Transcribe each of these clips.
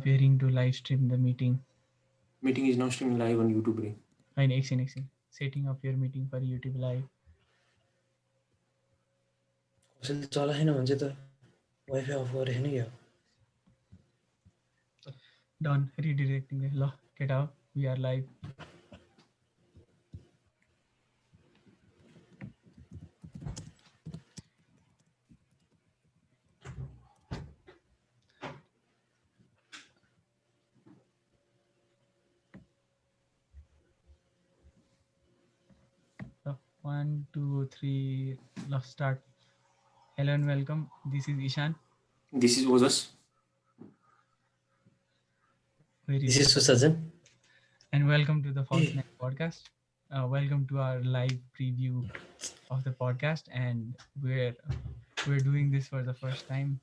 preparing to live stream the meeting. Meeting is now streaming live on YouTube. Ray. Fine, excellent. Setting up your meeting for YouTube live. कसैले चलाएन भने चाहिँ त wifi of गरेको नि क्या Done. Redirecting the law. Get out. We are live. So, 1, 2, 3. Let's start. Hello and welcome. This is Ishan. This is Ojas. This is Susajan. And welcome to the False Night podcast. Welcome to our live preview of the podcast, and we're doing this for the first time,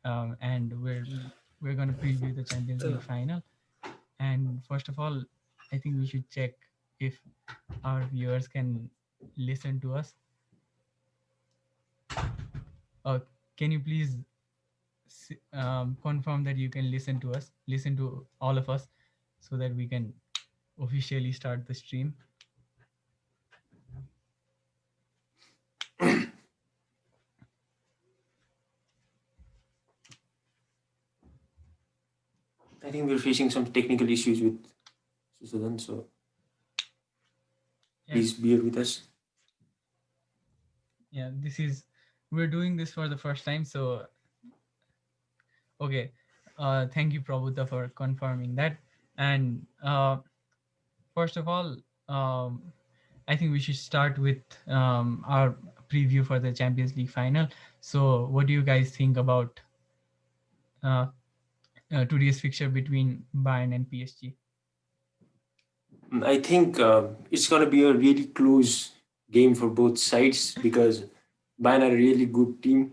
and we're going to preview the Champions League final. And first of all, I think we should check if our viewers can listen to us. Can you please confirm that you can listen to all of us, so that we can officially start the stream? I think we're facing some technical issues with Susadan, so please bear with us. Yeah, we're doing this for the first time, so okay. Thank you, Prabhuda, for confirming that. And first of all, I think we should start with our preview for the Champions League final. So what do you guys think about today's fixture between Bayern and PSG? I think it's going to be a really close game for both sides because Bayern are a really good team.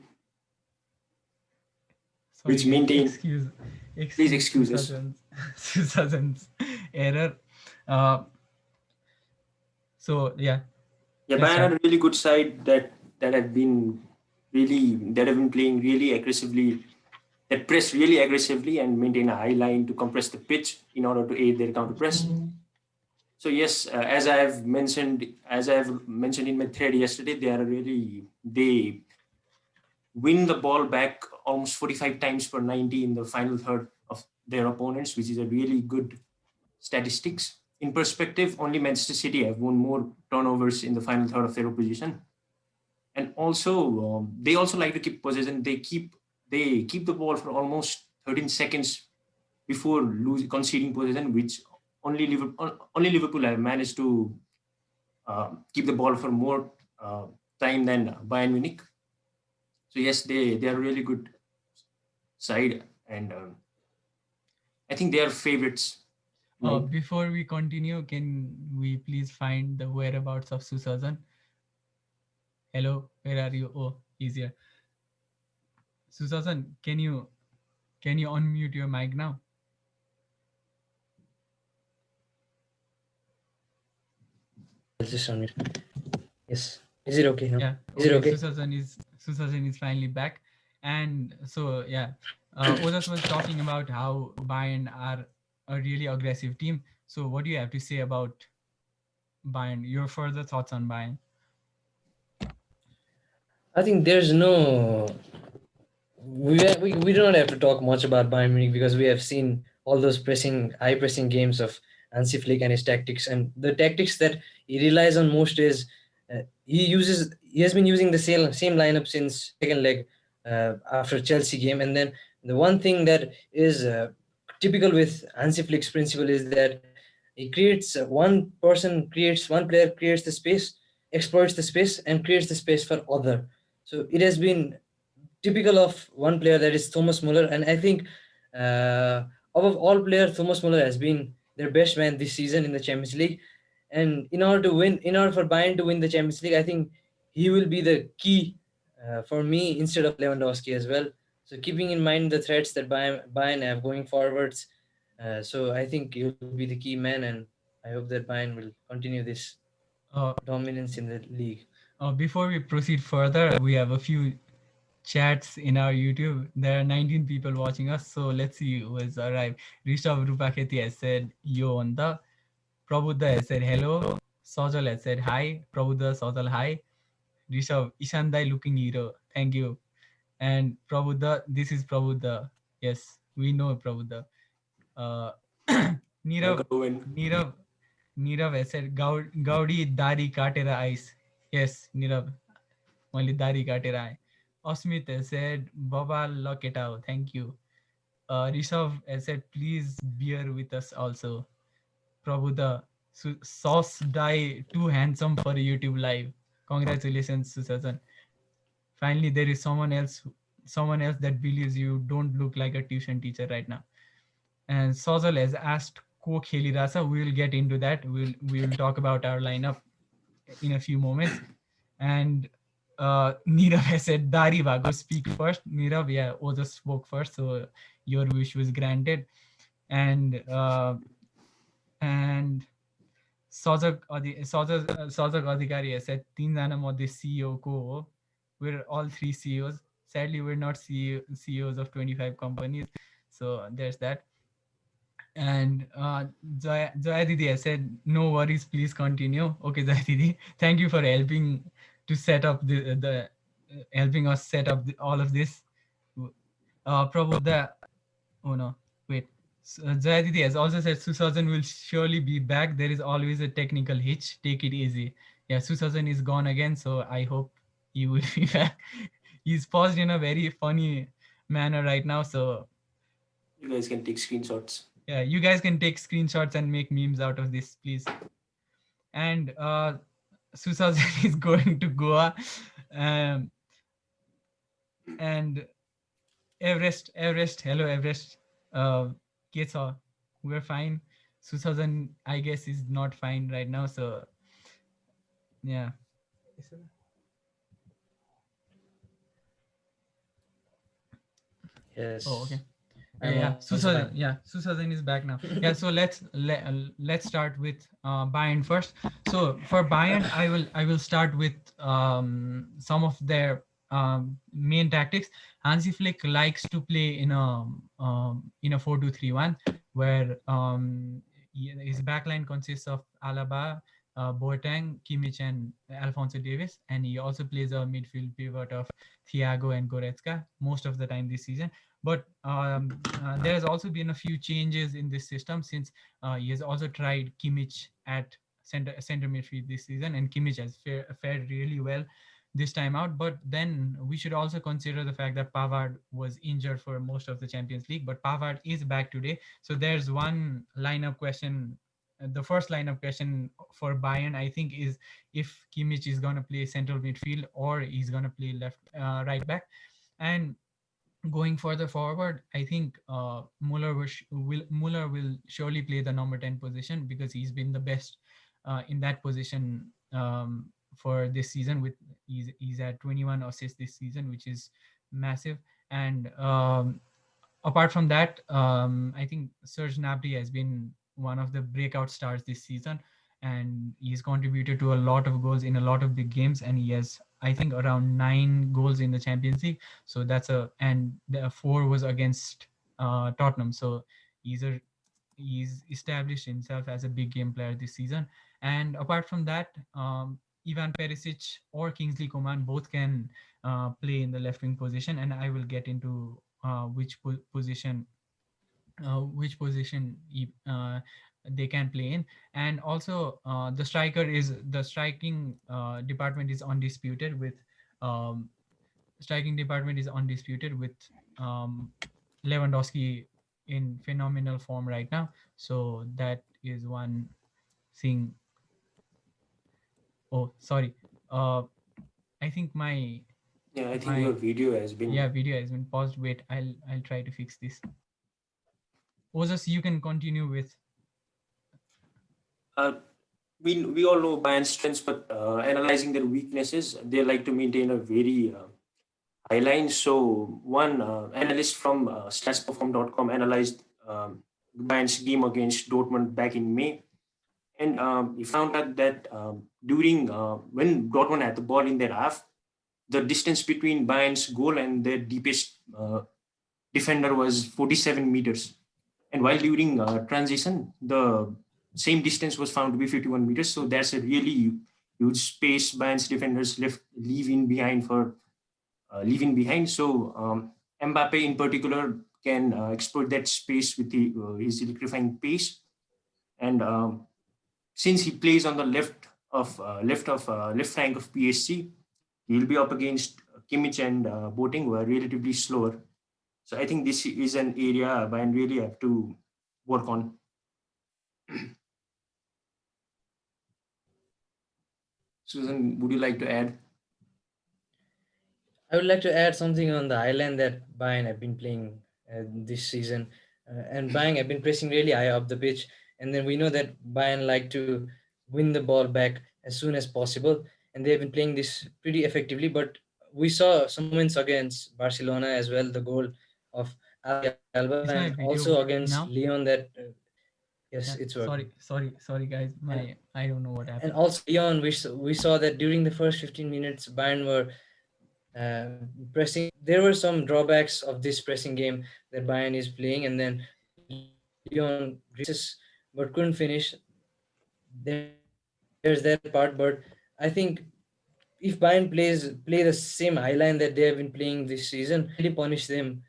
Sorry, which maintain. Please excuse us. Susan's error. So yeah. Yeah, Bayern are a really good side that have been playing really aggressively. That press really aggressively and maintain a high line to compress the pitch in order to aid their counter press. So yes, as I have mentioned in my thread yesterday, they win the ball back almost 45 times per 90 in the final third of their opponents, which is a really good statistics. In perspective, only Manchester City have won more turnovers in the final third of their opposition. And also, they also like to keep possession. They keep the ball for almost 13 seconds before conceding possession, which only Liverpool have managed to keep the ball for more time than Bayern Munich. So yes, they are really good side, and I think they are favorites. Before we continue, can we please find the whereabouts of Susajan? Hello, where are you? Oh, he's here. Susajan, can you unmute your mic now? I'll just unmute. Yes. Is it okay now? Yeah. Is it okay? Susajan is finally back. And so yeah, Odas was talking about how Bayern are a really aggressive team. So what do you have to say about Bayern? Your further thoughts on Bayern? I think there's no. We do not have to talk much about Bayern Munich because we have seen all those high pressing games of Hansi Flick and his tactics, and the tactics that he relies on most is he has been using the same lineup since second leg after Chelsea game, and then the one thing that is typical with Hansi Flick's principle is that he creates one player creates the space, exploits the space, and creates the space for other. So it has been typical of one player, that is Thomas Muller, and I think above all players, Thomas Muller has been their best man this season in the Champions League. And in order for Bayern to win the Champions League, I think he will be the key for me instead of Lewandowski as well. So keeping in mind the threats that Bayern have going forwards, so I think he will be the key man, and I hope that Bayern will continue this dominance in the league. Before we proceed further, we have a few chats in our YouTube. There are 19 people watching us, so let's see who has arrived. Rishabh Rupaketi has said yo on the. Prabhuda has said hello. Sajal has said hi. Prabhuda, Sajal, hi. Rishabh, Ishandai looking hero. Thank you. And Prabhuda, this is Prabhuda. Yes, we know Prabhuda. Uh, Nirav, Michael Owen. Nirav, Nirav has said Gaudi Dari Katera Ice. Yes, Nirav, only Dari Katera Ice. Osmit has said Baba Loketao. Thank you. Rishabh has said please bear with us also. Prabhuda, sauce die too handsome for a YouTube live. Congratulations, Susan. Finally, there is someone else that believes you don't look like a tuition teacher right now. And Sozal has asked Ko Kheli Rasa. We will get into that. We will talk about our lineup in a few moments. And Nirav has said Dari Vago speak first. Nirav, yeah, Oza spoke first, so your wish was granted. And Sozak Adhikari has said तीनजना मध्ये CEO को हो. We're all three CEOs. Sadly, we're not CEOs of 25 companies. So there's that. And Jaya Didi has said, no worries, please continue. Okay, Jaya Didi, thank you for helping to set up the helping us set up all of this. Prabhuda, oh no, wait. Jaya Didi has also said Susan will surely be back. There is always a technical hitch. Take it easy. Yeah, Susan is gone again, so I hope he will be back. He's paused in a very funny manner right now, so You guys can take screenshots. yeah, you guys can take screenshots and make memes out of this, please. And Susan is going to Goa, and Everest, hello Everest. के छ? We're fine. Susan, I guess, is not fine right now, so yeah. Yes. Oh, okay. I'm Yeah, also Susan. fine. Yeah, Susan is back now. Yeah, so let's start with Bayern first. So for Bayern, I will start with some of their main tactics. Hansi Flick likes to play in a 4-2-3-1 where his backline consists of Alaba, Boateng, Kimmich, and Alphonso Davies, and he also plays a midfield pivot of Thiago and Goretzka most of the time this season. But there has also been a few changes in this system since he has also tried Kimmich at center midfield this season, and Kimmich has fared really well this time out. But then we should also consider the fact that Pavard was injured for most of the Champions League, but Pavard is back today. So there's one lineup question. The first lineup question for Bayern, I think, is if Kimmich is going to play central midfield or he's going to play right back. And going further forward, I think Muller will surely play the number 10 position because he's been the best in that position for this season. With he's at 21 assists this season, which is massive. And apart from that, I think Serge Gnabry has been one of the breakout stars this season, and he's contributed to a lot of goals in a lot of big games, and he has, I think, around 9 goals in the Champions League. So and the 4 was against Tottenham. So he's established himself as a big game player this season. And apart from that, Ivan Perisic or Kingsley Coman both can play in the left wing position, and I will get into position which position they can play in. And also the striking department is undisputed with um, Lewandowski in phenomenal form right now. So that is one thing. Oh, sorry. I think Yeah, I think your video has been. video has been paused. Wait, I'll try to fix this. Ozas, you can continue with. We all know Bayern's strengths, but analyzing their weaknesses, they like to maintain a very high line. So one analyst from statsperform.com analyzed Bayern's game against Dortmund back in May, and he found out that during when Dortmund had the ball in their half, the distance between Bayern's goal and their deepest defender was 47 meters. And while during transition, the same distance was found to be 51 meters. So that's a really huge space Bayern's defenders left leaving behind for leaving behind. So Mbappe in particular can exploit that space with his electrifying pace. And since he plays on the left flank of PSG, he'll be up against Kimmich and Boateng, who are relatively slower. So I think this is an area Bayern really have to work on. Susan, would you like to add? I would like to add something on the island that Bayern have been playing this season. And Bayern have been pressing really high up the pitch. And then we know that Bayern like to win the ball back as soon as possible. And they have been playing this pretty effectively. But we saw some moments against Barcelona as well, the goal of Alba, and Is also my video against working Leon now? that, yes, it's Yeah, working. sorry, guys. And I don't know what and happened. also Leon, we saw that during the first 15 minutes, Bayern were pressing. There were some drawbacks of this pressing game that Bayern is playing, and then Leon reaches but couldn't finish. There's that part, but I think if Bayern play the same highline that they have been playing this season, really punish them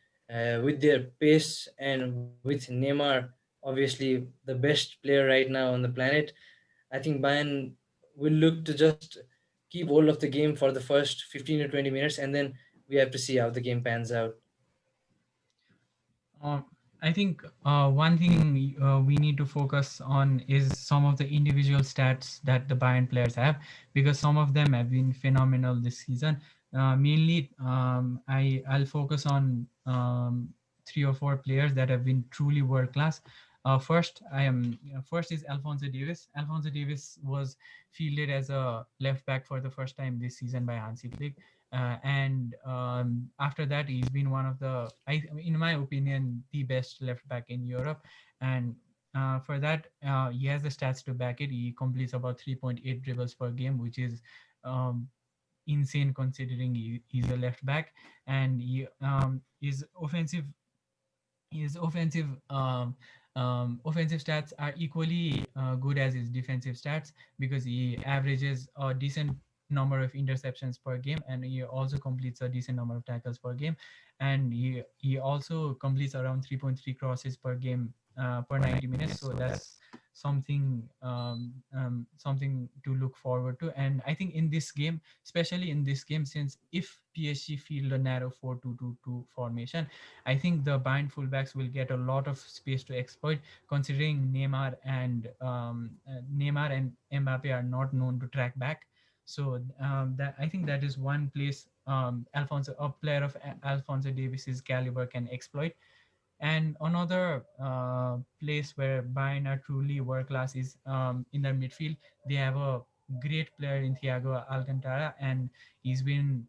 with their pace and with Neymar, obviously the best player right now on the planet. I think Bayern will look to just keep hold of the game for the first 15 to 20 minutes, and then we have to see how the game pans out. Uh, I think one thing we need to focus on is some of the individual stats that the Bayern players have, because some of them have been phenomenal this season. Mainly, I'll focus on three or four players that have been truly world class. First is Alphonso Davies. Alphonso Davies was fielded as a left back for the first time this season by Hansi Flick, and after that he's been one of the in my opinion the best left back in Europe. And for that he has the stats to back it. He completes about 3.8 dribbles per game, which is um, insane considering he's a left back. And his offensive offensive stats are equally good as his defensive stats, because he averages a decent number of interceptions per game, and he also completes a decent number of tackles per game, and he also completes around 3.3 crosses per game per 90 minutes. So that's something to look forward to. And I think in this game, especially in this game, since if PSG field a narrow 4-2-2-2 formation, I think the Bayern fullbacks will get a lot of space to exploit, considering Neymar and Mbappe are not known to track back. So that I think that is one place a player of Alphonso Davies's caliber can exploit. And another place where Bayern are truly world class is in their midfield. They have a great player in Thiago Alcantara, and he's been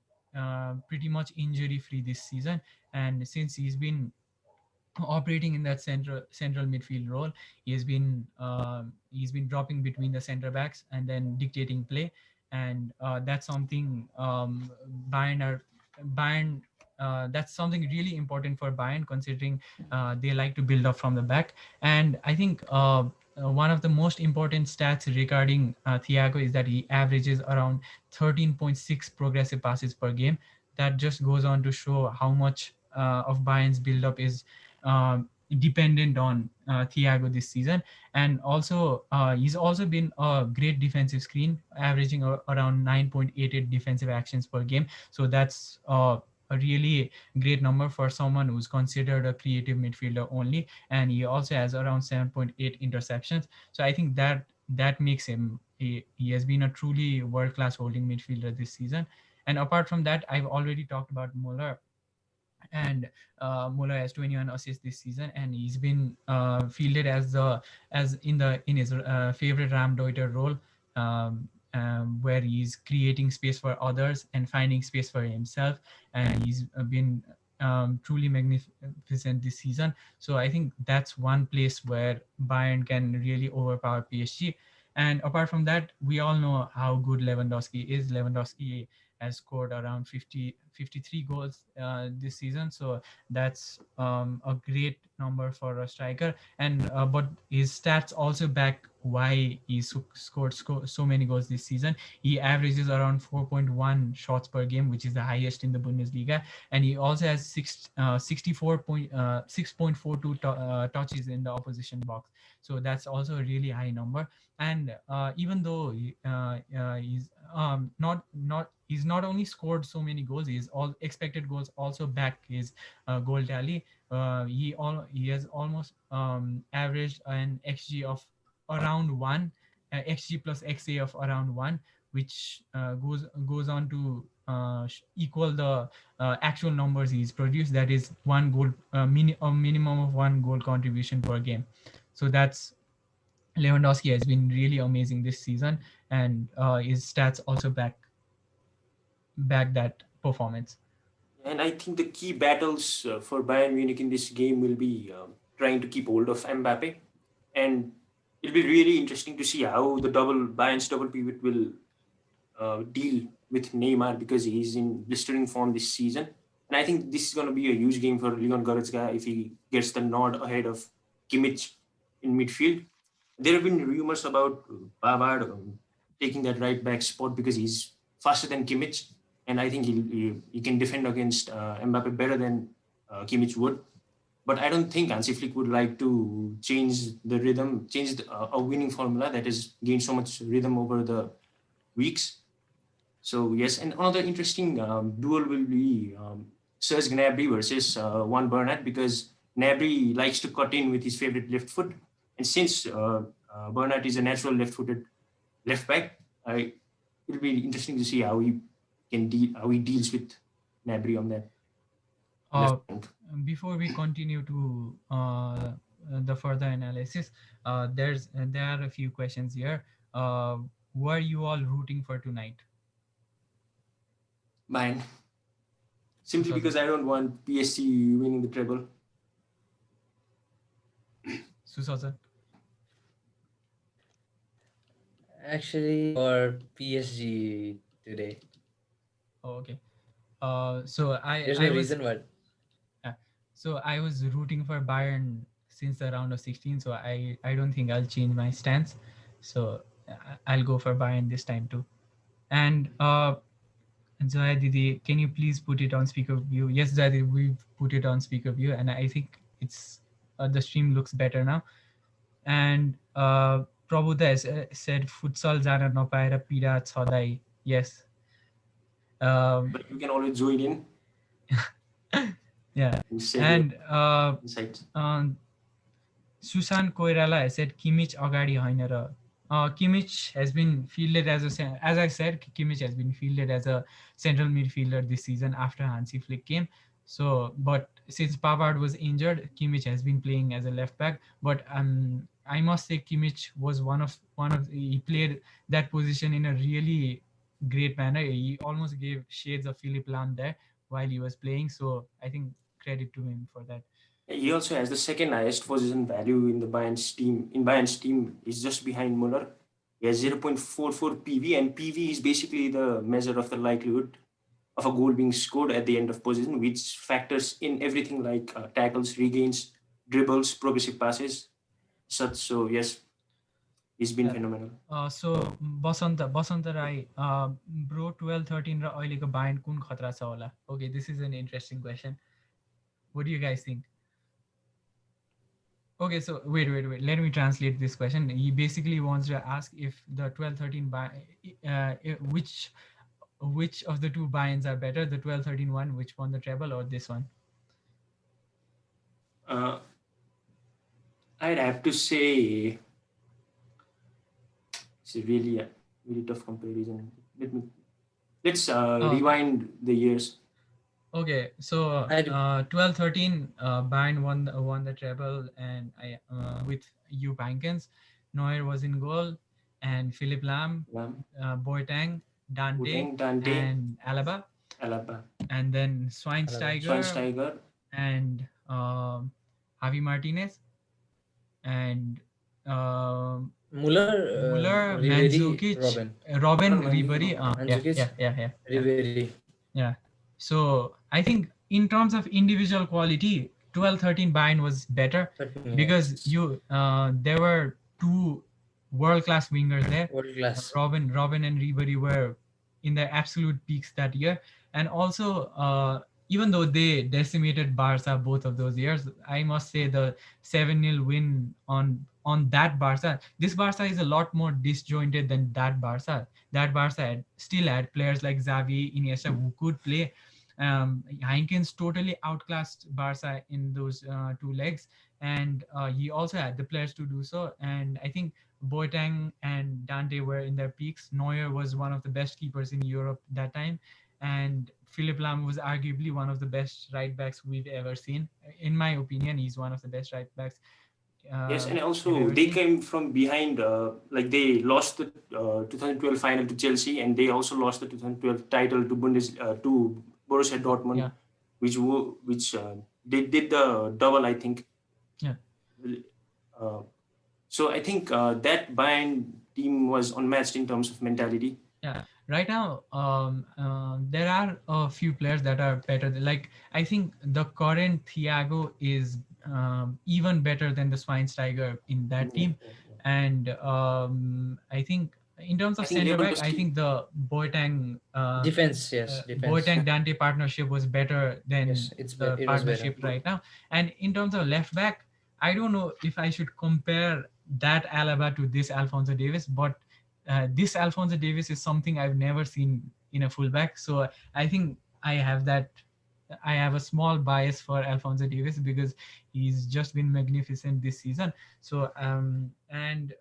pretty much injury free this season. And since he's been operating in that central midfield role, he's been dropping between the center backs and then dictating play. And that's something Bayern are Bayern that's something really important for Bayern, considering they like to build up from the back. And I think one of the most important stats regarding Thiago is that he averages around 13.6 progressive passes per game. That just goes on to show how much of Bayern's build-up is dependent on Thiago this season. And also, he's also been a great defensive screen, averaging around 9.88 defensive actions per game. So that's a really great number for someone who's considered a creative midfielder only. And he also has around 7.8 interceptions. So I think that makes him he has been a truly world-class holding midfielder this season. And apart from that, I've already talked about Muller. And Muller has 21 assists this season, and he's been fielded as in his favorite Ramdeuter role, where he's creating space for others and finding space for himself. And he's been truly magnificent this season. So I think that's one place where Bayern can really overpower PSG. And apart from that, we all know how good Lewandowski is. Lewandowski has scored around 53 goals this season. So that's a great number for a striker. And but his stats also back why he scored so many goals this season. He averages around 4.1 shots per game, which is the highest in the Bundesliga, and he also has 6.42 touches in the opposition box. So that's also a really high number. And even though he's not only scored so many goals, he's all expected goals also back his goal tally. He has almost averaged an xG of around 1, xG plus xa of around 1, which goes on to equal the actual numbers he's produced, that is one goal, a minimum of one goal contribution per game. So that's Lewandowski has been really amazing this season, and his stats also back that performance. And I think the key battles for Bayern Munich in this game will be trying to keep hold of Mbappe, and it'll be really interesting to see how the Bayern's double pivot will deal with Neymar, because he's in blistering form this season. And I think this is going to be a huge game for Leon Goretzka if he gets the nod ahead of Kimmich in midfield. There have been rumors about Pavard taking that right back spot because he's faster than Kimmich, and I think he can defend against Mbappe better than Kimmich would. But I don't think Hansi Flick would like to change the rhythm, change a winning formula that has gained so much rhythm over the weeks. So yes, and another interesting duel will be Serge Gnabry versus Juan Bernat, because Gnabry likes to cut in with his favorite left foot, and since Bernat is a natural left-footed left back, it'll be interesting to see how he deals with Gnabry on that. Uh, Before we continue to the further analysis, there are a few questions here. Who are you all rooting for tonight? Bayern. Simply because I don't want PSG winning the treble. Susasan? Actually, for PSG today. Oh, okay. So There's no reason, but so I was rooting for Bayern since the round of 16. So I don't think I'll change my stance. So I'll go for Bayern this time too. And Zoya Didi, can you please put it on speaker view? Yes, Zoya Didi, we've put it on speaker view, and I think it's the stream looks better now. And Prabhuda said futsal jana napaera pida छ दाइ. Yes. But you can always join in. Yeah. And Susan Koirala said Kimmich agadi haina ra. Kimmich has been fielded as I said, Kimmich has been fielded as a central midfielder this season after Hansi Flick came. So, but since Pavard was injured, Kimmich has been playing as a left back. But I must say Kimmich was he played that position in a really great manner. He almost gave shades of Philipp Lahm there while he was playing. So I think credit to him for that. He also has the second highest possession value in the Bayern's team. In Bayern's team, he's just behind Muller. He has 0.44 PV, and PV is basically the measure of the likelihood of a goal being scored at the end of possession, which factors in everything like tackles, regains, dribbles, progressive passes, such. So yes, he's been phenomenal. So Basanta Rai, bro 12-13 र अहिलेको Bayern कुन खतरा छ होला? Okay, this is an interesting question. What do you guys think? Okay, so wait. Let me translate this question. He basically wants to ask if the 12-13 which of the two Bayerns are better, the 12-13 one, which won the treble, or this one? I'd have to say it's a really tough comparison. Let's rewind the years. Okay, so 12-13, Bayern won the treble, and with Jupp Heynckes. Neuer was in goal, and Philipp Lahm, Boateng, Dante, and Alaba. And then Schweinsteiger and Javi Martinez and Muller, Ribery, Mandzukic, Robin. Robin, No, Ribery. Mandzukic, Yeah. Ribery. Yeah. So I think in terms of individual quality, 12-13 Bayern was better because Yes. there were two world class wingers there. World class. Robin and Ribery were in their absolute peaks that year, and also even though they decimated Barca both of those years, I must say the 7-0 win on that Barca. This Barca is a lot more disjointed than that Barca. That Barca still had players like Xavi, Iniesta who could play. Heinkens totally outclassed Barca in those two legs, and he also had the players to do so. And I think Boateng and Dante were in their peaks. Neuer was one of the best keepers in Europe that time, and Philipp Lahm was arguably one of the best right backs we've ever seen. In my opinion, he's one of the best right backs Yes, and we've also ever they seen. came from behind. Like they lost the 2012 final to Chelsea, and they also lost the 2012 title to to Borussia Dortmund, Yeah, which they did the double, I think. yeah. Uh, so I think that Bayern team was unmatched in terms of mentality. Yeah, right now, there are a few players that are better. Like I think the current Thiago is even better than the Schweinsteiger in that team, and I think in terms I of think center back, I Lewandowski. think the Defense, yes, defense. Boateng Dante partnership was better than Yes, the it was better. partnership right now. And in terms of left back, I don't know if I should compare that Alaba to this Alphonso Davis, but this Alphonso Davis is something I've never seen in a fullback. So I think I have a small bias for Alphonso Davis because he's just been magnificent this season. So and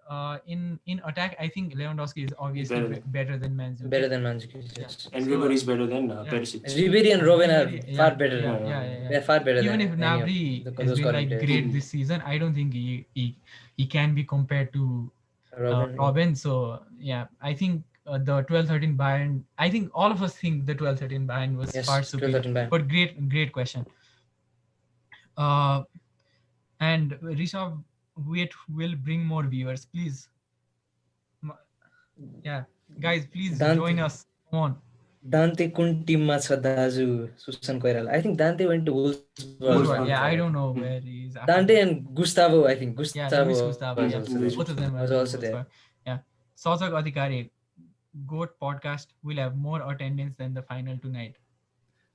in attack, I think Lewandowski is He's obviously better than, better than Mandzukic. Better than Mandzukic, Yeah. yes. and Ribery So is better than yeah, And Perisic. Ribery and Robin are Ribery, far yeah, better. yeah, Uh, yeah, yeah, yeah. They're far better Even if than any of Nabry has those been current like players. great this season, I don't think he can be compared to Robin, Robin. So yeah, I think the 12-13 Bayern. I think all of us think the 12-13 Bayern was far yes, 12, superior. 13 ban. But great question. Uh, and Rishabh, wait, will bring more viewers, please. M- Yeah, guys, please Dante, join us. Come on. Dante कुन टिममा छ दाजु Susan Koirala. I think Dante went to Wolfsburg, Wolfsburg. Wolfsburg. Yeah, I I think. don't know Mm. where he is after Dante that. and Gustavo, I think Yeah, Gustavo Luis Gustavo. was Yeah, also Luis there. both of them Gustavo. were Was in also there. Wolfsburg. Yeah, Sausak Adhikari, GOAT podcast will have more attendance than the final tonight.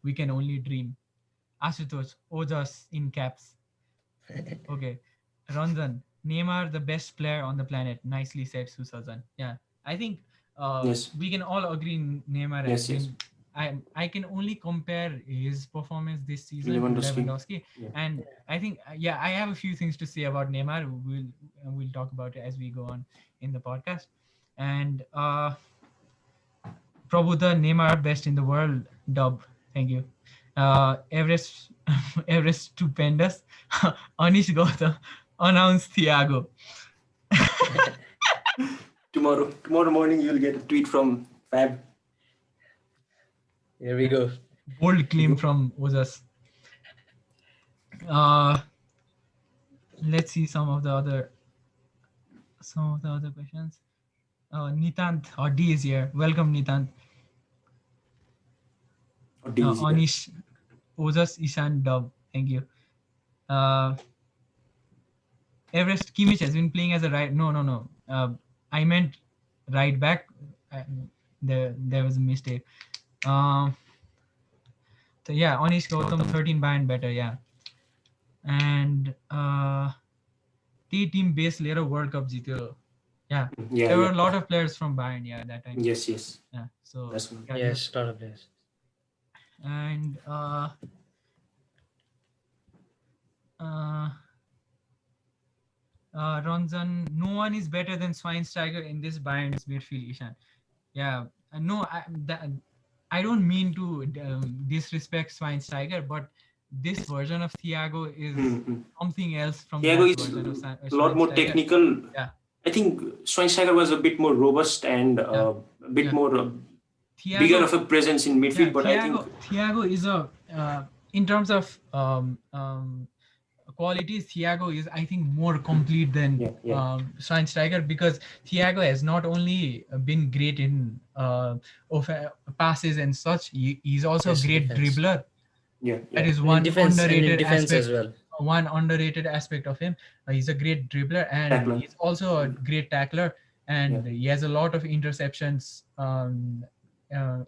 We can only dream. Ashutosh, Ojas in caps. Okay. Ranjan, Neymar, the best player on the planet. Nicely said, Susazan. Yeah, I think Yes, we can all agree Neymar has yes, yes. been. I can only compare his performance this season to Lewandowski. Lewandowski, Yeah. and I think yeah, I have a few things to say about Neymar. We'll talk about it as we go on in the podcast, and Prabhuda Neymar best in the world dub. Thank you. Everest Everest stupendous. Anish Gautam announced Thiago. Tomorrow morning you'll get a tweet from Fab. Here we go. Bold claim from Ozas. Uh, let's see some of the other questions. Nitant or D is here. Welcome Nitant. Or Daisy. Anish Ozas Ishan dub. Thank you. Everest Kimmich has been playing as a right. No. I meant right back. Uh, there was a mistake. Um, so yeah, Anish Gautam 13 band better. Yeah, and team base later World Cup जीत्यो. Yeah, Yeah, there were yeah. a lot of players from Bayern. Yeah, that time. Yes, yes. Yeah, so That's one. yeah, Yes, lot of players. and Ronzan, no one is better than Schweinsteiger in this Bayern's midfield, Ishan. Yeah, no, I don't mean to disrespect Schweinsteiger, but this version of Thiago is Mhm. something else from Thiago that is version of a lot more Schweinsteiger. technical. Yeah. I think Schweinsteiger was a bit more robust and a bit Yeah. more Thiago, bigger of a presence in midfield. yeah, But I think Thiago is a in terms of qualities, Thiago is, I think, more complete than Yeah. Schweinsteiger, because Thiago has not only been great in passes and such, he's also a Yes, great defense. dribbler. Yeah. That Yeah. is And in one defense, underrated as aspect. well. One underrated aspect of him. He's a great dribbler, and Tackler. he's also a great tackler, Yeah. and he has a lot of interceptions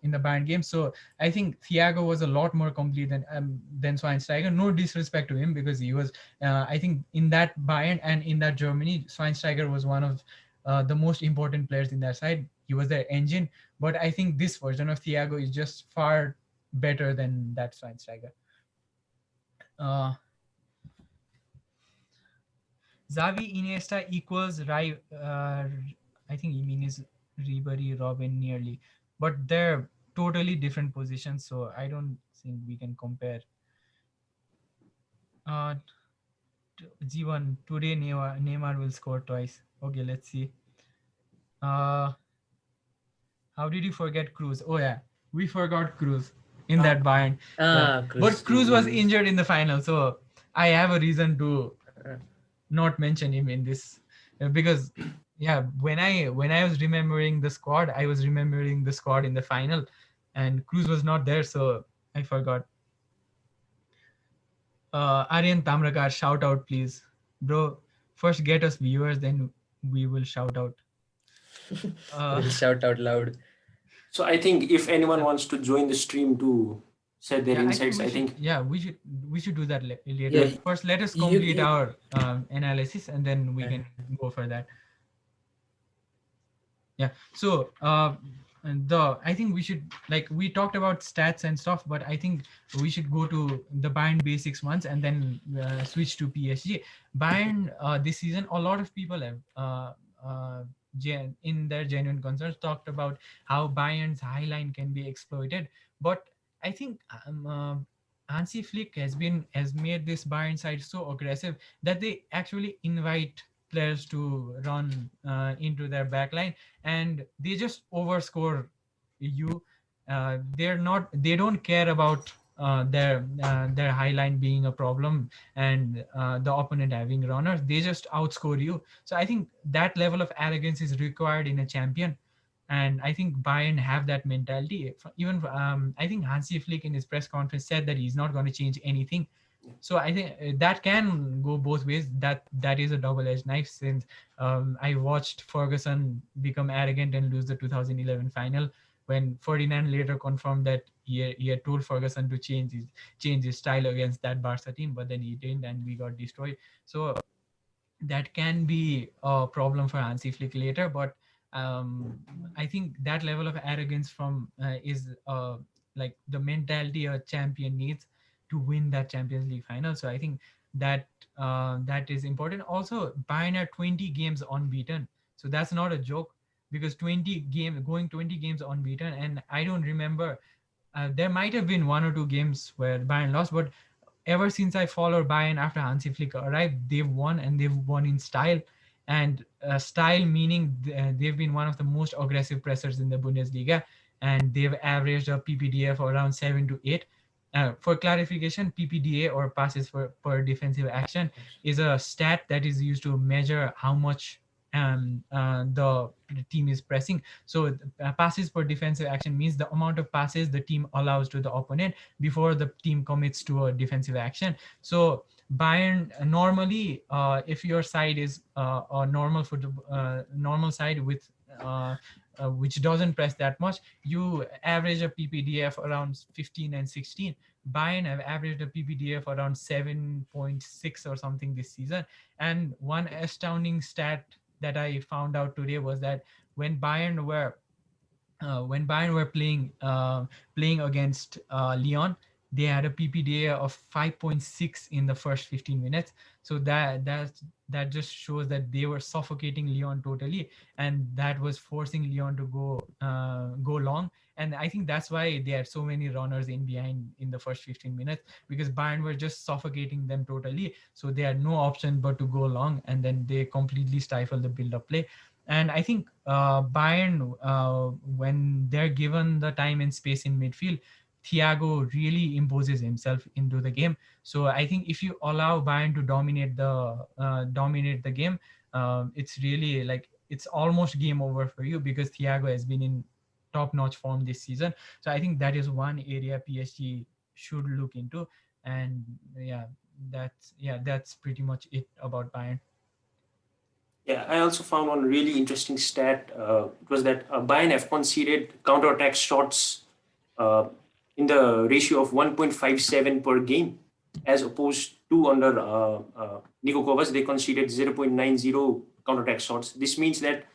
in the Bayern game. So I think Thiago was a lot more complete than Schweinsteiger. No disrespect to him, because he was, I think, in that Bayern and in that Germany, Schweinsteiger was one of the most important players in that side. He was their engine, but I think this version of Thiago is just far better than that Schweinsteiger. Uh, Xavi Iniesta equals I think he means Ribery, Robin nearly, but they're totally different positions, so I don't think we can compare. Uh, G1 today Neymar will score twice. Okay, let's see. Uh, how did you forget Cruz? Oh yeah, we forgot Cruz in Ah, that Bayern. Yeah, but Cruz. Cruz was injured in the final, so I have a reason to not mention him in this, because yeah, when I was remembering the squad, I was remembering the squad in the final, and Cruz was not there, so I forgot. Aryan Tamrakar, shout out please, bro. First get us viewers, then we will shout out. uh We'll shout out loud. so I think if anyone yeah, wants to join the stream to share their yeah, I think insights, we I should, think yeah, we should do that later. Yeah, First, let us you, complete you our analysis, and then we can go for that. Yeah, so and I think we should, like, we talked about stats and stuff, but I think we should go to the Bayern basics once, and then switch to PSG. Bayern this season, a lot of people have in their genuine concerns talked about how Bayern's high line can be exploited, but I think Hansi Flick has made this Bayern side so aggressive that they actually invite players to run into their backline, and they just overscore you. They don't care about their high line being a problem, and the opponent having runners. They just outscore you. So I think that level of arrogance is required in a champion, and I think Bayern have that mentality. Even I think Hansi Flick in his press conference said that he's not going to change anything. So I think that can go both ways. That is a double-edged knife, since I watched Ferguson become arrogant and lose the 2011 final, when Ferdinand later confirmed that he had told Ferguson to change his style against that Barca team, but then he didn't, and we got destroyed. So that can be a problem for Hansi Flick later. But um, I think that level of arrogance from is like the mentality a champion needs to win that Champions League final. So I think that that is important. Also, Bayern are 20 games unbeaten, so that's not a joke, because 20 games unbeaten, and I don't remember. There might have been one or two games where Bayern lost, but ever since I follow Bayern after Hansi Flick arrived, they've won, and they've won in style. And style meaning they've been one of the most aggressive pressers in the Bundesliga, and they've averaged a PPDA of around 7 to 8. For clarification, PPDA, or passes per defensive action, is a stat that is used to measure how much the team is pressing. So passes per defensive action means the amount of passes the team allows to the opponent before the team commits to a defensive action. So Bayern normally, if your side is a normal side with which doesn't press that much, you average a PPDF around 15 and 16. Bayern have averaged a PPDF around 7.6 or something this season. And one astounding stat that I found out today was that when Bayern were playing against Lyon, they had a PPDA of 5.6 in the first 15 minutes. So that just shows that they were suffocating Lyon totally, and that was forcing Lyon to go long. And I think that's why they had so many runners in behind in the first 15 minutes, because Bayern were just suffocating them totally. So they had no option but to go long, and then they completely stifled the build-up play. And I think Bayern, when they're given the time and space in midfield, Thiago really imposes himself into the game. So I think if you allow Bayern to dominate the game, it's really like it's almost game over for you because Thiago has been in top-notch form this season. So I think that is one area PSG should look into. And that's pretty much it about Bayern. Yeah, I also found one really interesting stat. It was that Bayern have conceded counter-attack shots uh, in the ratio of 1.57 per game, as opposed to under Niko Kovac, they conceded 0.90 counter-attack shots. This means that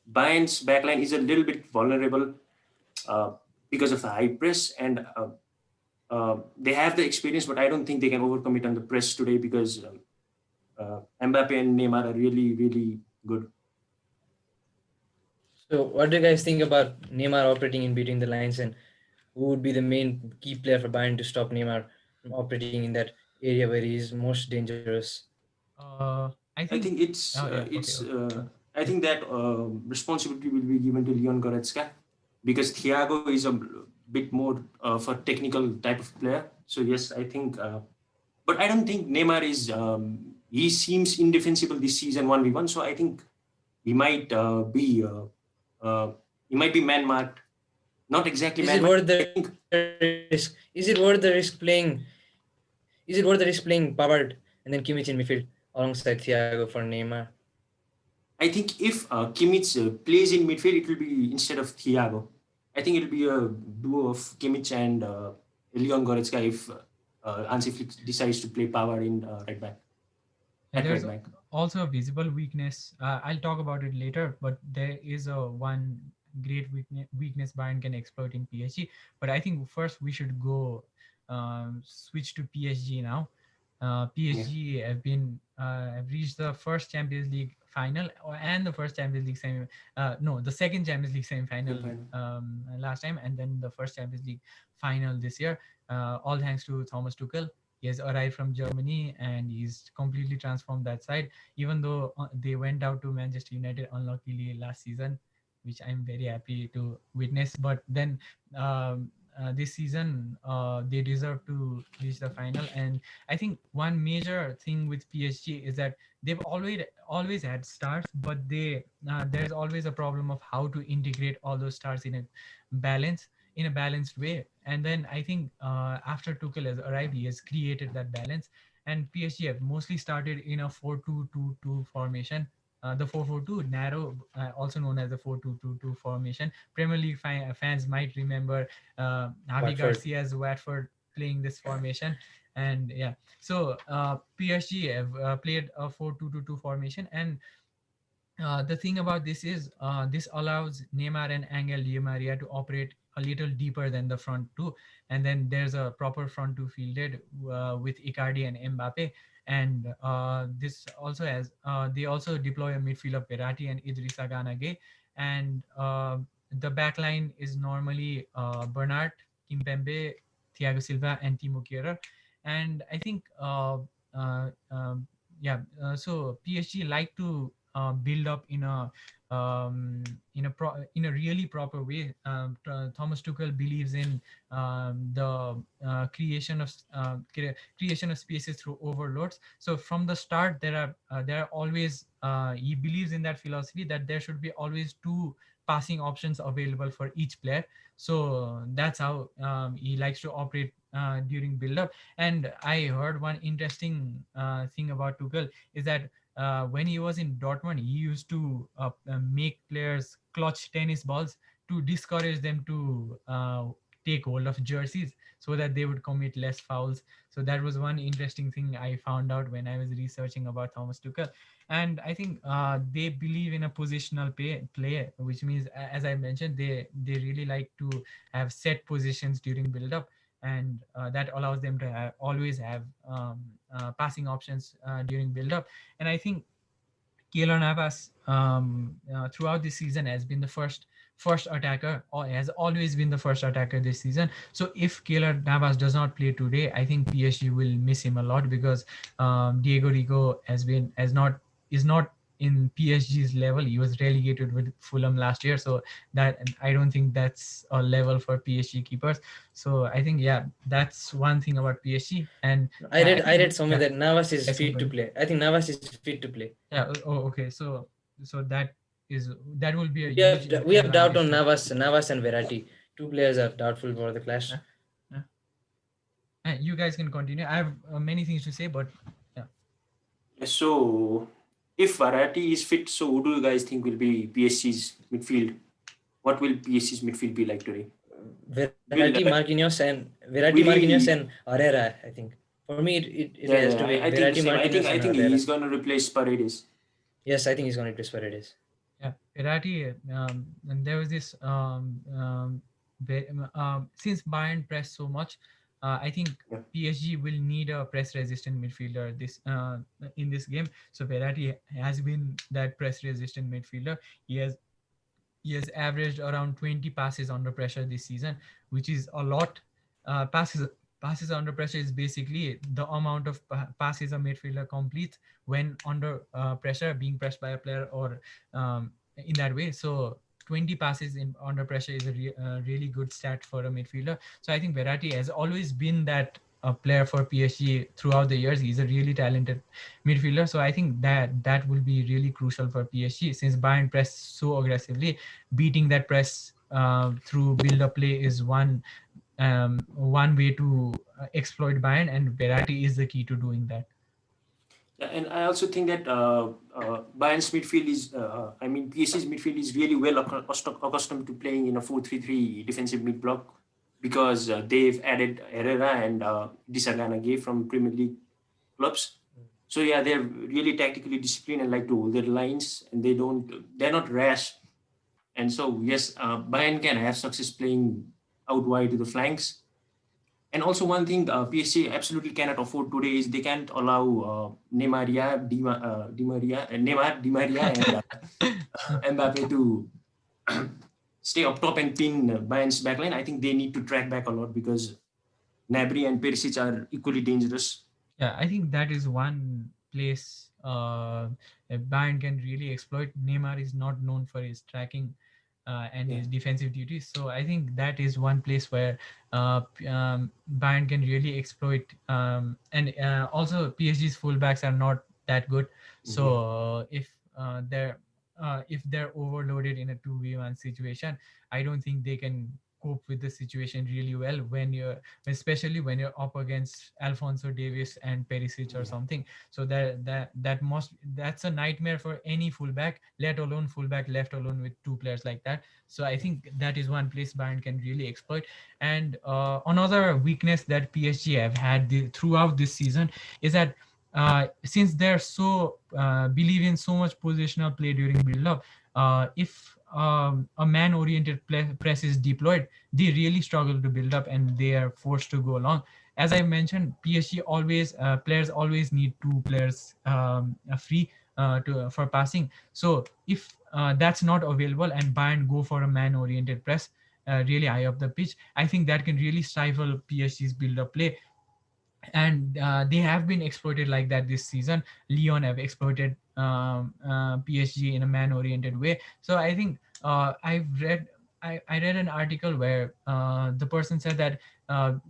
Bayern's backline is a little bit vulnerable uh, because of the high press, and they have the experience, but I don't think they can overcome it on the press today because Mbappe and Neymar are really, really good. So, what do you guys think about Neymar operating in between the lines, and who would be the main key player for Bayern to stop Neymar from operating in that area where he is most dangerous? I I think. think it's Oh yeah. Okay. it's. Okay. I think that responsibility will be given to Leon Goretzka because Thiago is a bit more of a technical type of player. So yes, I think. But I don't think Neymar is. He seems indefensible this season 1v1. So I think he might uh, he might be man marked. Not exactly Is it man marked. worth the I risk? think Is it worth the risk playing? Is it worth the risk playing Pavard and then Kimmich in midfield alongside Thiago for Neymar? I think if Kimmich plays in midfield, it will be instead of Thiago. I think it will be a duo of Kimmich and Leon Goretzka if Hansi Flick decides to play Power in right back And at there's right back. also a visible weakness. I'll talk about it later, but there is a one great weakness Bayern can exploit in PSG. But I think first we should go switch to PSG now. Yeah, PSG have reached the first Champions League final and the first Champions League semi. No, the second Champions League semi same final final. last time, and then the first Champions League final this year. All thanks to Thomas Tuchel. He has arrived from Germany and he's completely transformed that side. Even though they went out to Manchester United unluckily last season, which I'm very happy to witness. But then this season, they deserve to reach the final. And I think one major thing with PSG is that they've always had stars, but there's always a problem of how to integrate all those stars balance in a balanced way. And then I think after Tuchel has arrived, he has created that balance. And PSG have mostly started in a 4-2-2-2 formation. The 4-4-2 narrow, also known as the 4-2-2-2 formation. Premier League fans might remember Javi Watford. Garcia's Watford playing this formation. And yeah, so PSG have played a 4-2-2-2 formation. And the thing about this is this allows Neymar and Angel Di Maria to operate a little deeper than the front two, and then there's a proper front two fielded with Icardi and Mbappe, and this also has they also deploy a midfield of Verratti and Idrissa Gana Gueye, and the back line is normally Bernard, Kimpembe, Thiago Silva, and Timo Kehrer, and I think so PSG like to build up in a really proper way. Thomas Tuchel believes in the creation of spaces through overloads. So from the start, there are always he believes in that philosophy that there should be always two passing options available for each player. So that's how he likes to operate during build up. And I heard one interesting thing about Tuchel is that when he was in Dortmund, he used to make players clutch tennis balls to discourage them to take hold of jerseys so that they would commit less fouls. So that was one interesting thing I found out when I was researching about Thomas Tuchel. And I think they believe in a positional play, which means, as I mentioned, they really like to have set positions during build up, and that allows them to always have passing options during build up. And I think Keylor Navas throughout this season has been the first attacker, or has always been the first attacker this season. So if Keylor Navas does not play today, I think PSG will miss him a lot because Diego Rico has not is not, is not, in PSG's level. He was relegated with Fulham last year, so that I don't think that's a level for PSG keepers. So I think that's one thing about PSG. And I read I I think read somewhere that Navas is guys can fit to continue. play. I think Navas is fit to play. Okay. So is that will be a We have huge we have doubt advantage on for Navas and Verratti. Two players are doubtful for the clash. yeah, yeah. You guys can continue. I have many things to say, but yeah. So, if Varati is fit, so who do you guys think will be PSG's midfield? What will PSG's midfield be like today? Verratti, Will Marquinhos he? and Herrera. I think for me it Yeah, has yeah. to be I think the Verratti, same. Marquinhos I and think Herrera. he's gonna replace Paredes. Yes, I think he's going to replace Paredes. Yeah, Pirati, and there was this since Bayern pressed so much, I think Yeah. PSG will need a press resistant midfielder this in this game. So Verratti has been that press resistant midfielder. He has he has averaged around 20 passes under pressure this season, which is a lot. Passes under pressure is basically the amount of passes a midfielder completes when under pressure, being pressed by a player or in that way. So 20 passes in under pressure is a really good stat for a midfielder. So I think Verratti has always been that player for PSG throughout the years. He's a really talented midfielder. So I think that will be really crucial for PSG since Bayern press so aggressively. Beating that press through build-up play is one way to exploit Bayern, and Verratti is the key to doing that. Yeah, and I also think that Bayern's midfield is, I mean, PSG's midfield is really well accustomed to playing in a 4-3-3 defensive mid block because they've added Herrera and Disagana Gay from Premier League clubs. So yeah, they're really tactically disciplined and like to hold their lines, and they're not rash. And so yes, Bayern can have success playing out wide to the flanks. And also one thing PSG absolutely cannot afford today is they can't allow Neymar, Di Maria, and Mbappe to stay up top and pin Bayern's backline. I think they need to track back a lot because Gnabry and Perisic are equally dangerous. Yeah, I think that is one place Bayern can really exploit. Neymar is not known for his tracking and Yeah. his defensive duties. So I think that is one place where Bayern can really exploit. And also, PSG's fullbacks are not that good. Yeah. So if they're overloaded in a 2v1 situation, I don't think they can cope with the situation really well when you're especially when you're up against Alfonso Davis and Perisic or Yeah. something. So that's a nightmare for any fullback, let alone fullback left alone with two players like that. So I think that is one place Bayern can really exploit. And another weakness that PSG have had throughout this season is that since they're so believe in so much positional play during build-up, if a man-oriented press is deployed, they really struggle to build up and they are forced to go along. As I mentioned, PSG always players always need two players free for passing. So if that's not available and Bayern go for a man-oriented press really high up the pitch, I think that can really stifle PSG's build-up play, and they have been exploited like that this season. Lyon have exploited PSG in a man-oriented way. So I think I read an article where the person said that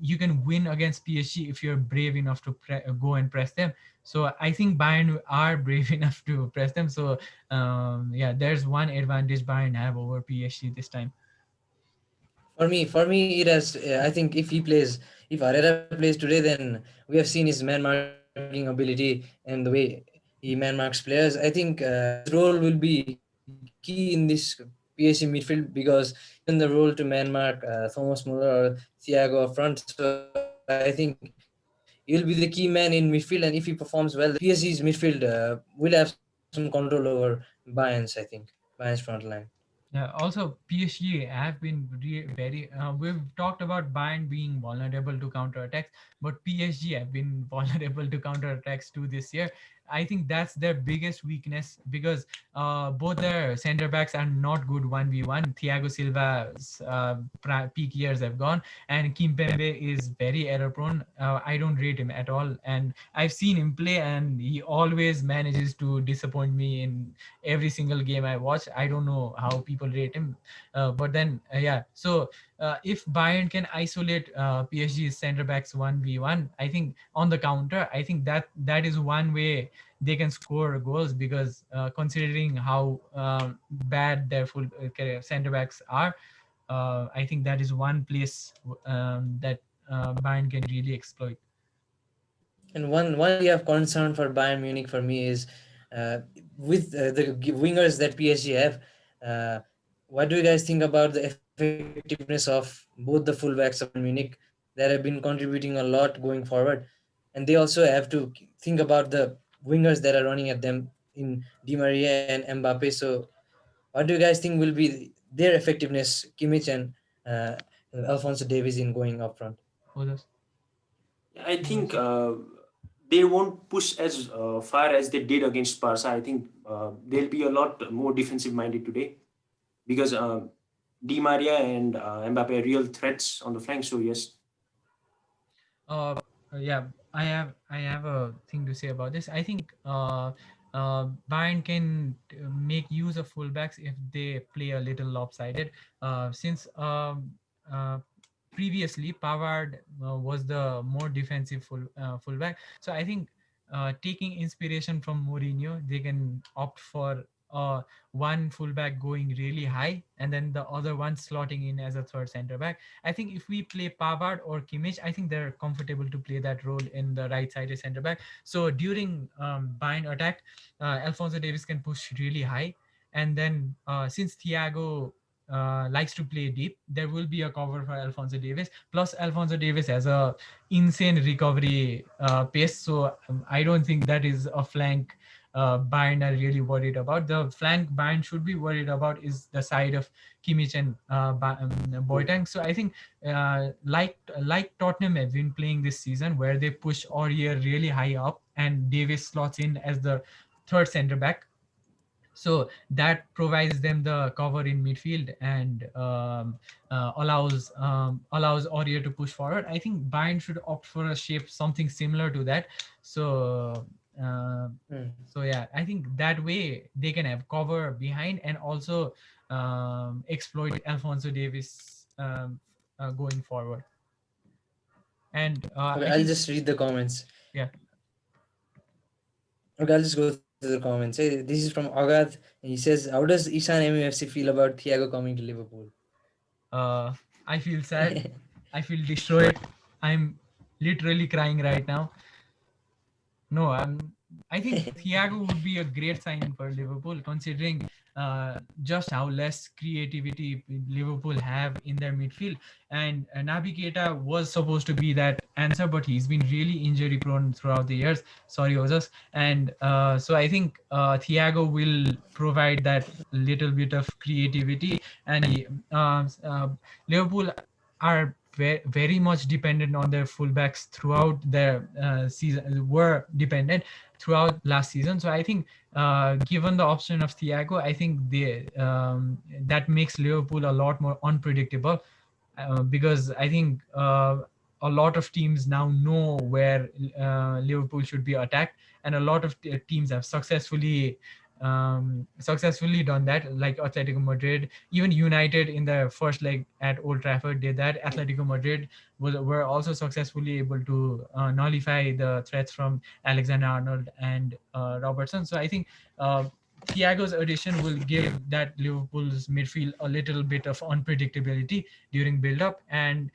you can win against PSG if you're brave enough to go and press them. So I think Bayern are brave enough to press them. So there's one advantage Bayern have over PSG this time. For me, it has. I think if Herrera plays today, then we have seen his man marking ability and the way he man marks players. I think his role will be key in this PSC midfield because given the role to man mark Thomas Muller or Thiago up front, so I think he'll be the key man in midfield. And if he performs well, then PSG's midfield will have some control over Bayern's front line. Yeah, also PSG have been very. We've talked about Bayern being vulnerable to counter attacks, but PSG have been vulnerable to counter attacks too this year. I think that's their biggest weakness, because both their center backs are not good 1v1. Thiago Silva's peak years have gone, and Kimpembe is very error prone. I don't rate him at all, and I've seen him play, and he always manages to disappoint me in every single game I watch. I don't know how people rate him, but then yeah. So if Bayern can isolate PSG's center backs 1v1, I think on the counter, I think that is one way they can score goals, because considering how bad their full center backs are, I think that is one place that Bayern can really exploit. And one area of concern for Bayern Munich for me is uh, with wingers that PSG have. Uh, what do you guys think about the effectiveness of both the fullbacks of Bayern Munich that have been contributing a lot going forward, and they also have to think about the wingers that are running at them in Di Maria and Mbappe. So, what do you guys think will be their effectiveness, Kimmich and uh, Alfonso Davies in going up front? Others, I you want think to say? they won't push as far as they did against Barca. I think they'll be a lot more defensive minded today, because Di Maria and Mbappe are real threats on the flank. So yes, Uh, yeah, I have a thing to say about this. I think Bayern can make use of fullbacks if they play a little lopsided. Since previously Pavard was the more defensive fullback, so I think taking inspiration from Mourinho, they can opt for one fullback going really high, and then the other one slotting in as a third center back. I think if we play Pavard or Kimmich, I think they're comfortable to play that role in the right-sided center back. So during Bayern attack, Alfonso Davis can push really high, and then since Thiago likes to play deep, there will be a cover for Alfonso Davis. Plus, Alfonso Davis has a insane recovery pace, so I don't think that is a flank Bayern are really worried about. The flank Bayern should be worried about is the side of Kimmich and Boateng. So I think like Tottenham have been playing this season, where they push Aurier really high up and Davis slots in as the third center back. So that provides them the cover in midfield, and allows Aurier to push forward. I think Bayern should opt for a shape something similar to that. So uh, Hmm. so yeah, I think that way they can have cover behind, and also exploit Alfonso Davis going forward. And Okay, I I'll think just read the comments. yeah, Okay, I'll just go through the comments. Hey, this is from Agad. And he says, "How does Ishan MUFC feel about Thiago coming to Liverpool?" I feel sad. I feel destroyed. I'm literally crying right now. No, I think Thiago would be a great signing for Liverpool, considering just how less creativity Liverpool have in their midfield. And Naby Keita was supposed to be that answer, but he's been really injury prone throughout the years. Sorry, Ozas. And so I think Thiago will provide that little bit of creativity. And Liverpool are very much dependent on their fullbacks throughout their season, were dependent throughout last season. So I think given the option of Thiago, I think that makes Liverpool a lot more unpredictable, because I think a lot of teams now know where Liverpool should be attacked, and a lot of teams have successfully done that, like Atletico Madrid, even United in the first leg at Old Trafford did that. Atletico Madrid were also successfully able to nullify the threats from Alexander Arnold and Robertson. So I think uh, Thiago's addition will give that Liverpool's midfield a little bit of unpredictability during build-up, and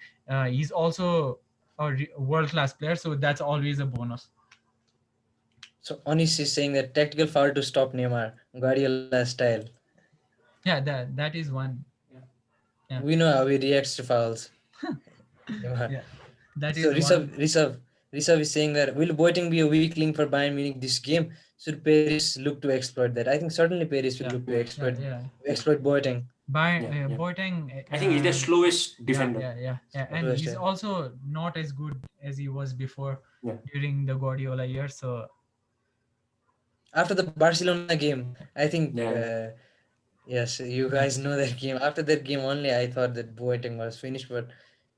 he's also a world-class player, so that's always a bonus. So Onis is saying that tactical foul to stop Neymar, Guardiola style. Yeah, that is one. Yeah, We know how he reacts to fouls. Neymar. yeah, that So is one. Rishav is saying that will Boateng be a weak link for Bayern Munich this game? Should Paris look to exploit that? I think certainly Paris will Yeah, look to yeah, yeah. exploit Boateng. By yeah, yeah. Boateng, I think he's the slowest yeah, defender. yeah, and Slowest, he's also not as good as he was before Yeah. during the Guardiola years. So after the Barcelona game, I think Yeah. yes, you Yeah. guys know that game. After that game only, I thought that Boateng was finished, but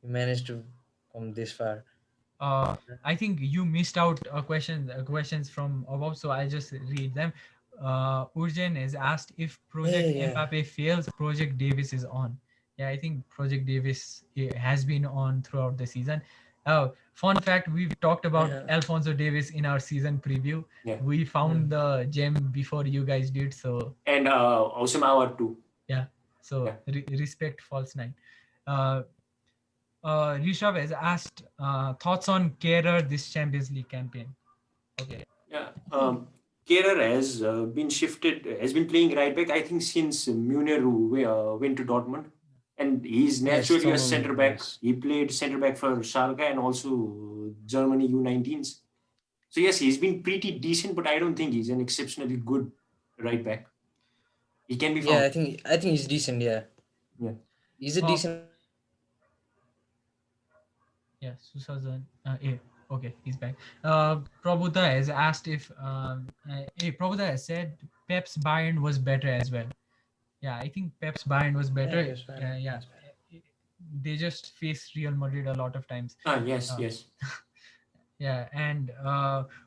he managed to come this far. uh, I think you missed out questions from above, so I just read them. Urjan is asked if Yeah, Project yeah, Mbappe fails, Project Davis is on. Yeah, I think Project Davis has been on throughout the season. Fun fact: we've talked about yeah. Alfonso Davis in our season preview. Yeah. We Mm. found the gem before you guys did, so And Awesome Hour too. yeah. So Yeah. respect False Nine. Uh, Rishabh has asked thoughts on Kehrer this Champions League campaign. Okay. Yeah. Kehrer has been playing right back, I think, since Munir went to Dortmund. And he's Yes, naturally a Thomas center Müller, back. yes. He played center back for Schalke and also Germany U19s. So, yes, he's been pretty decent, but I don't think he's an exceptionally good right back. He can be Yeah, found. I think he's decent. Yeah, Yeah. he's a Oh, decent. yeah, Susazan. Okay, he's back. Prabhuda has asked if Prabhuda has said Pep's Bayern was better as well. Yeah, I think Pep's Bayern was Yeah, better. yes, fine. Yeah, That's fine. they just faced Real Madrid a lot of times. Yes, Uh, yes. yeah, and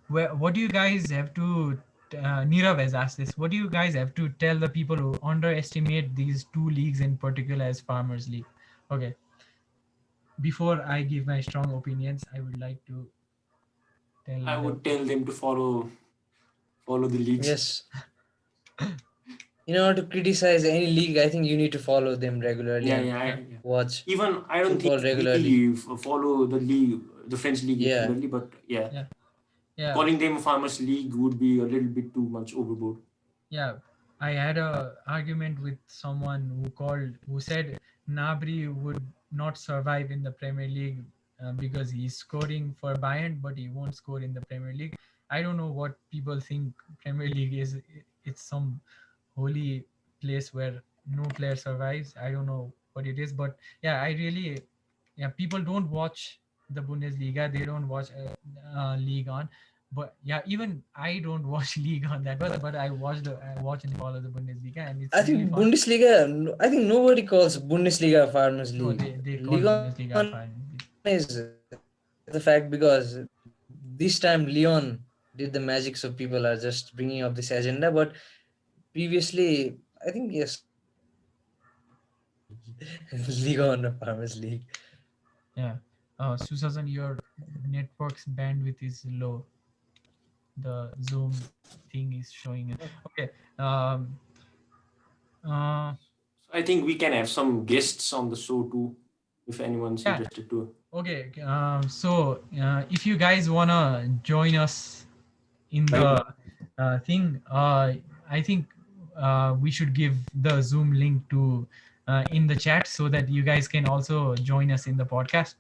what do you guys have to? Nirav has asked this. What do you guys have to tell the people who underestimate these two leagues in particular as Farmers League? Okay, before I give my strong opinions, I would like to tell I the would tell them to follow the leagues. Yes, in order to criticize any league, I think you need to follow them regularly Yeah, and yeah, yeah, yeah. watch Even I don't think football regularly. we follow the French league Yeah, regularly, but yeah, yeah, yeah, calling them a farmers league would be a little bit too much overboard. yeah. I had a argument with someone who said Nabri would not survive in the Premier League because he's scoring for Bayern, but he won't score in the Premier League. I don't know what people think Premier League is. It's some holy place where no player survives. I don't know what it is, but yeah, I really, yeah, people don't watch the Bundesliga. They don't watch League on. But yeah, even I don't watch League on that, but I watch and follow the Bundesliga, and it's I really think fun. Bundesliga. I think nobody calls Bundesliga Farmers No, League. they call Liga Bundesliga fine. is the fact because this time Leon did the magic, so people are just bringing up this agenda. But previously, I think yes, Liga on the Farmers League. Yeah. Susan, your network's bandwidth is low. The Zoom thing is showing it. Okay. Uh, So I think we can have some guests on the show too, if anyone's yeah. interested to. Okay. So if you guys wanna join us in the thing, I think we should give the Zoom link to in the chat so that you guys can also join us in the podcast.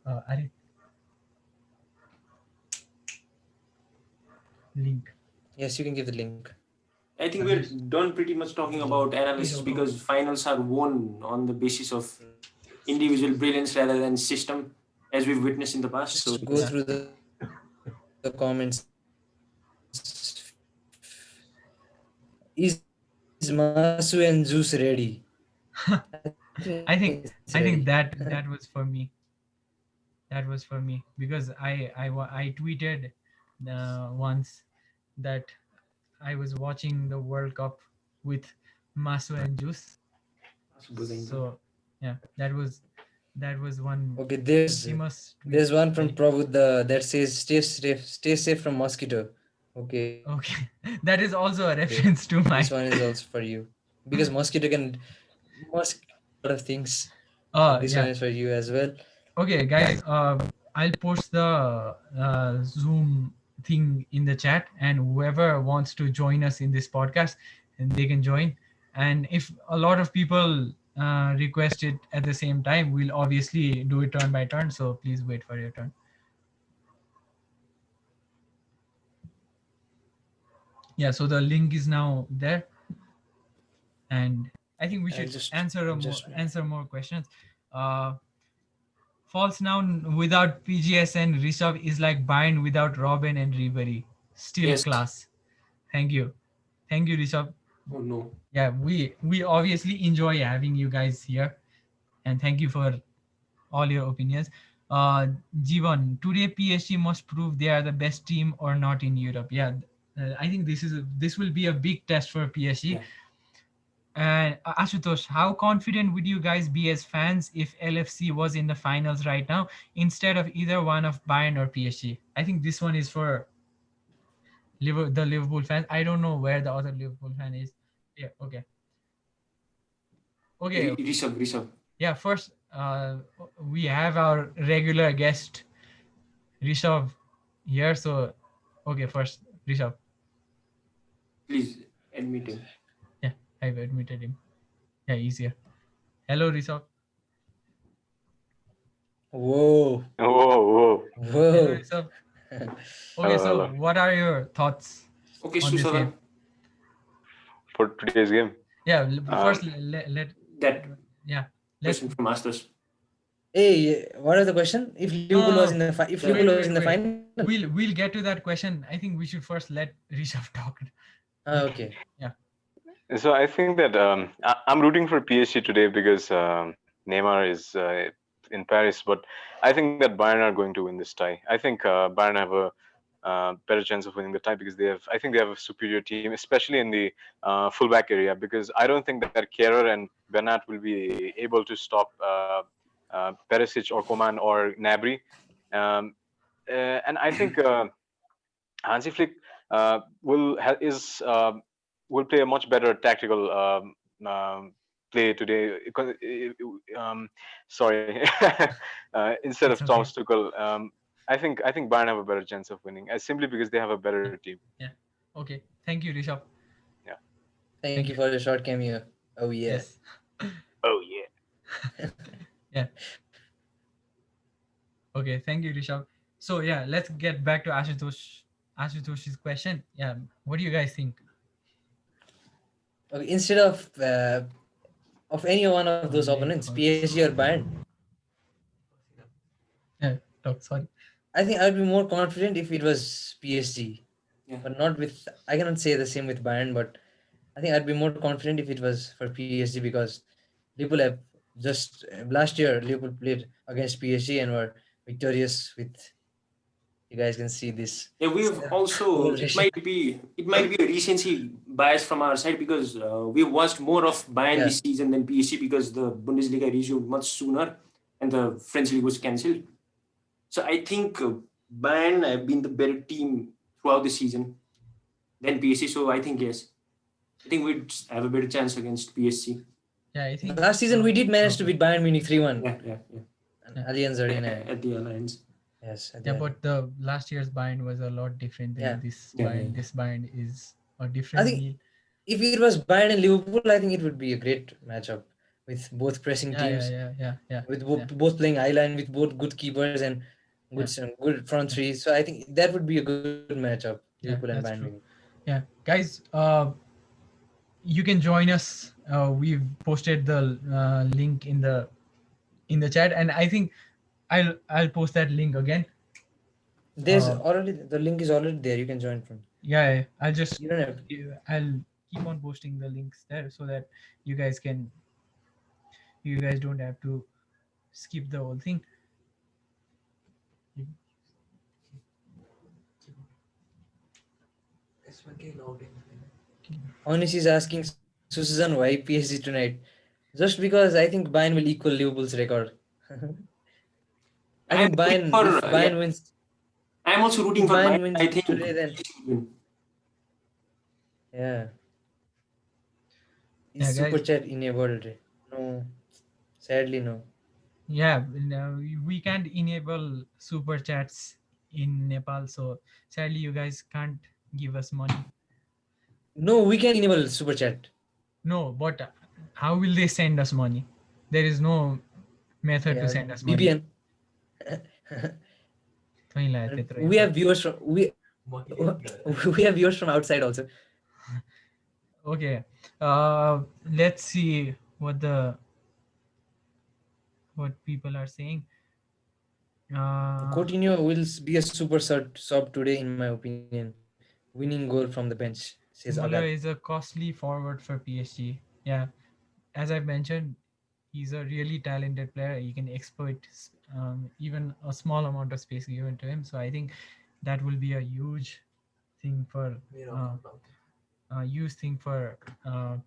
Arey, link. Yes, you can give the link. I think we're Just done pretty much talking about analysis because finals are won on the basis of individual brilliance rather than system, as we've witnessed in the past. So Just go yeah. yes, through the comments. Is Masu and Zeus ready? I think It's I think ready. that was for me. That was for me because I tweeted once that I was watching the World Cup with Masu and Juice. So yeah, that was one Okay, famous tweet. there's one from I Prabhuda that says stay safe from mosquito. Okay, okay. That is also a reference to my this one is also for you because mosquito can a lot of things. So this one yeah. is for you as well. Okay, guys. I'll post the Zoom thing in the chat, and whoever wants to join us in this podcast, and they can join. And if a lot of people request it at the same time, we'll obviously do it turn by turn. So please wait for your turn. Yeah. So the link is now there, and I think we I'll should just answer more questions. Uh, False noun without PGS and Rishabh is like Bayern without Robin and Ribery. Still yes, class. Thank you. Thank you, Rishabh. Oh no. Yeah, we obviously enjoy having you guys here, and thank you for all your opinions. Jivan, today PSG must prove they are the best team or not in Europe. Yeah, I think this will be a big test for PSG. Yeah. And Ashutosh, how confident would you guys be as fans if LFC was in the finals right now instead of either one of Bayern or PSG? I think this one is for the Liverpool fans. I don't know where the other Liverpool fan is. Yeah, okay. Okay, Rishabh. yeah, first, we have our regular guest, Rishabh, here. So, okay, first, Rishabh. Please admit him. Yeah, I've admitted him. Yeah, he's here. Hello, Rishabh. Whoa. Whoa. Hello, Whoa. Rishabh. Okay, Hello, so hello. what are your thoughts Okay, on this Susana, game? For today's game. Yeah, first, Um, that yeah, let question from Astos. Hey, what is the question? If Liverpool was in the if Yeah. Liverpool was in the final? We'll get to that question. I think we should first let Rishabh talk. Okay. Yeah. so I think that I'm rooting for PSG today because Neymar is in Paris, but I think that Bayern are going to win this tie. I think Bayern have a better chance of winning the tie because I think they have a superior team, especially in the fullback area. Because I don't think that Kehrer and Bernat will be able to stop Perisic or Coman or Gnabry. And I think Hansi Flick will play a much better tactical play today. Sorry, instead It's of okay. Thomas Tuchel. I think Bayern have a better chance of winning, simply because they have a better team. Yeah. Okay. Thank you, Rishabh. Yeah. Thank you for the short cameo. Oh yeah. Yes. Oh yeah. Yeah. Okay. Thank you, Rishabh. So yeah, let's get back to Ashutosh's question. Yeah. What do you guys think? Okay, instead of any one of those opponents, PSG or Bayern, Yeah. Talk. Sorry. I think I would be more confident if it was PSG, Yeah. but not with. I cannot say the same with Bayern, but I think I'd be more confident if it was for PSG because Liverpool have just last year Liverpool played against PSG and were victorious with. You guys can see this. Yeah, we've also it might be a recency bias from our side because we've watched more of Bayern Yeah. this season than PSG because the Bundesliga resumed much sooner and the French league was cancelled. So I think Bayern have been the better team throughout the season than PSG. So I think yes, I think we'd have a better chance against PSG. Yeah, I think Last season we did manage to beat Bayern Munich 3-1 Yeah. Allianz Arena. At the Alliance. Yes. Yeah, but the last year's bind was a lot different than Yeah. this Yeah. bind. This bind is a I different think meal. if it was Bayern and Liverpool, I think it would be a great matchup with both pressing Yeah, teams, yeah. with both playing eye line, with both good keepers and good front three. So I think that would be a good matchup, Liverpool and Bayern That's Munich. true. Yeah, guys, you can join us. We've posted the link in the chat, and I think I'll post that link again. There's already the link is already there. You can join from. Yeah, I'll just You don't have. I'll keep on posting the links there so that you guys don't have to skip the whole thing. Onish is asking Susan why PSG tonight. Just because I think Bayern will equal Liverpool's record. I think Bayern, if Bayern wins, I'm also if rooting for Bayern Bayern. wins I think today, then PSG will win. yeah. Yeah, Is super guys. chat enabled? No, sadly no. Yeah, no, we can't enable super chats in Nepal, so sadly you guys can't give us money. No, we can enable super chat. No, but how will they send us money? There is no method to send us money. VPN. We have viewers from we have viewers from outside also. Okay, let's see what people are saying. Coutinho will be a super sub today, in my opinion. Winning goal from the bench. says Muller Agad. is a costly forward for PSG. Yeah, as I mentioned, he's a really talented player. He can exploit even a small amount of space given to him. So I think that will be a huge thing for uh, huge thing for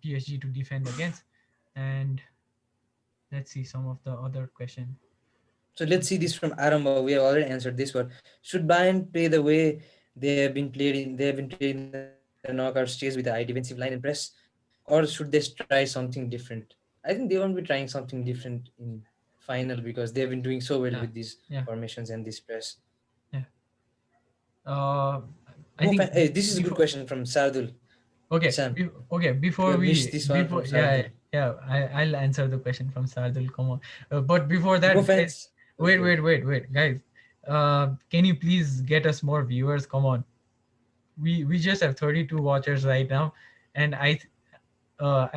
PSG to defend against. And let's see some of the other question. So let's see this from Aramba. We have already answered this one. Should Bayern play the way they have been played in the knockout stage with a high defensive line and press, or should they try something different? I think they won't be trying something different in final because they have been doing so well with Yeah, these yeah, formations and this press. yeah. Uh, I No, think hey, this is a good before. question from Sardul. Okay, Sam, okay. we Before have missed we this one from before yeah Sardul. yeah I'll answer the question from Sardul. Come on, but before No that, guys, offense. wait Okay. guys. Can you please get us more viewers? Come on, we just have 32 watchers right now, and I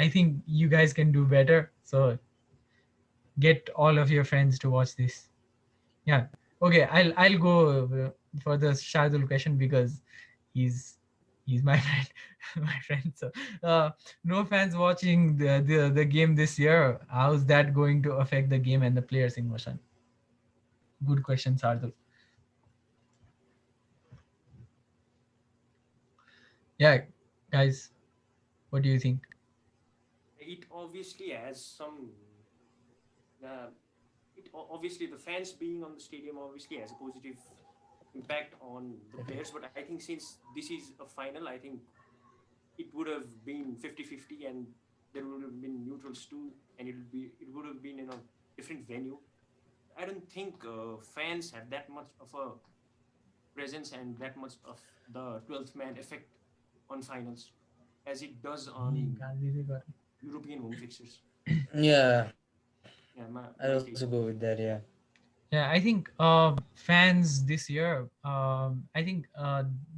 think you guys can do better. So get all of your friends to watch this. Yeah. Okay. I'll go for the Shardul question because he's he's my friend, my friend. So no fans watching the game this year. How's that going to affect the game and the players' emotion? Good question, Shardul. Yeah, guys, what do you think? It obviously has some. Uh, Obviously the fans being on the stadium obviously has a positive impact on the players. But I think since this is a final, I think it would have been 50-50, and there would have been neutrals too, and it would have been in a different venue. I don't think fans have that much of a presence and that much of the 12th man effect on finals as it does on European home fixtures. Yeah, Yeah, I'll my also go take. with that. Yeah. Yeah, I think fans this year, I think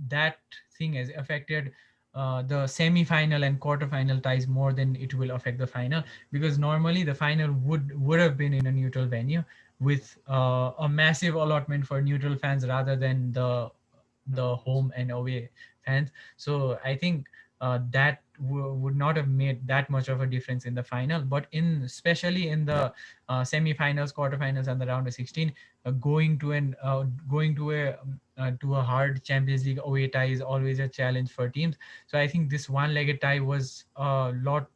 that thing has affected the semi-final and quarter-final ties more than it will affect the final, because normally the final would have been in a neutral venue with a massive allotment for neutral fans rather than the home and away fans. So I think that would not have made that much of a difference in the final, but in especially in the semi-finals, quarterfinals, and the round of 16, going to a hard Champions League away tie is always a challenge for teams. So I think this one-legged tie was a lot.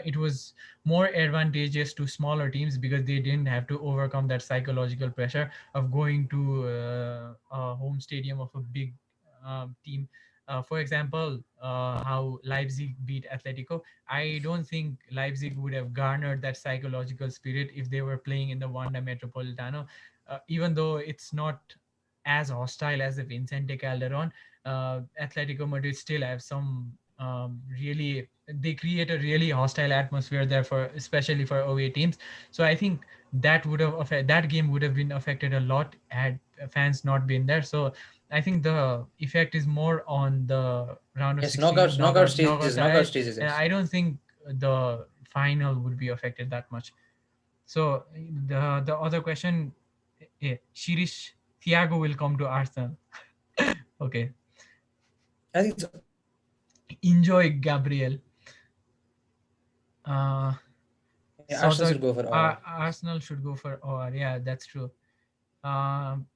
It was more advantageous to smaller teams because they didn't have to overcome that psychological pressure of going to a home stadium of a big team. For example, how Leipzig beat Atletico. I don't think Leipzig would have garnered that psychological spirit if they were playing in the Wanda Metropolitano, even though it's not as hostile as the Vicente Calderon. Atletico Madrid still have some really, they create a really hostile atmosphere there for especially for away teams. So I think that game would have been affected a lot had fans not been there. So I think the effect is more on the round of Yes, 16 knockout knockout, stages. and Yes. I don't think the final would be affected that much. So the other question, Shirish, Thiago will come to Arsenal. Okay, I think so. enjoy Gabriel. Uh, Yeah, Arsenal Sozak, should go for R. Arsenal should go for OR. Yeah, that's true.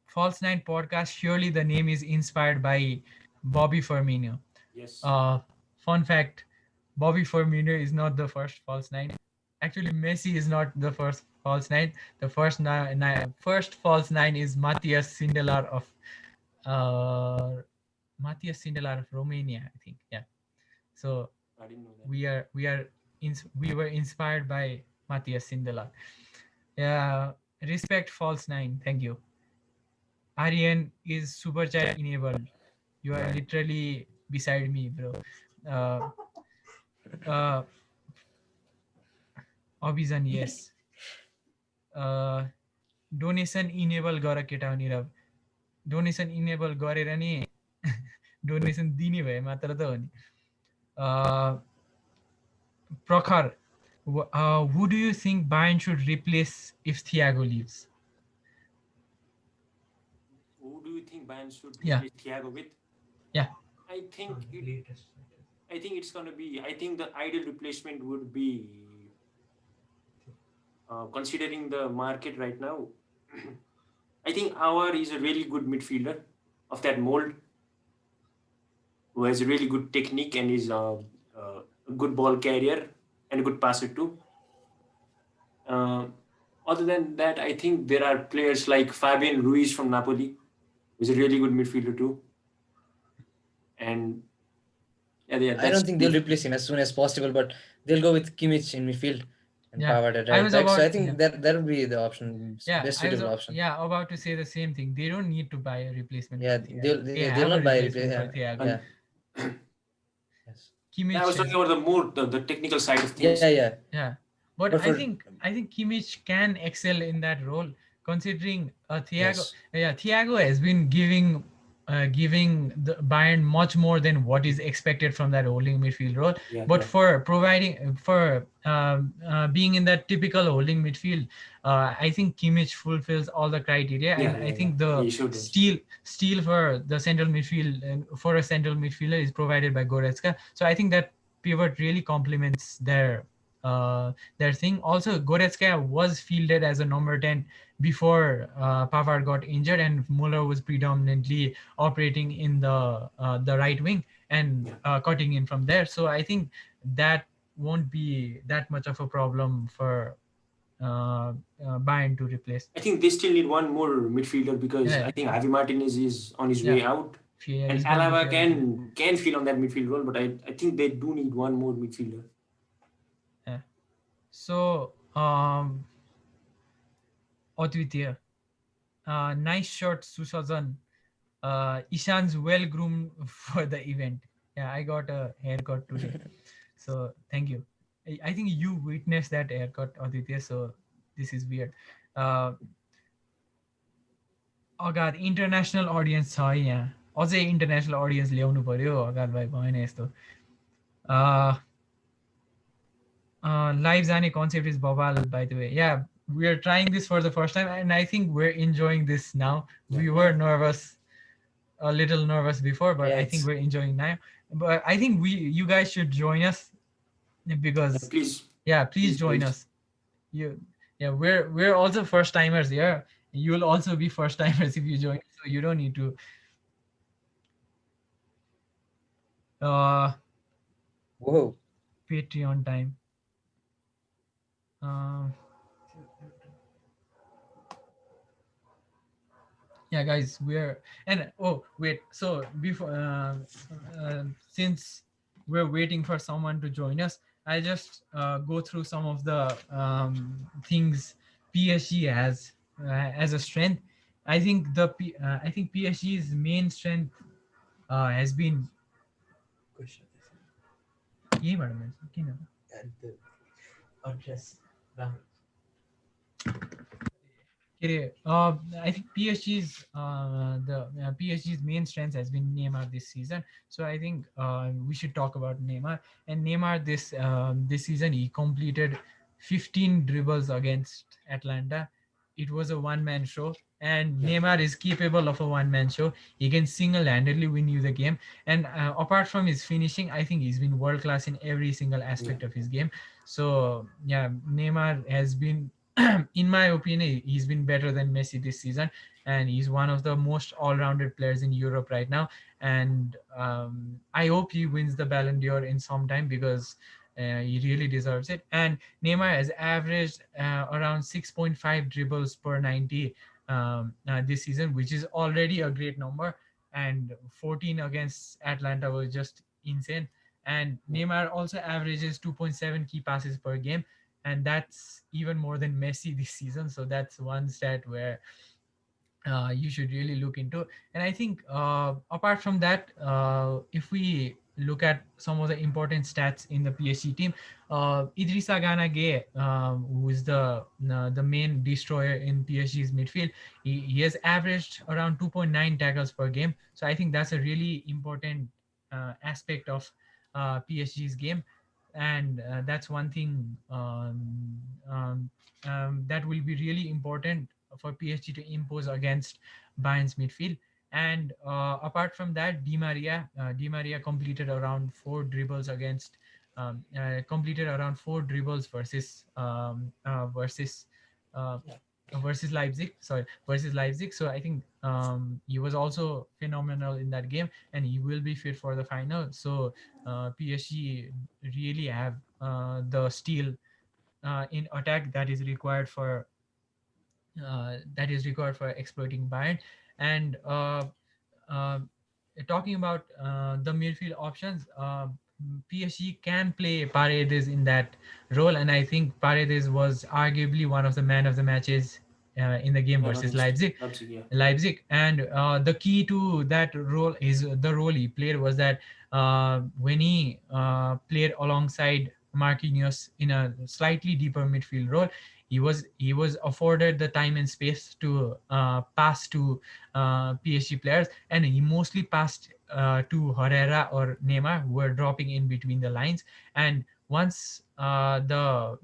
False Nine podcast. Surely the name is inspired by Bobby Firmino. Yes. Uh, Fun fact: Bobby Firmino is not the first false nine. Actually, Messi is not the first false nine. The first false nine is uh, Matthias Sindelar of Romania, I think. Yeah. So I didn't know that. we were inspired by Matthias Sindelar. Yeah. Respect false nine. Thank you. Aryan is super chat enabled. You are literally beside me, bro. Uh, uh, Abizan, yes. Donation enable गर केटा हो Nirav donation enable गरेर नि donation दिने भए मात्र त हो नि प्रखर who do you think Bayern should replace if Thiago leaves? Who do you think Bayern should Yeah, replace Thiago with? yeah. I think it. I think it's going to be. I think the ideal replacement would be, considering the market right now. I think Awar is a really good midfielder of that mold, who has a really good technique and is a good ball carrier and a good passer too. Uh, Other than that, I think there are players like Fabian Ruiz from Napoli, who's a really good midfielder too. And yeah, I that's don't think they'll replace him as soon as possible, but they'll go with Kimmich in midfield and Yeah, Pavard at I right was back. So about I think that would be the option, yeah, best suitable option. yeah, about to say the same thing. They don't need to buy a replacement Yeah, for Thiago. They they'll have a not buy a replacement replace. for Yeah, Thiago. yeah, and yes, yeah, I Kimmich was talking has, about the technical side of yeah, things. yeah. yeah, but But for I think Kimmich can excel in that role, considering Thiago. yes, Yeah, Thiago has been giving the Bayern much more than what is expected from that holding midfield role. Yeah, But for providing for being in that typical holding midfield, I think Kimmich fulfills all the criteria, and I think the He should. steal for the central midfield and for a central midfielder is provided by Goretzka. So I think that pivot really complements their thing. Also, Goretzka was fielded as a number 10 before Pavard got injured, and Muller was predominantly operating in the right wing and cutting in from there. So I think that won't be that much of a problem for Bayern to replace. I think they still need one more midfielder because Yeah, I think Javi Martinez is on his yeah, way out, yeah, and he's gonna be Alaba fair. can fill on that midfield role, but I think they do need one more midfielder. Yeah. So, Aditya, nice shot, Sushazan. Ishan's well groomed for the event. Yeah, I got a haircut today. So thank you. I think you witnessed that haircut, Aditya. So this is weird. Uh, अगाध international audience छ है यहाँ अझै international audience ल्याउनु पर्यो अगाध भाइ भएन यस्तो लाइभ जाने कन्सेप्ट इज बबाल बाई द वे या we are trying this for the first time and I think we're enjoying this now. We were nervous, a little nervous before, but yeah. I think we're enjoying now. But I think you guys should join us because Please, please join us. You we're also first timers here. You'll also be first timers if you join, so you don't need to Whoa. Patreon time. Yeah, guys, we're and oh wait, so before since we're waiting for someone to join us, I'll just go through some of the things PSG has as a strength. I think I think PSG's main strength has been I think PSG's main strength has been Neymar this season. So I think we should talk about Neymar. And Neymar this season he completed 15 dribbles against Atlanta. It was a one-man show, and Neymar is capable of a one-man show. He can single-handedly win you the game. And apart from his finishing, I think he's been world-class in every single aspect of his game. So yeah, Neymar has been in my opinion, he's been better than Messi this season, and he's one of the most all-rounded players in Europe right now. And I hope he wins the Ballon d'Or in some time because he really deserves it. And Neymar has averaged around 6.5 dribbles per 90 this season, which is already a great number. And 14 against Atlanta was just insane. And Neymar also averages 2.7 key passes per game, and that's even more than Messi this season. So that's one stat where you should really look into. And I think apart from that, if we look at some of the important stats in the PSG team, Idrissa Gana Gueye, who is the main destroyer in PSG's midfield, he has averaged around 2.9 tackles per game. So I think that's a really important aspect of PSG's game. And that's one thing that will be really important for PSG to impose against Bayern's midfield. And apart from that, Di Maria completed around four dribbles uh, versus Leipzig. Sorry, versus Leipzig. So I think he was also phenomenal in that game, and he will be fit for the final. So PSG really have the steel in attack that is required for exploiting Bayern. And uh, talking about the midfield options, PSG can play Paredes in that role, and I think Paredes was arguably one of the man of the matches in the game versus Against Leipzig. Leipzig, yeah. And the key to that role is the role he played was that when he played alongside Marquinhos in a slightly deeper midfield role, he was afforded the time and space to pass to PSG players, and he mostly passed to Herrera or Neymar, who were dropping in between the lines. And uh,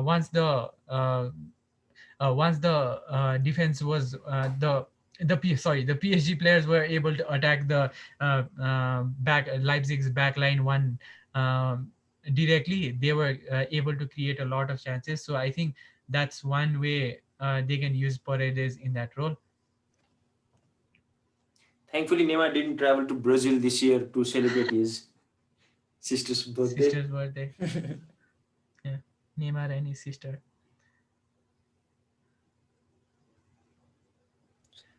once the defense was the PSG players were able to attack the back Leipzig's back line one directly, they were able to create a lot of chances. So I think that's one way they can use Paredes in that role. Thankfully, Neymar didn't travel to Brazil this year to celebrate his sister's birthday. Sister's birthday. Yeah, Neymar and his sister.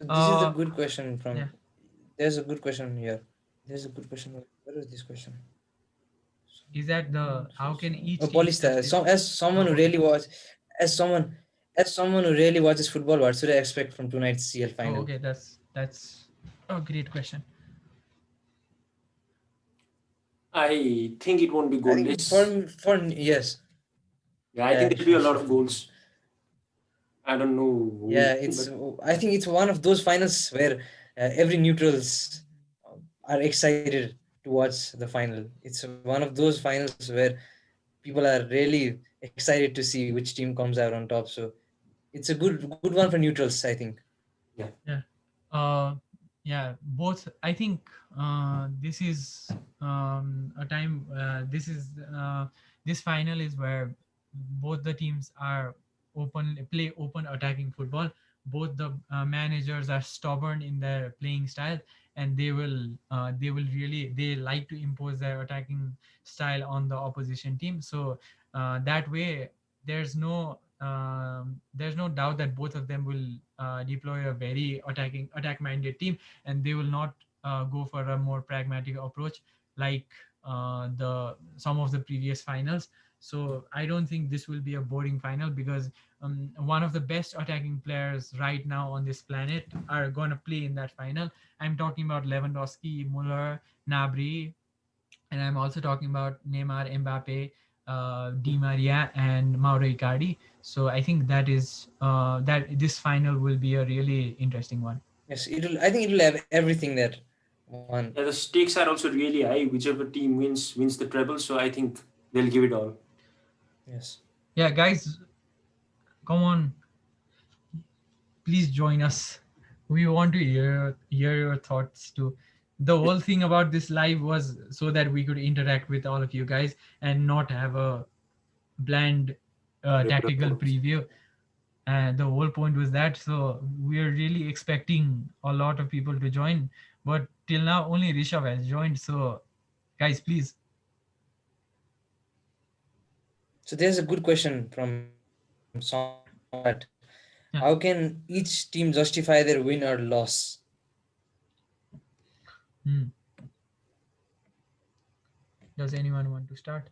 This is a uh good question yeah, from. There's a good question here. There's a good question. Where is this question? is that the how can each Oh, team Polista. justify? As someone Oh, who okay. really watch, as someone, as someone who really watches football, what should I expect from tonight's CL Oh, final? okay, that's a great question. I think it won't be I think for goalless. yes, Yeah, I yeah, think there'll be a lot of goals. I don't know who will yeah. win, It's but I think it's one of those finals where every neutrals are excited to watch the final. It's one of those finals where people are really excited to see which team comes out on top. So it's a good one for neutrals, I think. yeah. Yeah. Uh, yeah. Both. I think this is a time. This final is where both the teams are play open attacking football. Both the managers are stubborn in their playing style, and they will really they like to impose their attacking style on the opposition team. So that way, there's no doubt that both of them will deploy a very attack minded team, and they will not go for a more pragmatic approach like the some of the previous finals. So I don't think this will be a boring final, because one of the best attacking players right now on this planet are going to play in that final. I'm talking about Lewandowski, Muller, Nabri, and I'm also talking about Neymar, Mbappe, Di Maria, and Mauro Icardi. So I think that this final will be a really interesting one. Yes, it'll. I think it'll have everything that one. Yeah, the stakes are also really high. Whichever team wins the treble. So I think they'll give it all. Yes. Yeah, guys, come on, please join us. We want to hear your thoughts too. The whole thing about this live was so that we could interact with all of you guys and not have a bland tactical preview. And the whole point was that. So we're really expecting a lot of people to join, but till now only Rishabh has joined. So guys, please. So there's a good question from Somat. How can Yeah. each team justify their win or loss? Hmm. Does anyone want to start?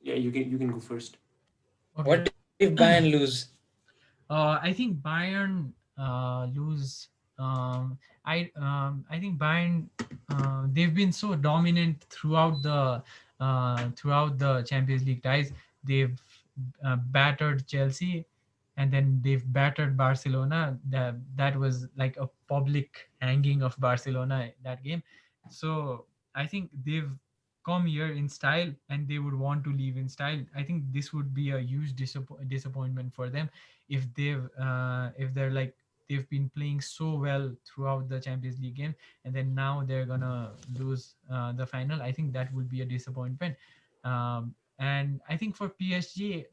Yeah, you can go first. Okay. What if Bayern lose? I think Bayern lose. I think Bayern they've been so dominant throughout the Champions League ties. They've battered Chelsea, and then they've battered Barcelona. That was like a public hanging of Barcelona that game. So I think come here in style and they would want to leave in style. I think this would be a huge disappointment for them if they're like they've been playing so well throughout the Champions League game and then now they're gonna lose the final. I think that would be a disappointment. And I think for PSG,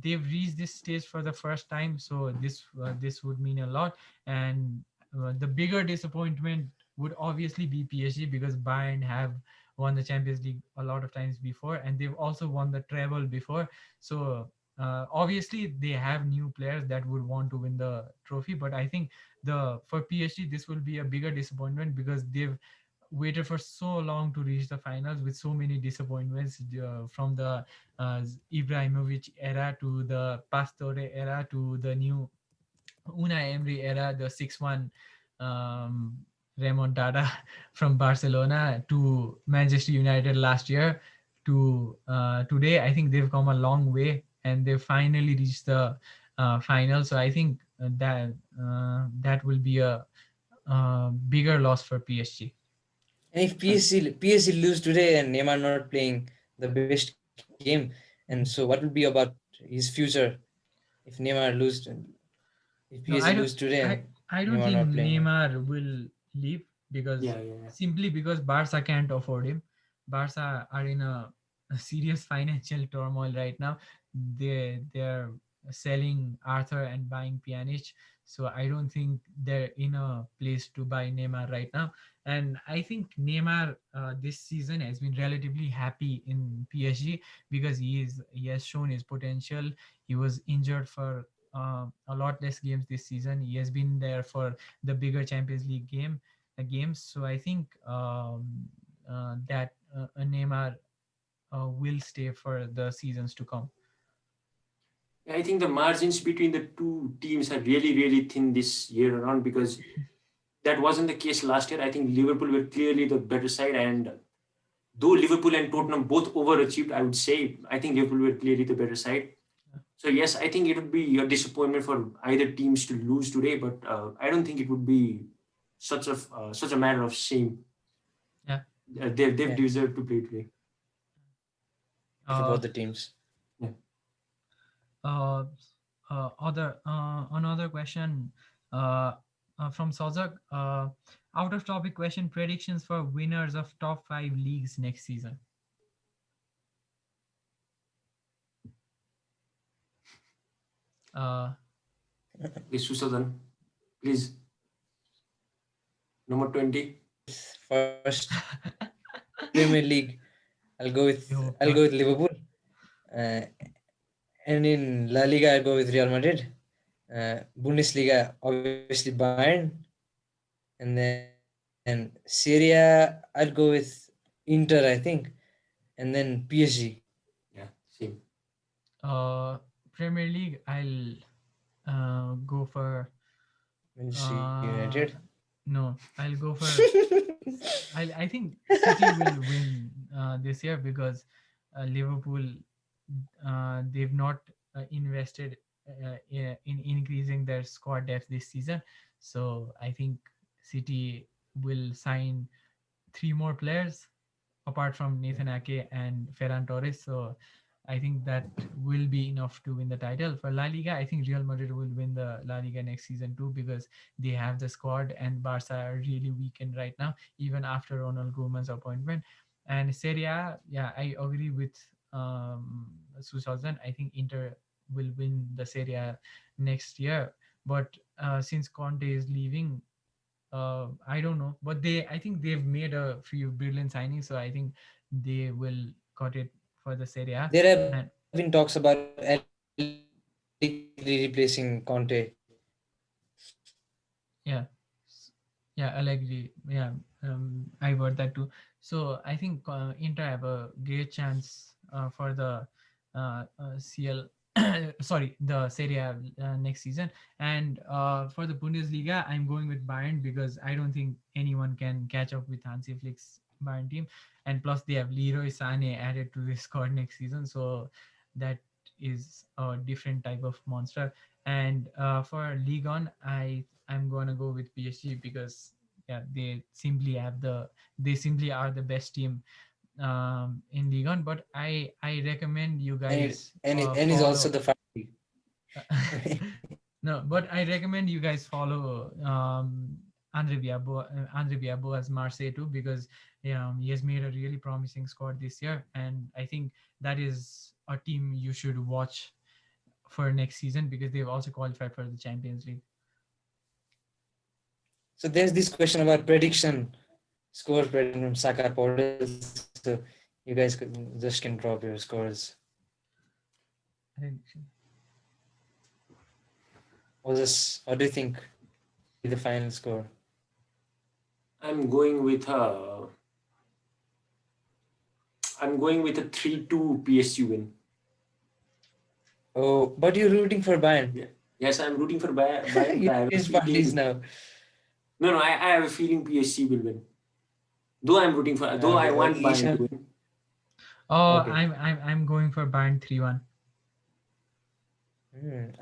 they've reached this stage for the first time, so this would mean a lot. And the bigger disappointment would obviously be PSG because Bayern have won the Champions League a lot of times before, and they've also won the treble before. So obviously they have new players that would want to win the trophy, but I think the for PSG this will be a bigger disappointment because they've waited for so long to reach the finals with so many disappointments from the Ibrahimovic era to the Pastore era to the new Unai Emery era, the 6-1 um, remontada from Barcelona to Manchester United last year to today. I think they've come a long way and they finally reached the final. So I think that will be a bigger loss for PSG. And if PSG lose today and Neymar not playing the best game, and so what will be about his future if PSG lose No, today and I Neymar don't not think playing? Neymar will leave because Yeah, yeah, simply because Barca can't afford him. Barca are in a serious financial turmoil right now. They're selling Arthur and buying Pjanic, so I don't think they're in a place to buy Neymar right now. And I think Neymar this season has been relatively happy in PSG because he has shown his potential. He was injured for a lot less games this season. He has been there for the bigger Champions League games. So I think that Neymar will stay for the seasons to come. I think the margins between the two teams are really, really thin this year around because that wasn't the case last year. I think Liverpool were clearly the better side, and though Liverpool and Tottenham both overachieved, I would say I think Liverpool were clearly the better side. So yes, I think it would be a disappointment for either teams to lose today, but I don't think it would be such a matter of shame. Yeah. They've Yeah, deserved to play today. for Uh, both the teams. Yeah. uh, Another question uh, from Sozak. Out of topic question: predictions for winners of top five leagues next season. Uh, Please, Susadan, please, number 20. First Premier League, I hope I'll not. go with Liverpool, uh, and in La Liga I'll go with Real Madrid. Bundesliga obviously Bayern, and then Serie A I'll go with Inter, I think, and then PSG. Yeah, same. Uh, Premier League, I'll go for. Manchester Uh, United. no, I'll go for. I think City will win this year because Liverpool they've not invested in increasing their squad depth this season. So I think City will sign three more players apart from Nathan Ake and Ferran Torres. So I think that will be enough to win the title. For La Liga, I think Real Madrid will win the La Liga next season too because they have the squad and Barca are really weakened right now, even after Ronald Koeman's appointment. And Serie A, yeah, I agree with Susan. I think Inter will win the Serie A next year. But since Conte is leaving, I don't know, but I think they've made a few brilliant signings, so I think they will got it for the Serie A. There have been And talks about Allegri replacing Conte. yeah, s- yeah, Allegri, yeah, I heard that too. So I think Inter have a great chance for the CL, sorry, the Serie A next season. And for the Bundesliga, I'm going with Bayern because I don't think anyone can catch up with Hansi Flick's Bayern team. And plus, they have Leroy Sané added to the squad next season, so that is a different type of monster. And for League On, I'm gonna go with PSG because yeah, they simply are the best team in Ligue 1, but I recommend you guys And he's also follow. the final. No, but I recommend you guys follow Andre Biabo as Marseille too, because he has made a really promising squad this year, and I think that is a team you should watch for next season because they've also qualified for the Champions League. So there's this question about prediction, score prediction from Sakar Portal. So you guys just can drop your scores. I think What do you think will be the final score? I'm going with a 3-2 PSG win. Oh, but you're rooting for Bayern. Yeah. Yes, I'm rooting for Bayern. But I You have a change parties feeling, now. no, I have a feeling PSG will win. Though I'm rooting for, though I Okay, want Bayern Ishan. to win. Okay. I'm going for Bayern 3-1.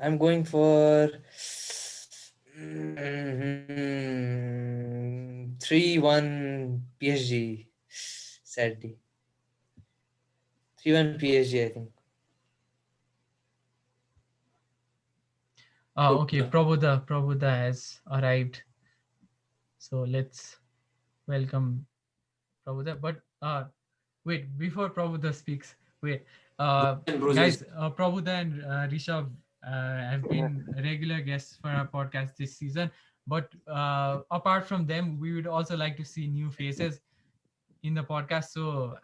I'm going for 3-1 PSG. Sadly, 3-1 PSG. I think. Okay, Prabhuda has arrived, so let's welcome Prabhuda. But wait, before Prabhuda speaks, wait, And Roses. guys, Prabhuda and Rishabh have been regular guests for our podcast this season. But apart from them, we would also like to see new faces in the podcast. So,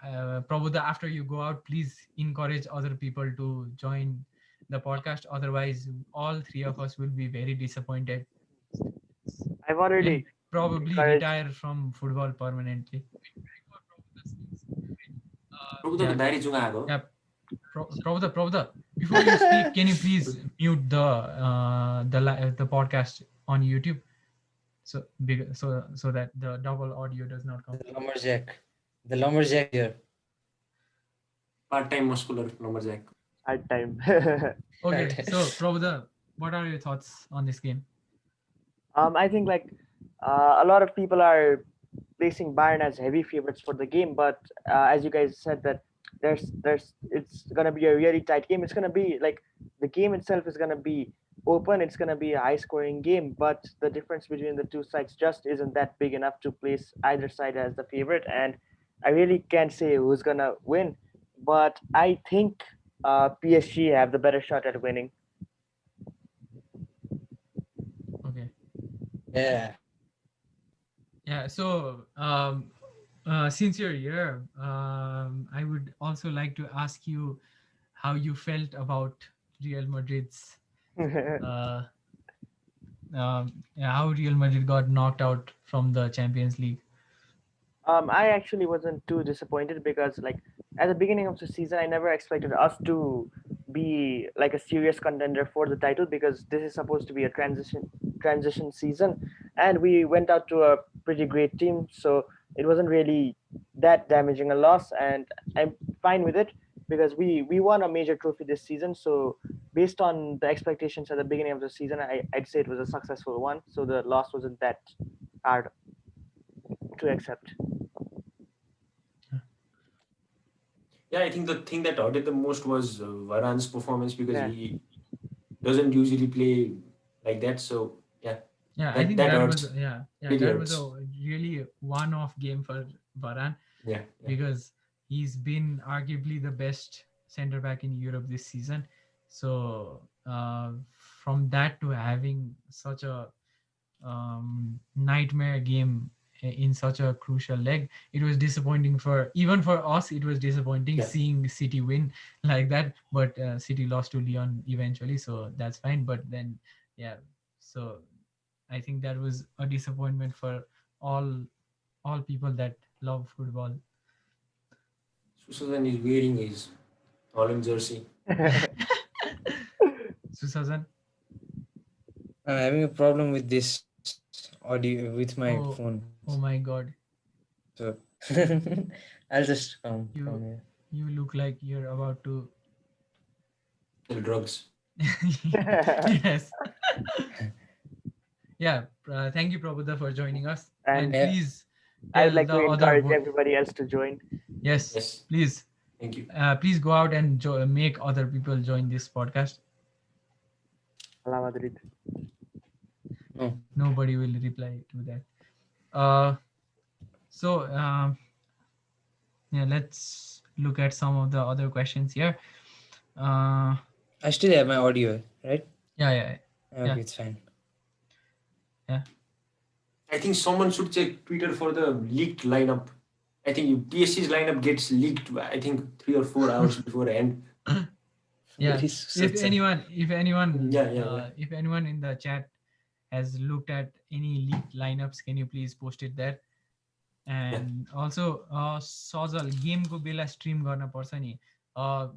Prabhuda, after you go out, please encourage other people to join the podcast. Otherwise, all three of us will be very disappointed I've and already probably encouraged. retire from football permanently. Prabhuda Yeah. त बाहिरी जुङ्गा आएको हो। Yeah, Prabhuda, before you speak, can you please mute the podcast on YouTube, so that the double audio does not come. The lumberjack here. Part-time muscular lumberjack. Hard time. Okay, Right. so Prabhuda, what are your thoughts on this game? I think like a lot of people are placing Bayern as heavy favorites for the game, but as you guys said that there's it's gonna be a really tight game. It's gonna be like the game itself is gonna be open. It's gonna be a high scoring game, but the difference between the two sides just isn't that big enough to place either side as the favorite. And I really can't say who's gonna win, but I think PSG have the better shot at winning. Okay. Yeah. So since you're here, I would also like to ask you how you felt about Real Madrid's how Real Madrid got knocked out from the Champions League. I actually wasn't too disappointed because, like, at the beginning of the season, I never expected us to be like a serious contender for the title because this is supposed to be a transition season, and we went out to a pretty great team, so it wasn't really that damaging a loss, and I'm fine with it because we won a major trophy this season. So based on the expectations at the beginning of the season, I'd say it was a successful one. So the loss wasn't that hard to accept. Yeah, I think the thing that hurt it the most was Varane's performance because Yeah. he doesn't usually play like that. So yeah, Yeah, I That- think that that hurts. was Really that was a hurts. really one-off game for Varane yeah. because he's been arguably the best center back in Europe this season. So from that to having such a nightmare game in such a crucial leg, it was disappointing for even for us. It was disappointing Yeah. seeing City win like that, but City lost to Lyon eventually, so that's fine. But then, yeah, so I think that was a disappointment for all people that love football. Susan is wearing his Holland jersey. Susazan, I'm having a problem with this audio with my Oh. phone. oh my God, So I'll just come You- from here. you look like you're about to. Sell drugs. Yes. Yeah. Thank you, Prabhuda, for joining us. And And Yeah. please I would Tell like the to other encourage wo- everybody else to join. Yes, Yes. please. Thank you. Please go out and make other people join this podcast. Allah Madrid. No. Nobody will reply to that. Uh, so yeah, let's look at some of the other questions here. Uh, I still have my audio, right? yeah. Okay, it's fine. I think someone should check Twitter for the leaked lineup. I think PSG's lineup gets leaked, I think 3 or 4 hours beforehand. Yeah. Very If such a- anyone, Yeah. if anyone in the chat has looked at any leaked lineups, can you please post it there? And also, Sozal game को बेला stream गर्न पर्छ नि.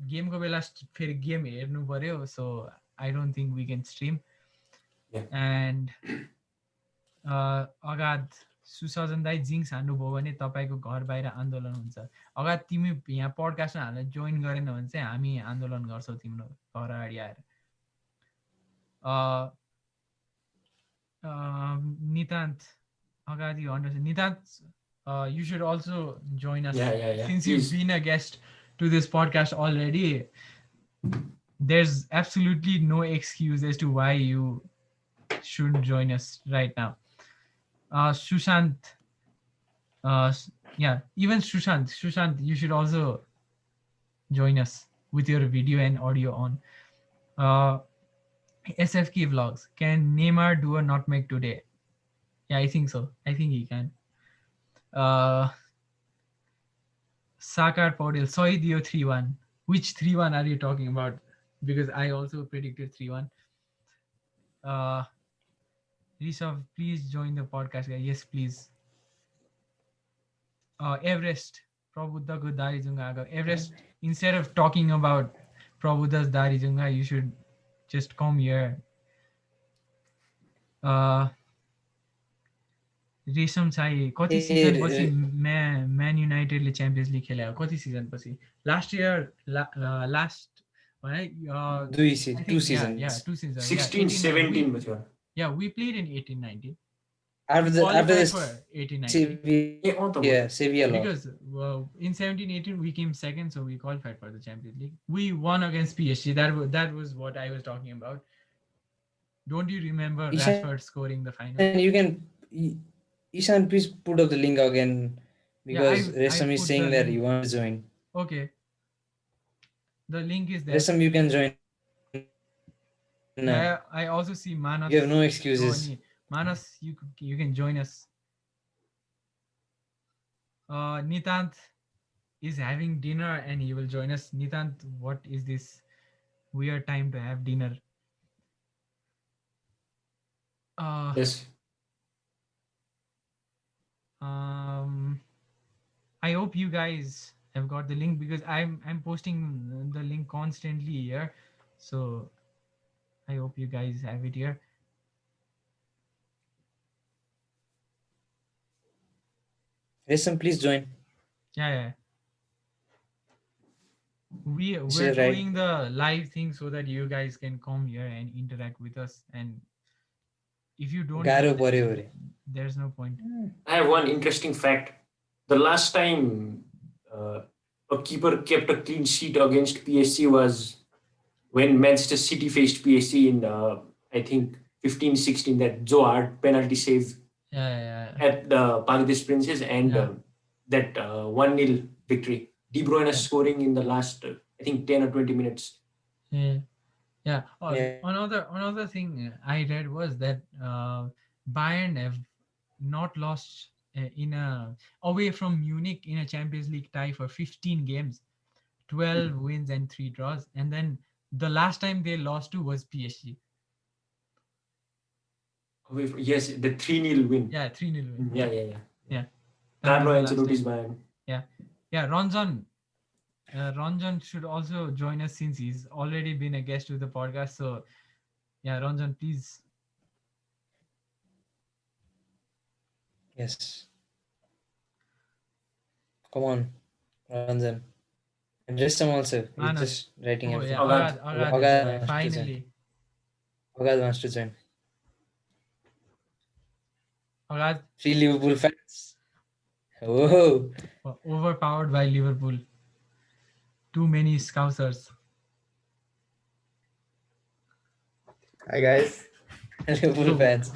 Game को बेला फेरि game हेर्नु पर्यो, so I don't think we can stream. Yeah. And अगाध सुसजन दाई जिङ्स हान्नुभयो भने तपाईँको घर बाहिर आन्दोलन हुन्छ. अगाध तिमी यहाँ पडकास्टमा हामीलाई जोइन गरेन भने चाहिँ हामी आन्दोलन गर्छौँ तिम्रो घर अगाडि आएर. Nitant, Agadi, you understand? Nitant, you should also join us. Yeah. Since Please. you've been a guest to this podcast already, there's absolutely no excuse as to why you should join us right now. Sushant, even Sushant, you should also join us with your video and audio on. SFK vlogs. Can Neymar do a nutmeg today? Yeah, I think so. I think he can. Sakar Paudel, Soy Dio 3-1. Which 3-1 are you talking about? Because I also predicted 3-1. Rishav, please join the podcast. Yes, please. Everest, Prabhuddha Dari Junga. Everest, instead of talking about Prabhuddha's Dari Junga, you should just come here. रेशम चाहिँ कति season पछि म्यान युनाइटेडले champions लिग खेल्यो कति season पछि last year last two seasons. 2 seasons 16, 17 was one. Yeah, we played in 18-19. After Qualified this, for 18-19 Sevilla lost. because in 17-18 we came second, so we qualified for the Champions League. We won against PSG. That was what I was talking about. Don't you remember Ishan- Rashford scoring the final? And you can, Ishan, please put up the link again because I Resam is put saying the that link. you want to join. Okay. The link is there. Resam, you can join. No, I also see Manas. you have no excuses. Manas, you can join us. Nitant is having dinner and he will join us. Nitant, what is this weird time to have dinner? Yes. I hope you guys have got the link because I'm posting the link constantly here, so I hope you guys have it here. Resam, please join. Yeah. We're right. doing the live thing so that you guys can come here and interact with us, and if you don't, Garo do that, paryo re. there's no point. I have one interesting fact. The last time a keeper kept a clean sheet against PSG was when Manchester City faced PSG in, I think, 15-16, that Joe Hart penalty save Yeah. at the Parc des Princes and Yeah. that 1-0 victory. De Bruyne scoring in the last, I think, 10 or 20 minutes. Yeah. Yeah. Another thing I read was that Bayern have not lost away from Munich in a Champions League tie for 15 games, 12 wins and 3 draws, and then the last time they lost to was PSG. Yes, the 3-0 win. Yeah, 3-0 win. Yeah. That Carlo was the last Ancelotti's time. Bayern. Yeah, Ranjan should also join us since he's already been a guest to the podcast. So, yeah, Ranjan, please. Yes. Come on, Ranjan. And Resam also. He's Manas. just writing Oh, everything. yeah, Agad. Agad, Agad finally. Agad wants to join. Agad, Free Liverpool fans. Whoa. Overpowered by Liverpool. Too many Scousers. Hi guys. Liverpool So, fans.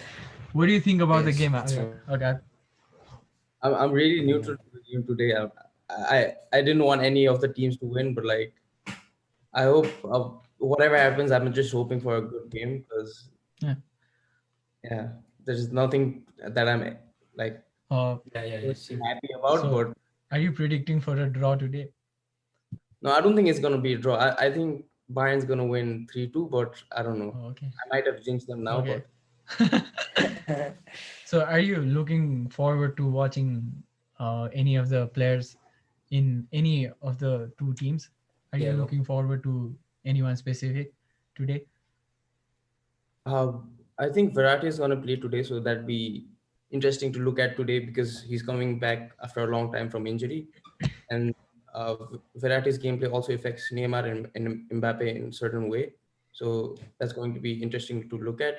what do you think about the Yes, game? that's Okay. I'm really neutral to the game today. I didn't want any of the teams to win, but like I hope whatever happens, I'm just hoping for a good game because Yeah. yeah, there's nothing that I'm like Uh, Yeah. Same. happy about. so, But are you predicting for a draw today? no, I don't think it's gonna be a draw. I think Bayern's gonna win 3-2, but I don't know. Oh, okay. I might have jinxed them now, Okay. but So, are you looking forward to watching any of the players in any of the two teams? Are you Yeah, no. looking forward to anyone specific today? I think Verratti is gonna play today, so that'd be interesting to look at today because he's coming back after a long time from injury, and Verratti's gameplay also affects Neymar and Mbappe in certain way. So that's going to be interesting to look at.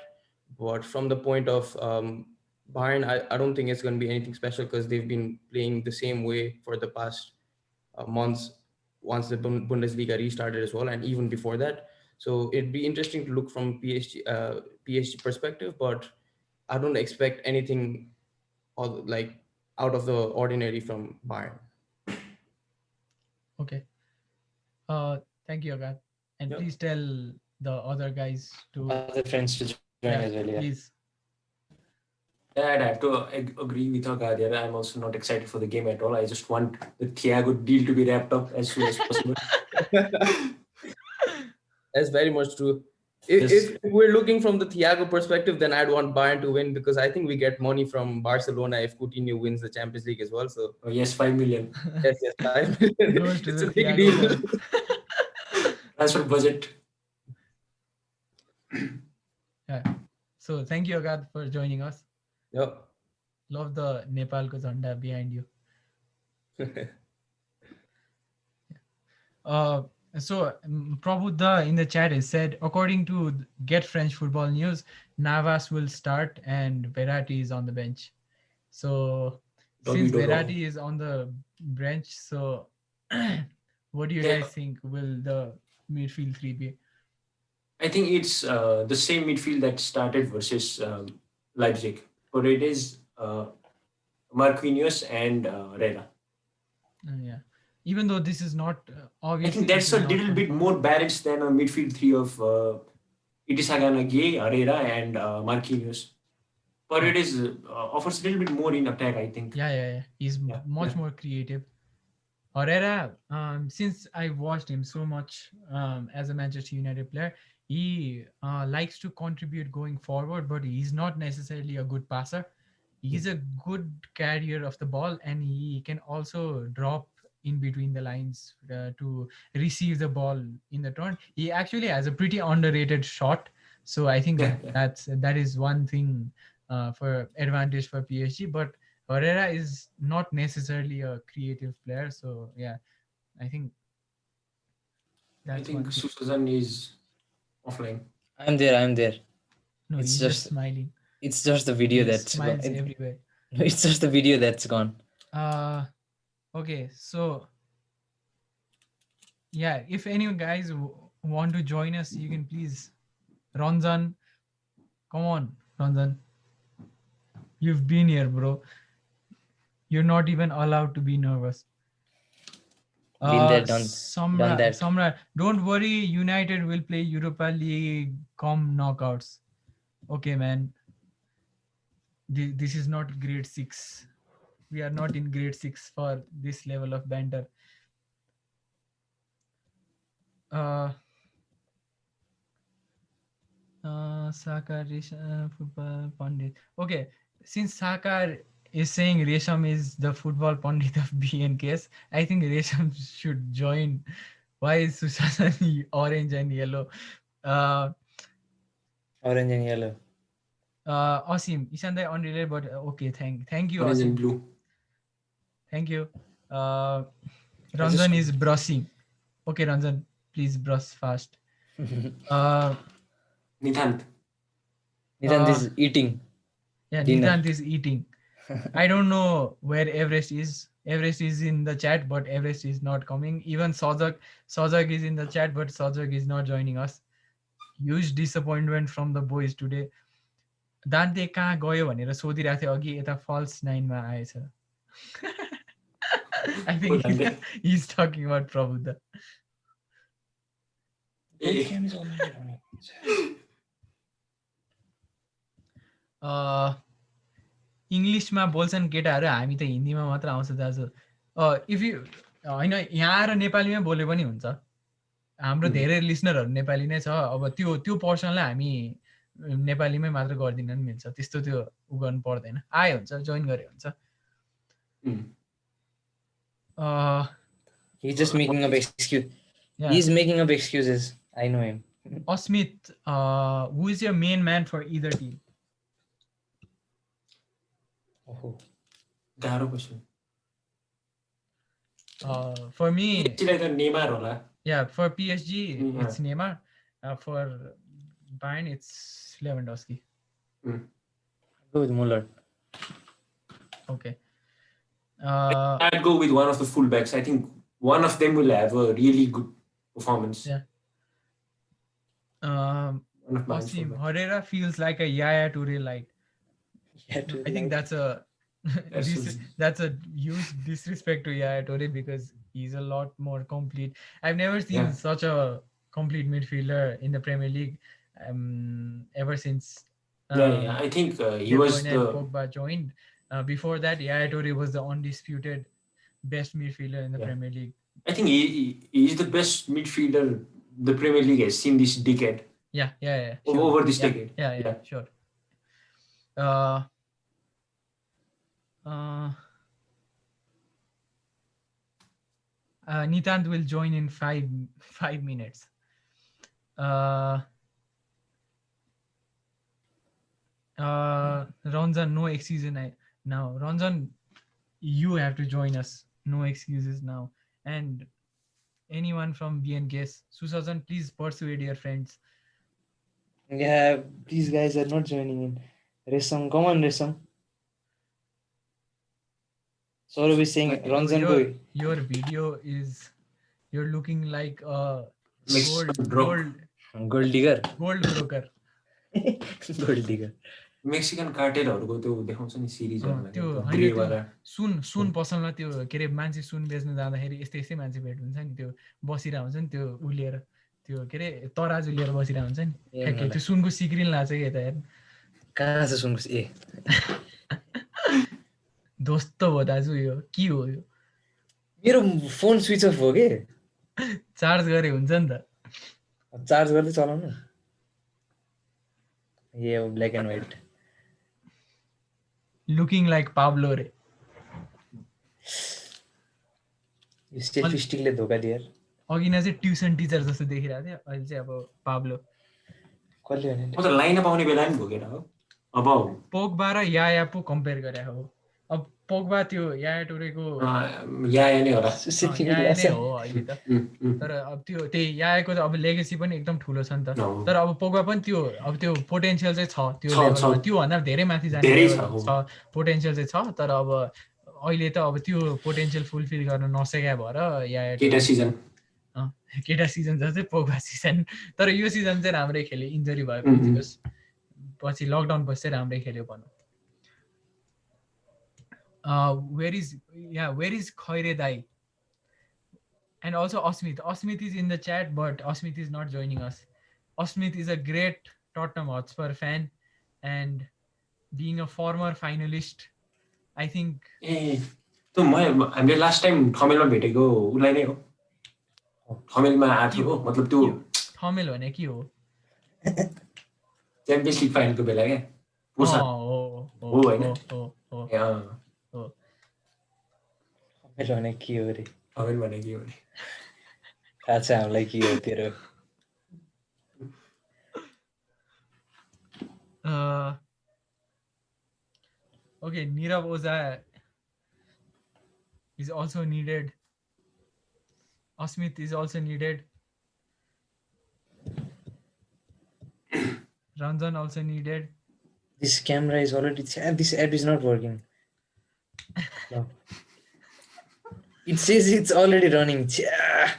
But from the point of Bayern, I don't think it's going to be anything special because they've been playing the same way for the past months once the Bundesliga restarted as well, and even before that. So it'd be interesting to look from PSG perspective, but I don't expect anything like out of the ordinary from Bayern. Okay. Thank you, Agat. And Yeah. please tell the other guys to Other friends to join as well. Yeah. please. Yeah, I'd have to agree with Agadir. I'm also not excited for the game at all. I just want the Thiago deal to be wrapped up as soon as possible. That's very much true. Yes. If we're looking from the Thiago perspective, then I'd want Bayern to win because I think we get money from Barcelona if Coutinho wins the Champions League as well. So Oh, yes, 5 million yes, 5 million. Goes to It's the a big Thiago deal. boy. transfer budget. Yeah. So thank you, Agat, for joining us. Yeah. Love the Nepal ko zanda behind you. So Prabhuda in the chat has said, according to Get French Football News, Navas will start and Verratti is on the bench. So since Don't know. Verratti is on the bench, so what do you Yeah. guys think will the midfield three be? I think it's the same midfield that started versus Leipzig, but it is Marquinhos and Herrera. Yeah. Even though this is not I obviously think that's this a is not little bit confirmed. more balanced than a midfield three of Itisagana Gay, Herrera, and Marquinhos. But it is offers a little bit more in attack, I think. Yeah. He's Yeah, much yeah. more creative. Herrera, since I've watched him so much as a Manchester United player, he likes to contribute going forward, but he's not necessarily a good passer. He's a good carrier of the ball, and he can also drop in between the lines to receive the ball in the turn. He actually has a pretty underrated shot, so I think Yeah. that is one thing for advantage for PSG. But Herrera is not necessarily a creative player, so yeah, I think I that's think one thing. Susazan is offline. I'm there. No, It's he's just smiling. It's just the video He that's gone. smiles everywhere. It's just the video that's gone. Okay, so yeah, if any guys want to join us, you can please. Ranjan, come on, Ranjan. You've been here, bro. You're not even allowed to be nervous. Been there, done that. Samra, don't worry. United will play Europa League come knockouts. Okay, man. This is not grade 6. We are not in grade 6 for this level of banter. Sakar football pandit. Okay, since Sakar is saying Resham is the football pandit of BNKS, I think Resham should join. Why is Susasan orange and yellow? Orange and yellow. Asim, Isandai unrelated, but okay, thank you, Orange and Asim. blue. Thank you. Ranjan is brushing. Okay, Ranjan, please brush fast. Nithant. Nithant is eating. Yeah, Dinner. Nithant is eating. I don't know where Everest is. Everest is in the chat, but Everest is not coming. Even Sajak is in the chat, but Sajak is not joining us. Huge disappointment from the boys today. दान्ते कहाँ गयो भनेर सोधिरहेको थियो अघि यता falls 9 मा आएछ. I think he's talking about Prabhuda. Webcam is already running. इङ्ग्लिसमा बोल्छन् केटाहरू, हामी त हिन्दीमा मात्र आउँछ दाजु. इफ यु होइन यहाँ आएर नेपालीमै बोले पनि हुन्छ. हाम्रो धेरै लिसनरहरू नेपाली नै छ. अब त्यो पर्सनलाई हामी नेपालीमै मात्र गरिदिन पनि मिल्छ. त्यस्तो त्यो उ गर्नु पर्दैन. आए हुन्छ, जोइन गरे हुन्छ. He's just making up excuse. Yeah. He's making up excuses. I know him. Asmit, who is your main man for either team? Oh. गाह्रो question. For me, त्यसलाई त नेमार होला. yeah, for PSG, it's Neymar. For Bayern, it's Lewandowski. Go with Muller. Okay. I'd go with one of the fullbacks. I think one of them will have a really good performance. Yeah. One of mine Osim fullbacks. Herrera feels like a Yaya Toure light. Yeah, I think that's a that's a huge disrespect to Yaya Toure because he's a lot more complete. I've never seen such a complete midfielder in the Premier League ever since. I think he was De Bruyne and Pogba joined. Before that, Yaya Toure was the undisputed best midfielder in the Premier League. I think he is the best midfielder the Premier League has seen this decade. Yeah. Sure. Over this decade. Yeah, sure. Nitant will join in 5 minutes. Ranjan, no excuses now. Ranjan, you have to join us. No excuses now. And anyone from BNKS, Susajan, please persuade your friends. Yeah, these guys are not joining in. Resam, come on, Resam. Saurav is saying, Ranjan boy. Your video is, you're looking like a gold digger. Gold broker. Gold digger. Mexican कार्टेलहरुको त्यो देखाउँछ नि सिरिजहरुमा त्यो grey वाला सुन पसलमा त्यो के रे मान्छे सुन बेच्न जाँदाखेरि यस्तै मान्छे भेट हुन्छ नि त्यो बसिरा हुन्छ नि त्यो उलिएर त्यो के रे तराजु लिएर बसिरा हुन्छ नि ठ्याक्कै त्यो सुनको सिक्रिन लाछ के यता हेर्नु कहाँ छ सुनको दोस्त हो दाजु यो के हो यो मेरो फोन स्विच अफ हो के चार्ज गरे हुन्छ नि त चार्ज गर्दै चलाउनु ये black and white looking like Pablo रे सेल्फी स्टिकले धोका दिए यार अघि न चाहिँ ट्युसन टिचर जस्तो देखिरहेको थियो अहिले चाहिँ अब पाब्लो कसले भने म त लाइन पाउने बेला नि भोगेर हो अब पोग्बा र याया पो कम्पेयर गरे हो अब पोग्बा त्यो याया टोरेको याया नै होला याया नै हो अहिले त तर अब त्यो त्यही यायाको त अब लेगेसी पनि एकदम ठुलो छ नि त तर अब पोग्बा पनि त्यो पोटेन्शियल चाहिँ छ त्यो लेभलमा त्यो भन्दा धेरै माथि जाने छ पोटेन्शियल चाहिँ छ तर अब अहिले त अब त्यो पोटेन्शियल फुलफिल गर्न नसकेका भएर याया केटा सिजन जस्तै पोग्बा सिजन तर यो सिजन चाहिँ राम्रै खेल्यो इन्जरी भएपछि पछि लकडाउन पछि चाहिँ राम्रै खेल्यो भनौँ where is Khoire Dai and also Asmit is in the chat but Asmit is not joining us. Asmit is a great Tottenham Hotspur fan and being a former finalist I think त हामीले last time थमेलमा भेटेको उलाई नै हो थमेलमा आथ्यो हो मतलब त्यो थमेल भने के हो च्याम्पियन्स लिग फाइनलको बेला के पोसा हो हैन थमेल भने के हो रे थमेल भने के हो रे थाहा छ हामीलाई के हो तेरो okay Nirav Oza is also needed. Asmit is also needed. Ranjan also needed. This camera is already this ad is not working. No. It says it's already running. Chia.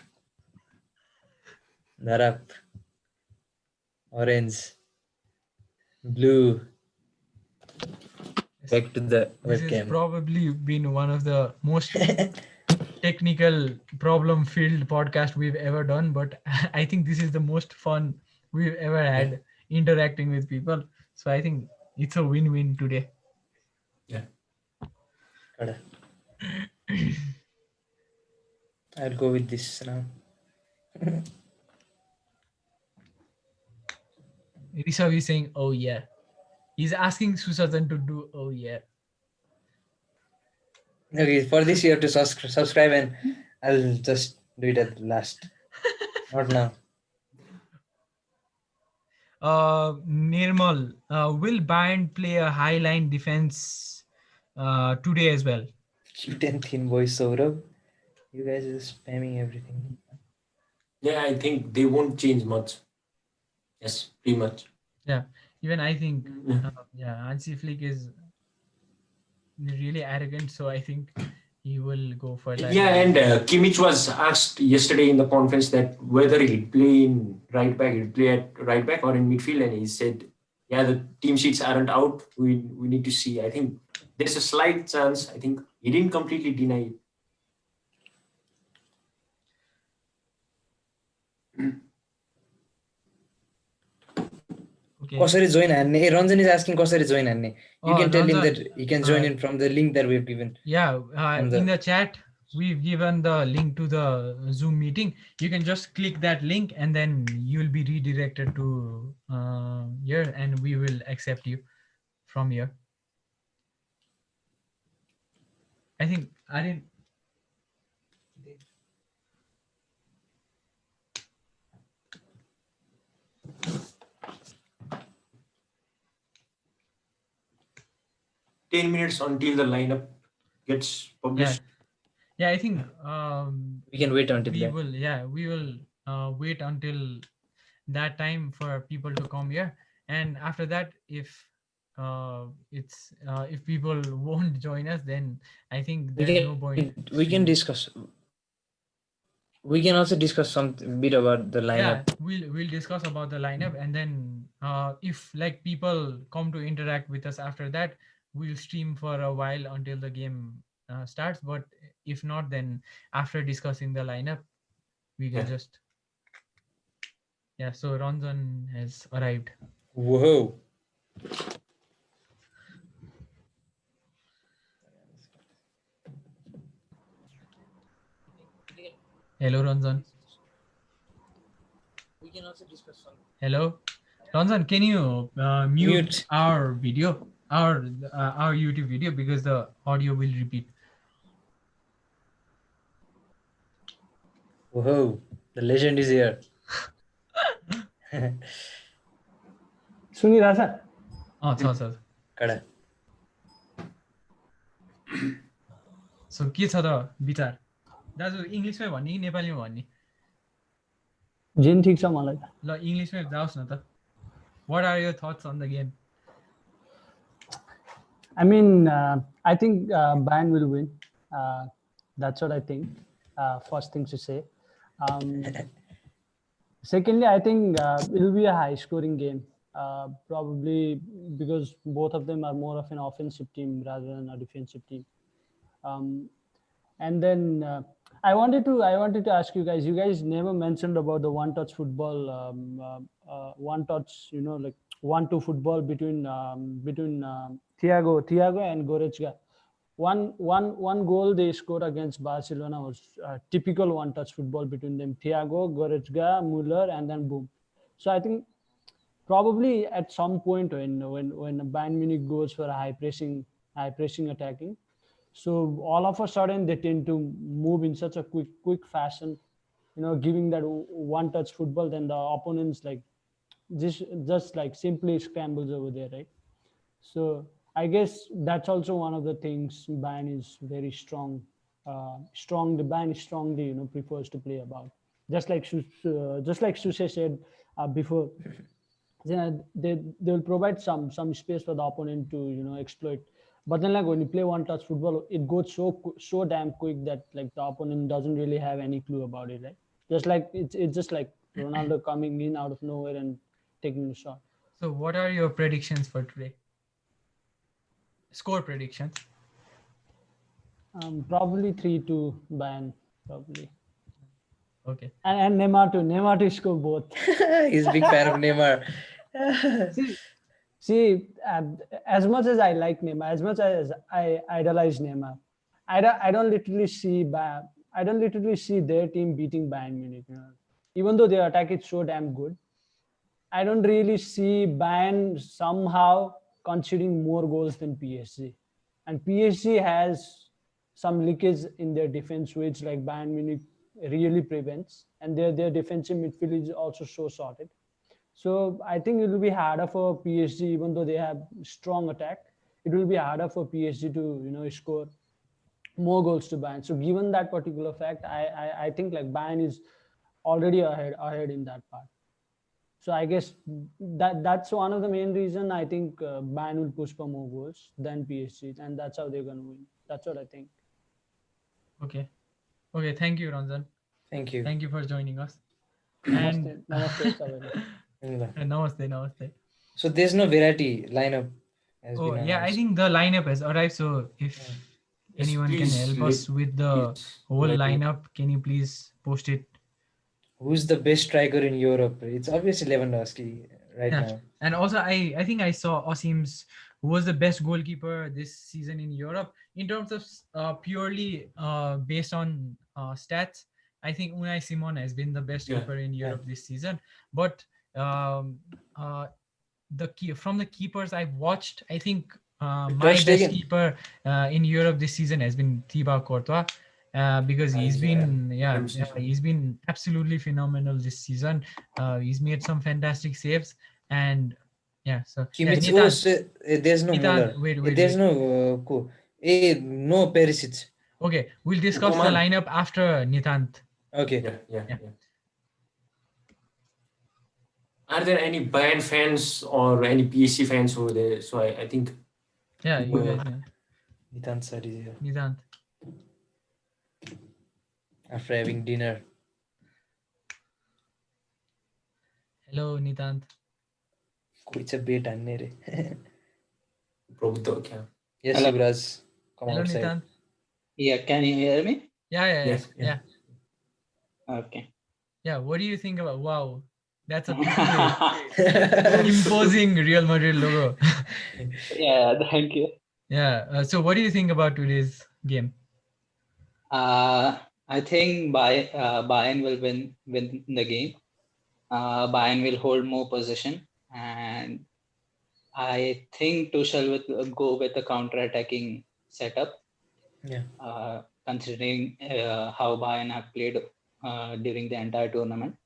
Narap. Orange. Blue. Back to the This has webcam. probably been one of the most technical problem filled podcast we've ever done, but I think this is the most fun we've ever had interacting with people. So I think it's a win-win today. Kada. I'll go with this now. Rishabh is saying, "Oh yeah." He's asking Susatan to do, "Oh yeah." Okay, for this you have to subscribe, and I'll just do it at last. Not now. Nirmal, will Bayern play a high line defense today as well? Cute and thin voice, Saurabh. You guys are spamming everything. Yeah, I think they won't change much. Yes, pretty much. Yeah, even I think, Hansi Flick is really arrogant, so I think he will go for that. Yeah, and Kimmich was asked yesterday in the conference that whether he'll play in right back, he'll play at right back or in midfield, and he said, "Yeah, the team sheets aren't out. We need to see." I think there's a slight chance. I think he didn't completely deny it. Okay. Kosari join Anne. Ranjan is asking Kosari join Anne. You can tell him Ranjan, that he can join in from the link that we've given. Yeah, the- in the chat, we've given the link to the Zoom meeting. You can just click that link and then you'll be redirected to here and we will accept you from here. I think I didn't. $10 until the lineup gets published. Yeah, I think we can wait until we that. will. Yeah, we will wait until that time for people to come here, and after that, if if people won't join us, then I think there's no point. We can discuss. We can also discuss some bit about the lineup. Yeah, we'll discuss about the lineup, and then if like people come to interact with us after that, we'll stream for a while until the game starts. But if not, then after discussing the lineup, we can just So Ranjan has arrived. Whoa. Hello, Ranjan. We can also discuss some. Hello, Ranjan. Can you mute our video, our YouTube video, because the audio will repeat. Whoa, the legend is here. सुनिरहेछ छ कडा सो के छ त विचार दाजु इंग्लिशमै भन्ने कि नेपालीमा भन्ने जेन ठीक छ मलाई ल इंग्लिशमै जाओस् न त what are your thoughts on the game I mean I think Bayern will win that's what I think first thing to say secondly I think it will be a high scoring game probably because both of them are more of an offensive team rather than a defensive team and then I wanted to ask you guys never mentioned about the one touch football one touch like 1-2 football between Thiago and Goretzka. One goal they scored against Barcelona was typical one touch football between them. Thiago, Goretzka, Müller, and then boom. So I think probably at some point when Bayern Munich goes for a high pressing attacking, so all of a sudden they tend to move in such a quick fashion, giving that one touch football, then the opponents like just like simply scrambles over there, right? So I guess that's also one of the things Bayern is very strong. The Bayern is strongly, prefers to play about. Just like Suse said before, they will provide some space for the opponent to, exploit But then like when you play one touch football, it goes so damn quick that like the opponent doesn't really have any clue about it, right? Just like it's just like Ronaldo coming in out of nowhere and taking a shot. So what are your predictions for today? Score predictions. Probably 3-2 Bayern, probably. Okay. And Neymar to score both. He's a big fan of Neymar. See, as much as I like Neymar, as much as I idolize Neymar, I don't literally see their team beating Bayern Munich. You know? Even though their attack is so damn good, I don't really see Bayern somehow conceding more goals than PSG. And PSG has some leakage in their defense, which like Bayern Munich really prevents. And their defensive midfield is also so sorted. So I think it will be harder for PSG, even though they have strong attack. It will be harder for PSG to score more goals to Bayern. So given that particular fact, I think like Bayern is already ahead in that part. So I guess that's one of the main reason I think Bayern will push for more goals than PSG, and that's how they're gonna win. That's what I think. Okay. Thank you, Ranjan. Thank you. Thank you for joining us. Namaste, namaste, Savali. Namaste. So there's no variety lineup. Has Oh been yeah, I announced. think the lineup has arrived. So if Yes, anyone please, can help us with the please. whole Let me- lineup, can you please post it? Who's the best striker in Europe? It's obviously Lewandowski right Yeah. now. And also, I think I saw Osim's, who was the best goalkeeper this season in Europe. In terms of purely based on stats, I think Unai Simon has been the best Yeah, keeper in Europe this season. But from the keepers I've watched, I think my Ter best Stegen. keeper in Europe this season has been Thibaut Courtois. Because he's been absolutely phenomenal this season. He's made some fantastic saves, and so Kimmich. Nitan, There's no Nitan, Muller. wait. There's no no Perisic. Okay, we'll discuss the Coman. lineup after Nitant. Okay. Yeah. Yeah. Are there any Bayern fans or any PSG fans over there? So I think Yeah, you No. guys know. Nitan sir is here Nitant. after having dinner. Hello, Nitant. कोहीच बेट हान्ने रे. Prabhuto, yeah. Yes, Hello. Yuvraj. Come Hello, outside. Nitant. Yeah, can you hear me? Yeah. Okay. Yeah, what do you think about? Wow, that's a pretty imposing Real Madrid logo. Yeah, thank you. Yeah. So, what do you think about today's game? I think Bayern will win the game. Bayern will hold more possession, and I think Tuchel will go with a counter-attacking setup. Yeah. Considering how Bayern have played during the entire tournament.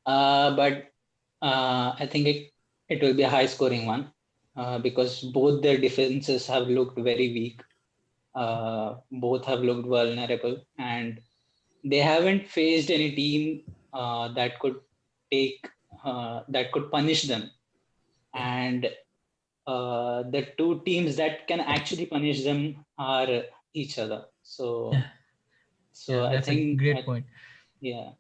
But I think it will be a high-scoring one because both their defenses have looked very weak. Both have looked vulnerable, and they haven't faced any team that could punish them. And the two teams that can actually punish them are each other. So I That's think a great point. Yeah.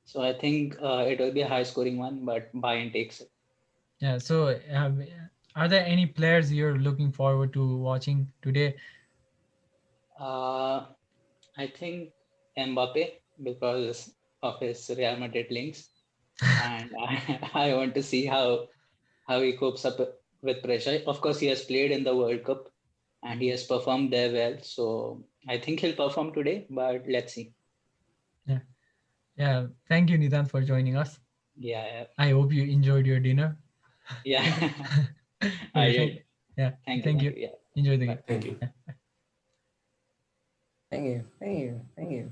So I think it will be a high-scoring one, but Bayern takes it. Yeah. So, are there any players you're looking forward to watching today? I think Mbappe, because of his Real Madrid links, and I want to see how he copes up with pressure. Of course, he has played in the World Cup and he has performed there well. So I think he'll perform today, but let's see. Yeah. Thank you, Nitan, for joining us. Yeah. I hope you enjoyed your dinner. Yeah. Okay, I did. Yeah. Thank you. Yeah. Enjoy the game. Thank you. Thank you.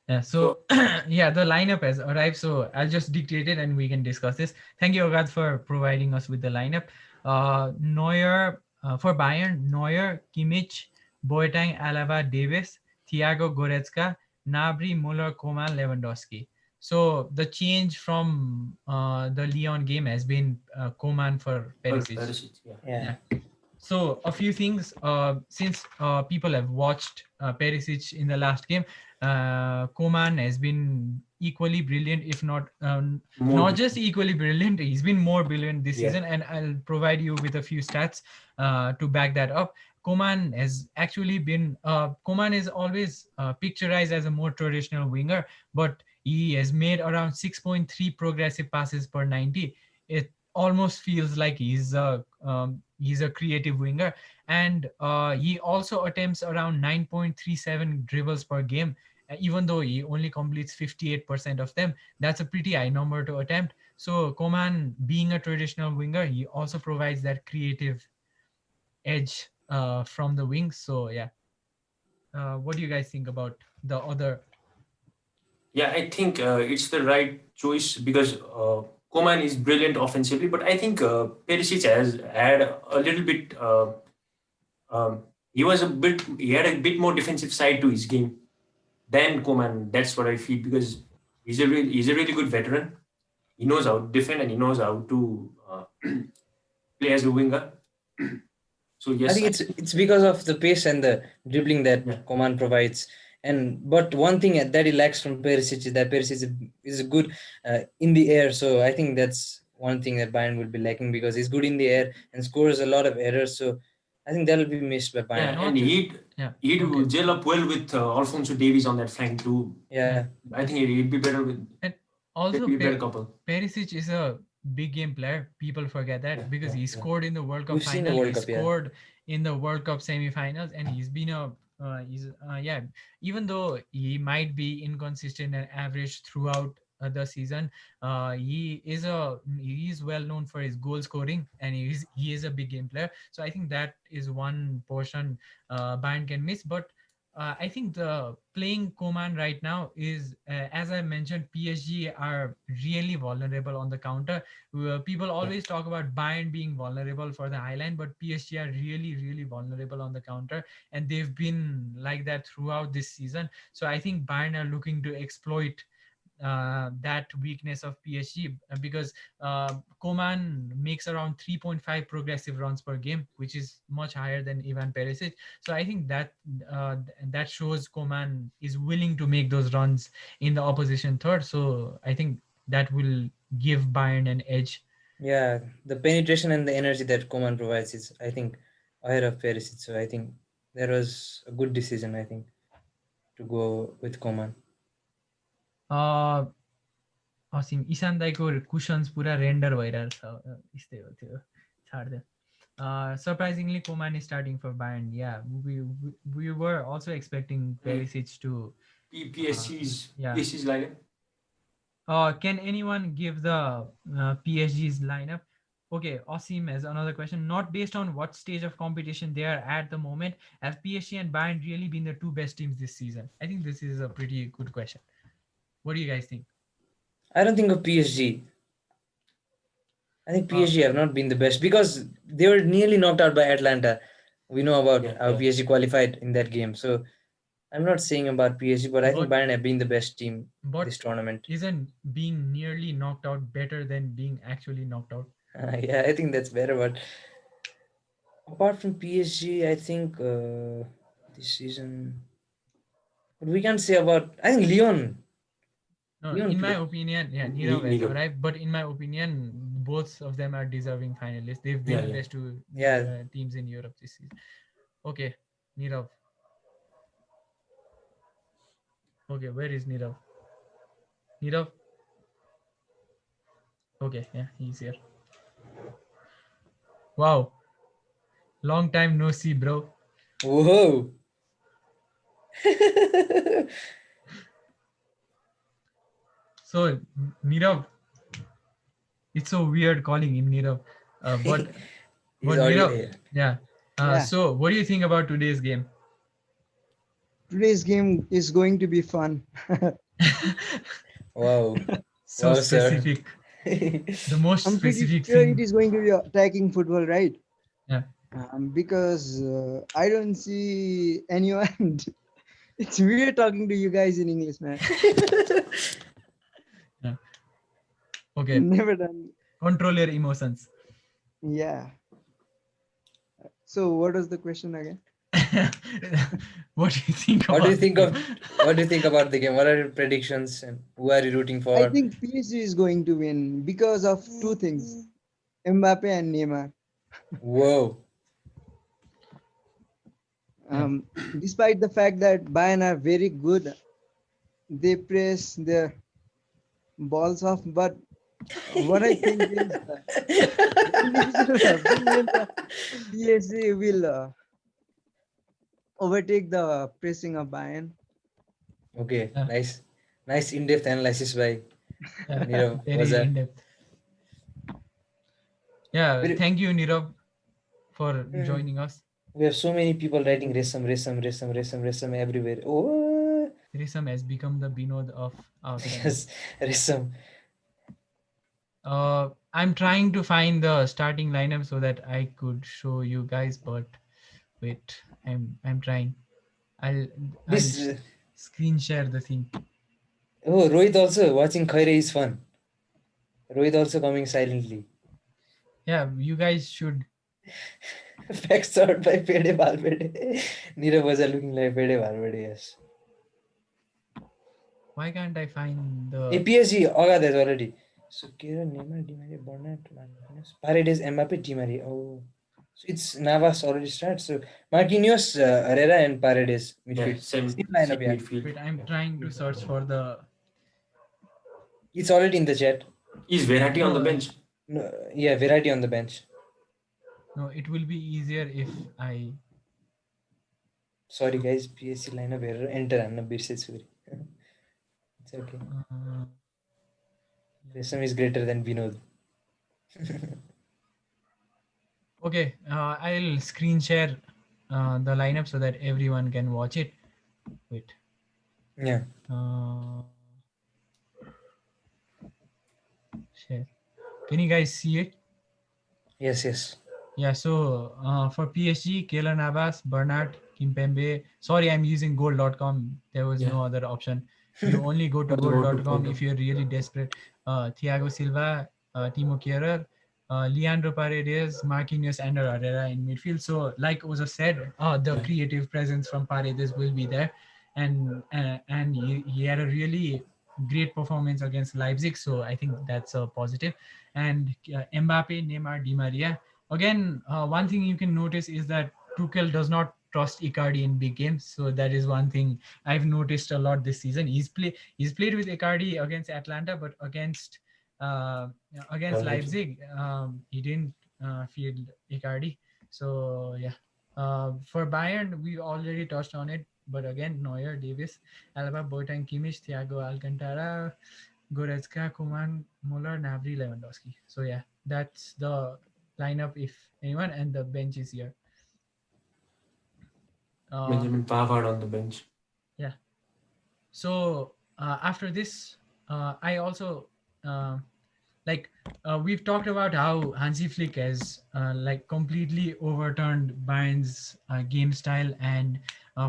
Yeah, so yeah, the lineup has arrived. So I'll just dictate it and we can discuss this. Thank you, Agad, for providing us with the lineup. Neuer for Bayern, Neuer, Kimmich, Boateng, Alaba, Davis, Thiago, Goretzka, Gnabry, Muller, Coman, Lewandowski. So the change from the Lyon game has been Coman for Perisic. Perisic, Yeah. So a few things. Since people have watched Perisic in the last game, Koman has been equally brilliant, if not More not just equally brilliant. He's been more brilliant this Yeah. season, and I'll provide you with a few stats to back that up. Koman has actually been. Koman is always picturized as a more traditional winger, but he has made around 6.3 progressive passes per 90. It almost feels like he's a creative winger, and he also attempts around 9.37 dribbles per game, even though he only completes 58% of them. That's a pretty high number to attempt. So Koman, being a traditional winger, he also provides that creative edge from the wings. So yeah, what do you guys think about the other? Yeah, I think it's the right choice because Koman is brilliant offensively, but I think Perisic has had a little bit. He had a bit more defensive side to his game than Koman. That's what I feel because he's a really good veteran. He knows how to defend and he knows how to play as a winger. So I yes, think it's because of the pace and the dribbling that Yeah. Coman provides. And but one thing that he lacks from Perisic is that Perisic is good in the air. So I think that's one thing that Bayern will be lacking because he's good in the air and scores a lot of errors. So I think that will be missed by yeah, Bayern. Not and just he'd yeah. Okay. gel up well with Alfonso Davies on that flank too. Yeah, I think he'd be better with. And They'd also, be a better couple. Perisic is a big game player. People forget that Yeah, because he yeah. scored in the World Cup we've seen the final. He World Cup. Yeah, scored in the World Cup semi-finals, and he's been a yeah. Even though he might be inconsistent and average throughout the season, he is well known for his goal scoring, and he is a big game player. So I think that is one portion Bayern can miss, but. I think the playing Coman right now is, as I mentioned, PSG are really vulnerable on the counter. People always talk about Bayern being vulnerable for the high line, but PSG are really, really vulnerable on the counter, and they've been like that throughout this season. So I think Bayern are looking to exploit that weakness of PSG because Coman makes around 3.5 progressive runs per game, which is much higher than Ivan Perisic. So I think that that shows Coman is willing to make those runs in the opposition third. So I think that will give Bayern an edge. yeah. The penetration and the energy that Coman provides is, I think, ahead of Perisic. So I think that was a good decision. I think to go with Coman. Asim Ishan दाईको कुसन्स पुरा render भइरहेको छ यस्तै हो त्यो छाड्दै surprisingly Koman is starting for Bayern. Yeah, we were also expecting Perisic to yeah. PSG's lineup. Can anyone give the PSG's lineup? Okay, Asim has another question. Not based on what stage of competition they are at the moment, have PSG and Bayern really been the two best teams this season? I think this is a pretty good question. What do you guys think? I don't think of PSG. I think PSG have not been the best because they were nearly knocked out by Atlanta. We know about how PSG qualified in that game. So I'm not saying about PSG, but I think Bayern have been the best team this tournament. Isn't being nearly knocked out better than being actually knocked out? Yeah, I think that's better. But apart from PSG, I think this season, but we can't say about. I think Lyon. No, in my opinion, yeah, Nirav has arrived. But in my opinion, both of them are deserving finalists. They've been the best two teams in Europe this season. Okay, Nirav. Okay, where is Nirav? Nirav? Okay, yeah, he's here. Wow. Long time no see, bro. Whoa. So, Nirav, it's so weird calling him Nirav. But Nirav, yeah. So, what do you think about today's game? Today's game is going to be fun. Wow. So specific. The most I'm specific pretty sure thing. it is going to be attacking football, right? Yeah. Because I don't see anyone. It's weird talking to you guys in English, man. Yeah. Okay. Never done. Control your emotions. Yeah. So what was the question again? What do you think What do you about think the of? What do you think about the game? What are your predictions and who are you rooting I for? think PSG is going to win because of two things: Mbappe and Neymar. Whoa. Despite the fact that Bayern are very good, they press their balls off. But what I think is brilliance of PSG will overtake the pressing of Bayern. Okay, Yeah. nice in-depth analysis by Nirav. very Was that? in depth? Yeah, We thank you, Nirav, for joining us. we have so many people writing Resam everywhere. Oh, Risam has become the Binod of our channel. yes, Resam. I'm trying to find the starting lineup so that I could show you guys, but wait, I'm trying. I'll This. screen share the thing. Oh, Rohit also watching Khaire is fun. Rohit also coming silently. Yeah, you guys should. Back shot by Pede Valverde. Nirav was looking like Pede Valverde, yes. Why can't I find the APSG, Agadez already. So, Kira, Neymar, Di Maria, Bernat, Marquinhos, Paredes, Mbappe, Di Maria. Oh. So, it's Navas already starts. So, Marquinhos, Herrera, and Paredes midfield. Yeah, same lineup, yeah. midfield. wait, I'm trying to search for the It's already in the chat. Is Verratti on the No, bench? No, yeah, Verratti on the bench. no, it will be easier if I Sorry, guys. PSC lineup error. Enter Anna Birsetsuri. It's okay. Resam is greater than Vinod. okay, I'll screen share the lineup so that everyone can watch it. Wait. Yeah. Share. Can you guys see it? Yes, yes. Yeah, so for PSG, Keylor Navas, Bernat, Kimpembe. Sorry, I'm using gold.com. There was no other option. You only go to gold.com if you're really desperate. Thiago Silva, Timo Kehrer, Leandro Paredes, Marquinhos, and Herrera in midfield. So, like Oza said, the creative presence from Paredes will be there, and he had a really great performance against Leipzig. So I think that's a positive. And Mbappe, Neymar, Di Maria. Again, one thing you can notice is that Tuchel does not trust Icardi in big games. So that is one thing I've noticed a lot this season. He's played with Icardi against Atlanta, but against Leipzig, he didn't field Icardi. So yeah, for Bayern, we already touched on it. But again, Neuer, Davis, Alaba, Boateng, Kimmich, Thiago Alcantara, Goretzka, Koeman, Muller, Gnabry, Lewandowski. So yeah, that's the lineup if anyone, and the bench is here. Benjamin Pavard on the bench. Yeah. So after this, I also we've talked about how Hansi Flick has like completely overturned Bayern's game style and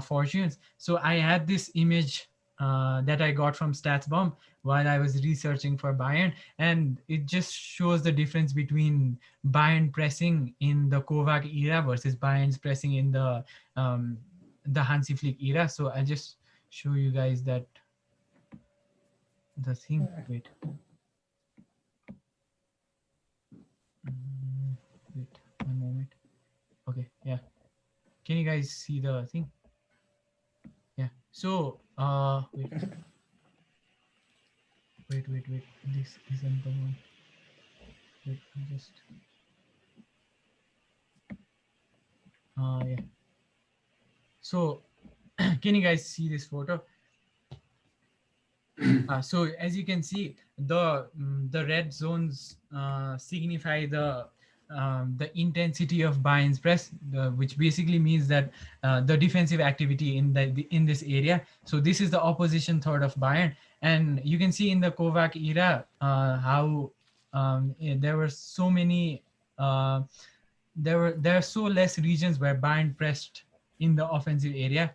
fortunes. So I had this image that I got from StatsBomb while I was researching for Bayern, and it just shows the difference between Bayern pressing in the Kovac era versus Bayern's pressing in the Hansi Flick era. So I'll just show you guys that the thing. Wait. Wait one moment. Okay, yeah. Can you guys see the thing? Yeah. So wait. Wait. This isn't the one. Wait, I just yeah. So can you guys see this photo? So as you can see, the red zones signify the intensity of Bayern's press, which basically means that the defensive activity in this area. So this is the opposition third of Bayern, and you can see in the Kovac era how there were so many there are so less regions where Bayern pressed in the offensive area.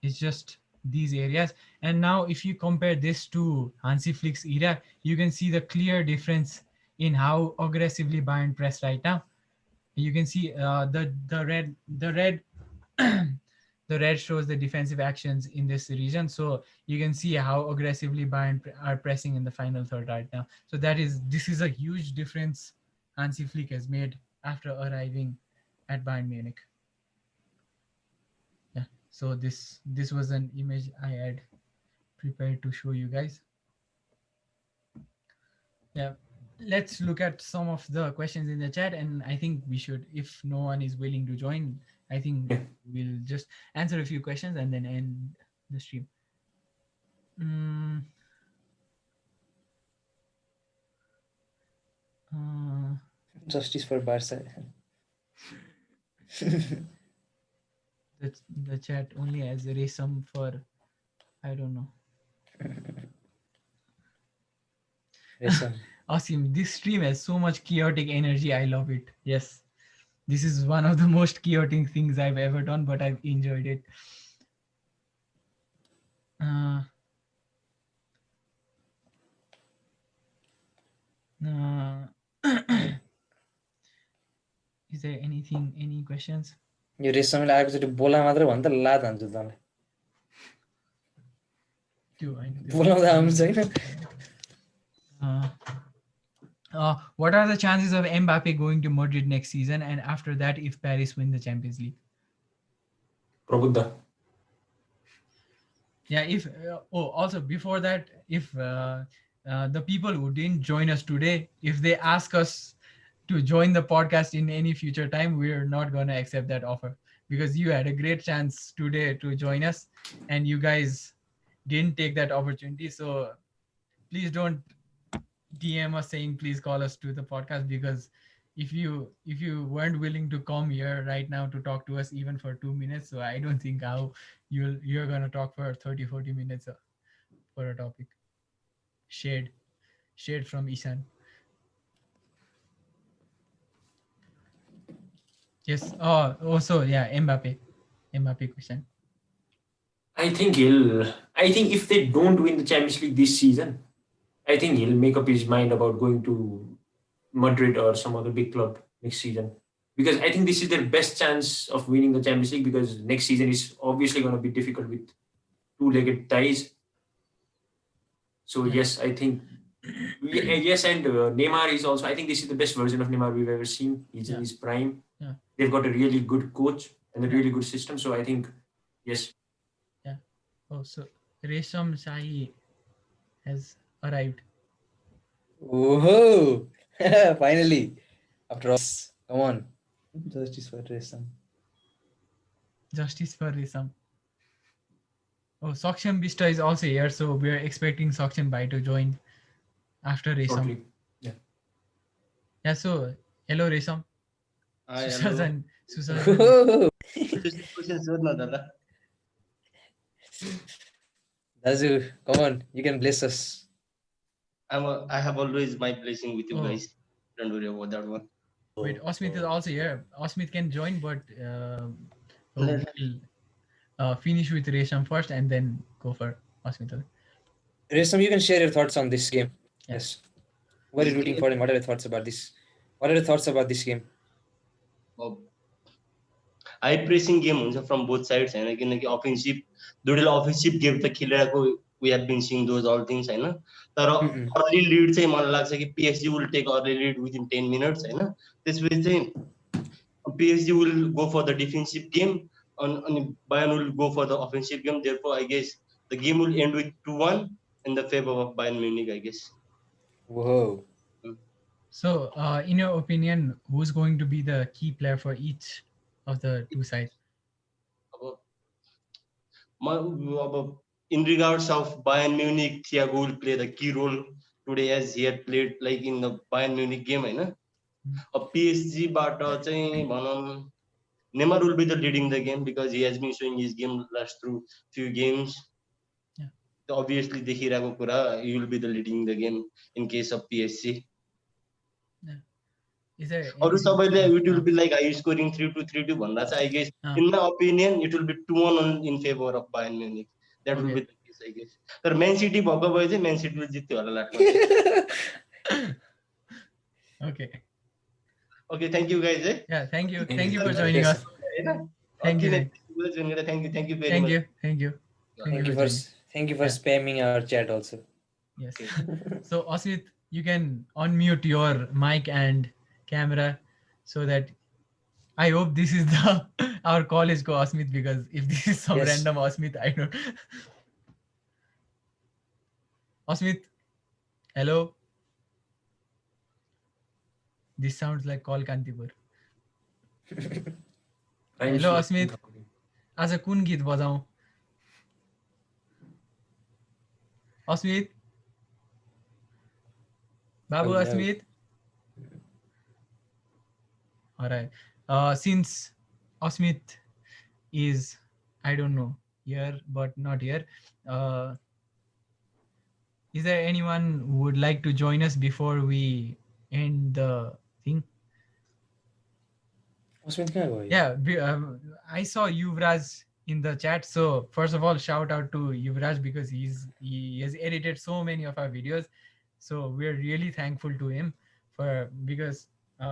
It's just these areas. And now if you compare this to Hansi Flick's era, you can see the clear difference in how aggressively Bayern press right now. You can see the red the red shows the defensive actions in this region, so you can see how aggressively Bayern are pressing in the final third right now. So this is a huge difference Hansi Flick has made after arriving at Bayern Munich. Yeah, so this was an image I had prepared to show you guys. Yeah, let's look at some of the questions in the chat, and I think we should, if no one is willing to join, I think we'll just answer a few questions and then end the stream. Justice for Barca. The chat only has Resam for, I don't know. Awesome. This stream has so much chaotic energy. I love it. Yes. This is one of the most chaotic things I've ever done, but I've enjoyed it. Is there any questions? यो रेसमले आएपछि बोला मात्र भन्छ लात हान्छु तँलाई बोलाउँदा आउनु छैन What are the chances of Mbappe going to Madrid next season, and after that, if Paris win the Champions League? Prabhuda. Yeah, also before that, if the people who didn't join us today, if they ask us to join the podcast in any future time, we're not going to accept that offer, because you had a great chance today to join us and you guys didn't take that opportunity. So please don't DM us saying please call us to the podcast, because if you weren't willing to come here right now to talk to us even for 2 minutes, so I don't think how you're going to talk for 30-40 minutes for a topic. Shade from Ishan. Yes. Also, yeah, Mbappe question. I think if they don't win the Champions League this season, I think he'll make up his mind about going to Madrid or some other big club next season. Because I think this is their best chance of winning the Champions League, because next season is obviously going to be difficult with two-legged ties. So yes, I think yes, and Neymar is also. I think this is the best version of Neymar we've ever seen. He's in his prime. Yeah. They've got a really good coach and a really good system. So I think yes. Yeah. Oh, so Resham Shahi has arrived. Oh, finally! After all, come on, justice for Resham. Justice for Resham. Oh, Saksham Bista is also here, so we're expecting Saksham Bhai to join after Resham. Totally. Yeah. Yeah. So hello Resham. Susan. Dazu, come on, you can bless us. I have always my blessing with you guys. Don't worry about that one. Wait, Osmith is also here. Osmith can join, but we'll finish with Resham first and then go for Osmith. Resham, you can share your thoughts on this game. Yes. What are you rooting for and what are your thoughts about this? What are your thoughts about this game? High pressing game from both sides, and again offensive, offensive game the killer. We have been seeing those all things, and early lead say man lagsa ki PSG will take early lead within 10 minutes, and this way say PSG will go for the defensive game and Bayern will go for the offensive game. Therefore, I guess the game will end with 2-1 in the favor of Bayern Munich, I guess. Whoa. So, in your opinion, who's going to be the key player for each of the two sides? In regards of Bayern Munich, Thiago will play the key role today as he had played like in the Bayern Munich game. A PSG, but Neymar will be the leading the game because he has been showing his game last through few games. Yeah. So obviously, he will be the leading the game in case of PSG. Yeah. Is there? Or it will be like I scoring 3-2. That's I guess. In my opinion, it will be 2-1 in favor of Bayern Munich. That will be the case, I guess. But Man City, Man City will win. Okay. Okay, thank you guys. Yeah, thank you. Thank Thank you. you for joining Yes. us. Thank you. Thank you very Thank much. you. Thank you. Thank you for joining. Thank you for Yeah. spamming our chat also. Yes. So Asmit, you can unmute your mic and camera so that I hope this is the our college go Asmit, because if this is some Yes. random Asmit, I don't. Asmit, hello. This sounds like call Kantipur. Hello Asmit. आज कुन गीत बजाऊं? Asmit. Babu Oh, no. Asmit. All right. Since Asmit is, I don't know, here but not here, is there anyone who would like to join us before we end the thing? Asmit कहाँ गयो? Yeah, I saw Yuvraj in the chat. So first of all, shout out to Yuvraj because he has edited so many of our videos. So we're really thankful to him because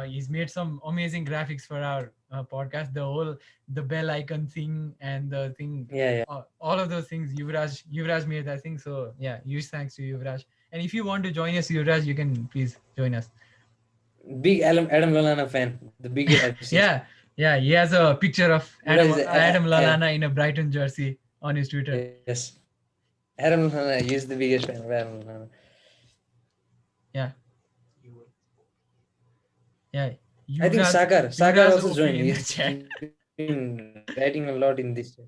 he's made some amazing graphics for our podcast. The bell icon thing and the thing, Yeah. all of those things. Yuvraj made that thing. So yeah, huge thanks to Yuvraj. And if you want to join us, Yuvraj, you can please join us. Big Adam Lallana fan, the biggest I've seen. Yeah, he has a picture of Adam Adam Lallana in a Brighton jersey on his Twitter. Yes. Adam Lallana, he's the biggest fan of Adam Lallana. Yeah. I think Sakar also OP joined. in the He's chat. been writing a lot in this chat.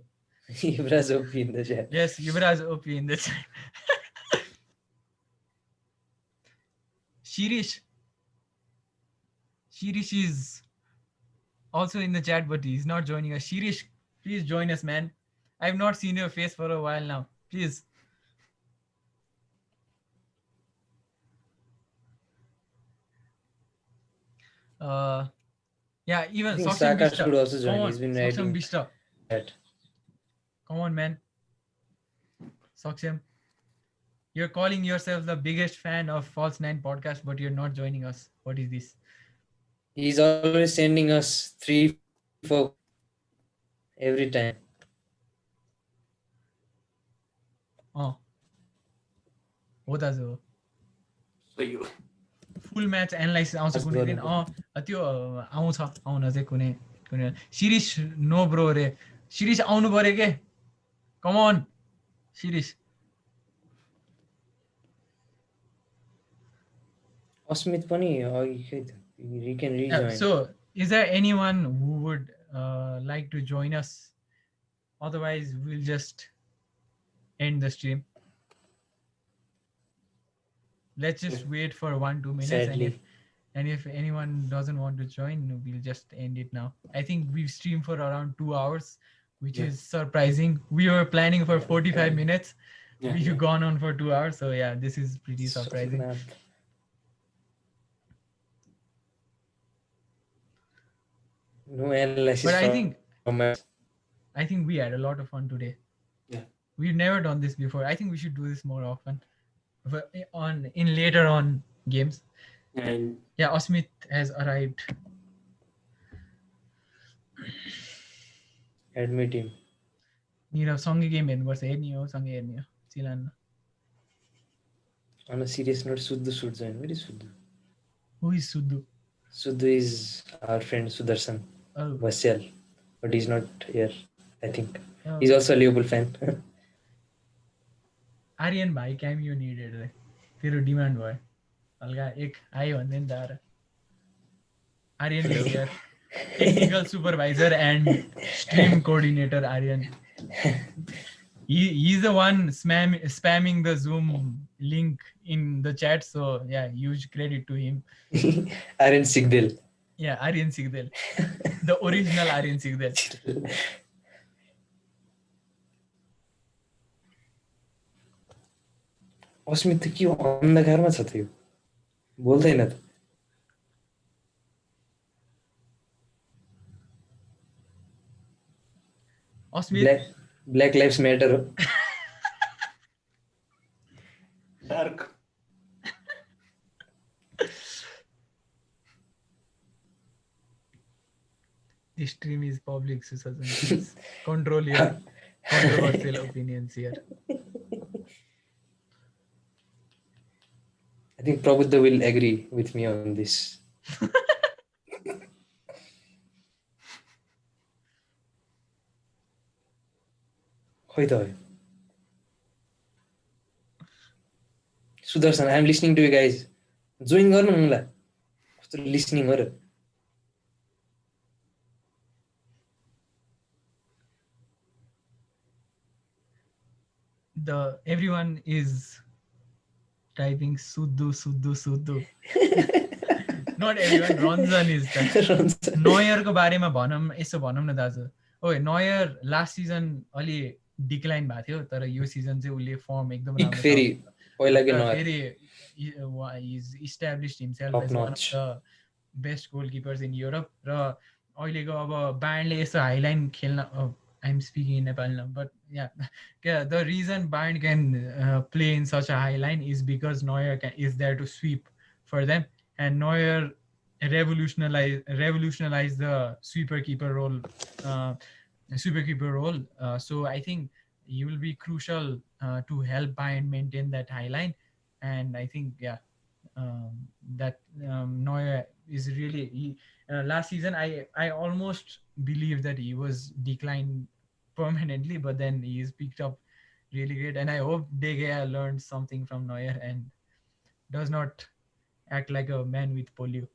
Yuvraj OP in the chat. Yes, Yuvraj OP in the chat. Shirish is also in the chat, but he's not joining us. Shirish, please join us, man. I've not seen your face for a while now. Please. Yeah, even Sakar should also join. He's been writing that. Come on, man. Saksham, you're calling yourself the biggest fan of False Nine podcast, but you're not joining us. What is this? He's always sending us 3-4 every time. Oh, what does it? So you. Full match analysis आउँछ कुनै दिन त्यो आउँछ आउन चाहिँ कुनै Shirish no bro रे शिरीष आउनु पर्यो के कम अन शिरीष Asmit पनि he can rejoin. So is there anyone who would like to join us? Otherwise we'll just end the stream. Let's just wait for 1-2 minutes. Sadly. And if anyone doesn't want to join, we'll just end it now. I think we've streamed for around 2 hours, which is surprising. We were planning for 45 minutes. We've gone on for 2 hours. So yeah, this is pretty surprising. No analysis. But I think we had a lot of fun today. Yeah. We've never done this before. I think we should do this more often. In later on games. And yeah, Asmit has arrived. Admit him. Nirav सँगै game हेर्नुपर्छ हेर्ने हो सँगै हेर्ने हो चिलान्न. On a serious note, Sudhu should join. Where is Sudhu? Who is Sudhu? Sudhu is our friend Sudarshan Vasyal, but he's not here, I think. He's also a Liverpool fan. Aryan भाइ cameo needed रे तेरो demand भयो हल्का एक आयो भन्दै नि त आएर Aryan is here technical supervisor and stream coordinator Aryan he is the one spamming the Zoom link in the chat, so yeah, huge credit to him. Aryan Sigdel. Yeah, Aryan Sigdel. The original Aryan Sigdel. Asmit त के अन्धकारमा छ त्यो बोल्दैन त Asmit black lives matter हो dark This stream is public, Susajan. Please control your controversial opinions here. I think Prabhuddha will agree with me on this. Khoi त भयो. Sudarshan, I am listening to you guys. Join गर्नु न मलाई. कस्तो listening हो र. Everyone is typing Suddu. Not everyone. Ranjan is typing. Neuer को बारेमा भनौँ यसो भनौँ न दाजु. ओए Neuer last season अलि डिक्लाइन भएको थियो तर यो सिजन चाहिँ उले फर्म एकदम राम्रो छ. फेरि पहिलाकै Neuer. फेरि he's established himself as one of the best goalkeepers in Europe र अहिलेको अब बायर्नले यसो हाइलाइन खेल्न I'm speaking in Nepali now, but yeah, the reason Bayern can play in such a high line is because Neuer is there to sweep for them, and Neuer revolutionized the sweeper keeper role. So I think he will be crucial to help Bayern maintain that high line, and I think that Neuer is really last season I almost believe that he was declined permanently, but then he's picked up really great, and I hope De Gea learned something from Neuer and does not act like a man with polio.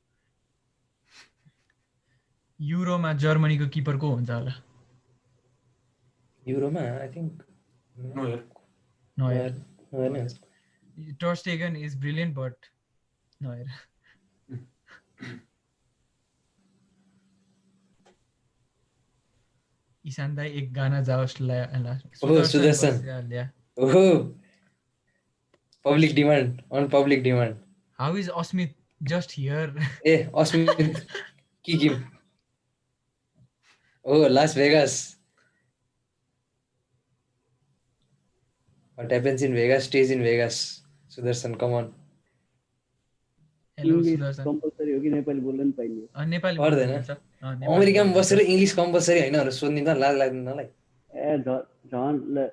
युरोमा जर्मनीको किपर को हुन्छ होला? युरोमा I think Neuer. Neuer. Ter Stegen is brilliant, but Neuer. Ishan दाई एक गाना जाओस् Sudarshan. Oh, public demand. How is Osmith just here? Hey, Osmith, kick him. Oh, Las Vegas. What happens in Vegas stays in Vegas. Sudarshan, come on. Hello, Sudarshan. Compulsory हो कि नेपाली बोल्न नि पाइने? नेपाली पर्दैन. अमेरिकामा बसेर इङ्ग्लिस कम्पलसरी हैन भनेर सोध्नु त लाज लाग्दैन मलाई. ए झन्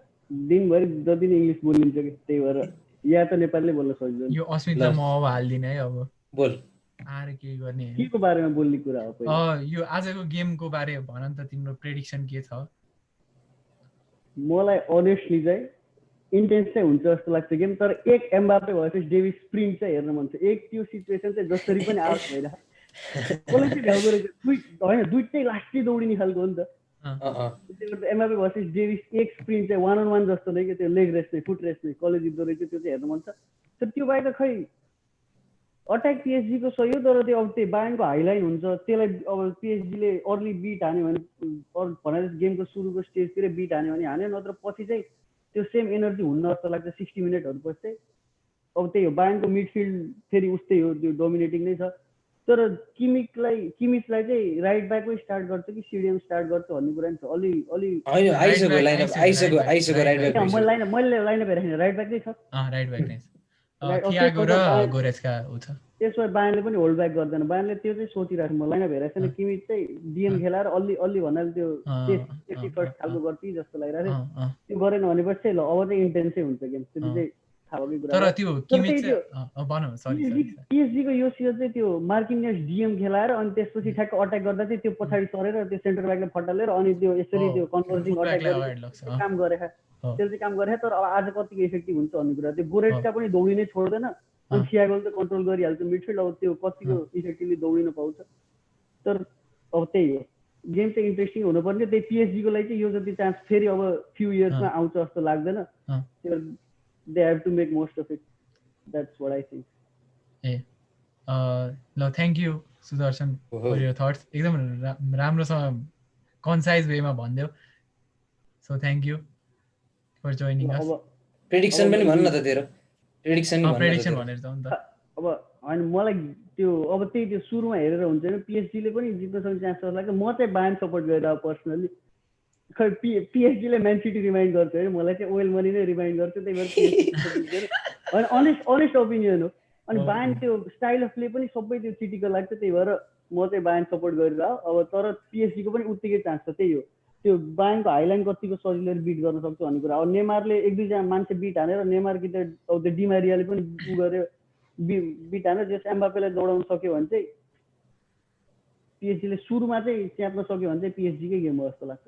दिनभरि जति नै इङ्ग्लिस बोलिन्छ कि त्यही भएर या त नेपालीले बोल्न सजिन्छ. यो अस्मितलाई म अब हाल्दिन है अब. बोल. आरे के गर्ने? केको बारेमा बोल्ने कुरा हो पहिला? यो आजको गेमको बारे भन न त तिम्रो प्रेडिक्सन के छ? मलाई अनेस्टली चाहिँ इन्टेन्स चाहिँ हुन्छ जस्तो लाग्छ गेम, तर एक एम्बापे भएपछि डेभिड स्प्रिन्ट चाहिँ हेर्न मन छ. एक त्यो सिचुएसन चाहिँ जसरी पनि आउट भइरहेको कसले चाहिँ भ्याउ गरेको होइन, दुइटै लास्टै दौडिने खालको हो नि त. त्यसले गर्दा एम्बापे भएपछि डेभिड एक स्प्रिन्ट चाहिँ 1-on-1 जस्तो नै कि त्यो लेग रेस नै फुट रेस नै कसले जित्दो रहेछ त्यो चाहिँ हेर्न मन छ. तर त्यो बाहेक खै अट्याक पिएसजीको सही हो, तर त्यो अब त्यो बायर्नको हाइलाइन हुन्छ त्यसलाई अब पिएसजीले अर्ली बिट हान्यो भने भने गेमको सुरुको स्टेजतिर बिट हान्यो भने हान्यो, नत्र पछि चाहिँ त्यो सेम एनर्जी हुन्न जस्तो लाग्छ 60 मिनटहरू पछि चाहिँ. अब त्यही हो बायर्नको मिडफिल्ड फेरि उस्तै हो, त्यो डोमिनेटिङ नै छ. तर किमिचलाई चाहिँ राइट ब्याकमै स्टार्ट गर्छ कि सिडिएम स्टार्ट गर्छ भन्ने कुरा नि छ. अलि आइसक्यो राइट ब्याक. मैले लाइनअप हेरेको राइट ब्याक नै छ. राइट ब्याक नै छ. थियागो र गोरेस्का हुन्छ. त्यसमा बायर्नले पनि होल्ड ब्याक गर्दैन. बायर्नले त्यो चाहिँ सोचिरहेको म लाइनअप हेरेको छैन. किमिच चाहिँ डिएम खेलाएर अलि भन्नाले त्यो सेफ्टी फर्स्ट खालको गर्छ जस्तो लागिरहेको थियो. त्यो गरेन भनेपछि चाहिँ ल अब चाहिँ इन्टेन्सै हुन्छ गेम. त्यो चाहिँ थाहा भएकै कुरा. तर त्यो किमिच भनौँ सरी पिएसजीको यो सिजन चाहिँ त्यो मार्किनियस डिएम खेलाएर अनि त्यसपछि ठ्याक्क अट्याक गर्दा चाहिँ त्यो पछाडि सरेर त्यो सेन्टर ब्याकले फटालेर अनि त्यो यसरी त्यो कन्भर्जिङ अट्याक काम गरेका त्यसले चाहिँ काम गरे. तर अब आज कतिको इफेक्टिभ हुन्छ भन्ने कुरा. त्यो गोरेट्का पनि दौडिनै छोड्दैन अनि थियागोले त कन्ट्रोल गरिहाल्छ मिडफिल्ड. अब त्यो कतिको इफेक्टिभली दौडिन पाउँछ. तर अब त्यही हो गेम चाहिँ इन्ट्रेस्टिङ हुनुपर्ने. त्यही पिएसजीको लागि चाहिँ यो जति चान्स फेरि अब फ्यु इयर्समा आउँछ जस्तो लाग्दैन. They have to make most of it. That's what I think. ल thank you Sudarshan for your thoughts. एकदम राम्रोसँग कन्साइज वेमा भनिदेऊ. So thank you for joining us. Prediction पनि भन्न त तेरो. प्रेडिक्सन भनेर त नि त. अब होइन मलाई त्यो अब त्यही त्यो सुरुमा हेरेर हुन्छ नि. पिएसजीले पनि जित्न सक्ने चान्स जस्तो लाग्छ. म चाहिँ बायर्न सपोर्ट गरिरहेको पर्सनली. खै पिएसजीले म्यान सिटी रिमाइन्ड गर्छ होइन, मलाई चाहिँ ओइल मनी नै रिमाइन्ड गर्छ. त्यही भएर होइन अनेस्ट ओपिनियन हो. अनि बायर्न त्यो स्टाइल अफ प्ले पनि सबै त्यो सिटीको लाग्छ. त्यही भएर म चाहिँ बायर्न सपोर्ट गरिरह अब तर PSG को पनि उत्तिकै चान्स छ त्यही हो त्यो बायर्नको हाइलाइन कतिको सजिलै बिट गर्न सक्छ भन्ने कुरा अब नेमारले एक दुईजना मान्छे बिट हानेर नेमार कि त अब त्यो डिमारियाले पनि उ गर्यो बिट हानेर जस एम्बापेलाई दौडाउन सक्यो भने चाहिँ PSG ले सुरुमा चाहिँ च्याप्न सक्यो भने चाहिँ PSG कै गेम हो जस्तो लाग्छ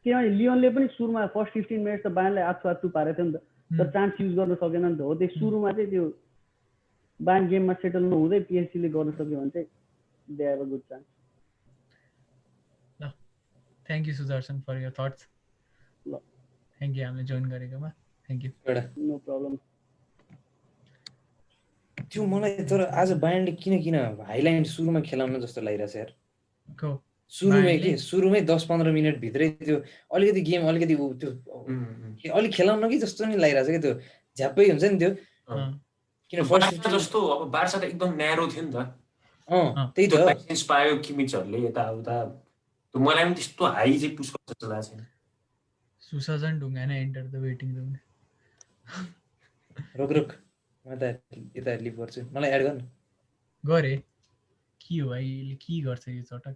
किनभने लियोनले पनि सुरुमा फर्स्ट 15 मिनट त बायर्नलाई आछु पारेको थियो नि त तर चान्स युज गर्न सकेन नि त हो त्यही सुरुमा चाहिँ त्यो बायर्न गेममा सेटल नहुँदै PSG ले गर्न सक्यो भने चाहिँ they have a good chance ल thank you Sudarshan for your thoughts ल थ्याङ्क यू हामीले जोइन गरेकोमा थ्याङ्क यू नो प्रब्लम त्यो मलाई तर आज बायर्नले किन हाइलाइन सुरुमा खेलाउन जस्तो लागिरहेछ यार को सुरुमै 10-15 मिनट भित्रै त्यो अलिकति गेम अलिकति त्यो अलिक खेलाउन कि जस्तो नि लागिरहेछ कि त्यो झ्याप्पै हुन्छ नि त्यो किन फर्स्ट जस्तो अब बार्सा त एकदम न्यारो थियो नि त त्यही त लाइसेन्स पायो किमिचहरूले यताउता त्यो मलाई पनि त्यस्तो हाई चाहिँ पुस गर्छ जस्तो लाग्छ नि सुसाजन Dhungana enter the waiting room रुक म त यता लिभ गर्छु मलाई एड गर्न गरे के हो भाइ के गर्छ यो चटक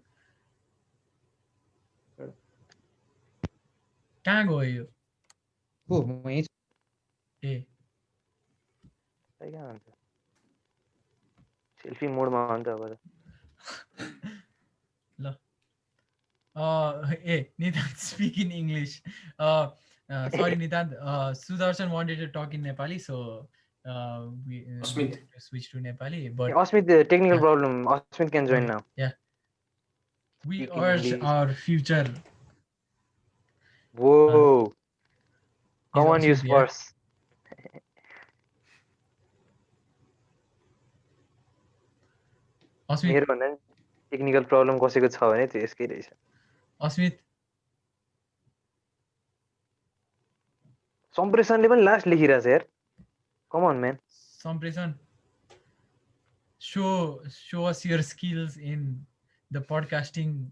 कहाँ गयो यो हो म यही ए कहाँ हुन्छ सेल्फी मोडमा हुन्छ अब ल ए Nitant speak in English sorry Nitant, Sudarshan wanted to talk in Nepali, so we switch to Nepali. But Asmit, the technical problem. Asmit can join now. Yeah, we urge our future. Whoa! Come on, you Spurs. Asmit, मेरो भन्दा technical problem कसैको छ भने त्यो यसकै रहेछ Asmit, सम्प्रेसनले पनि last लेखिरहेछ यार कम अन म्यान सम्प्रेसन show us your skills in the podcasting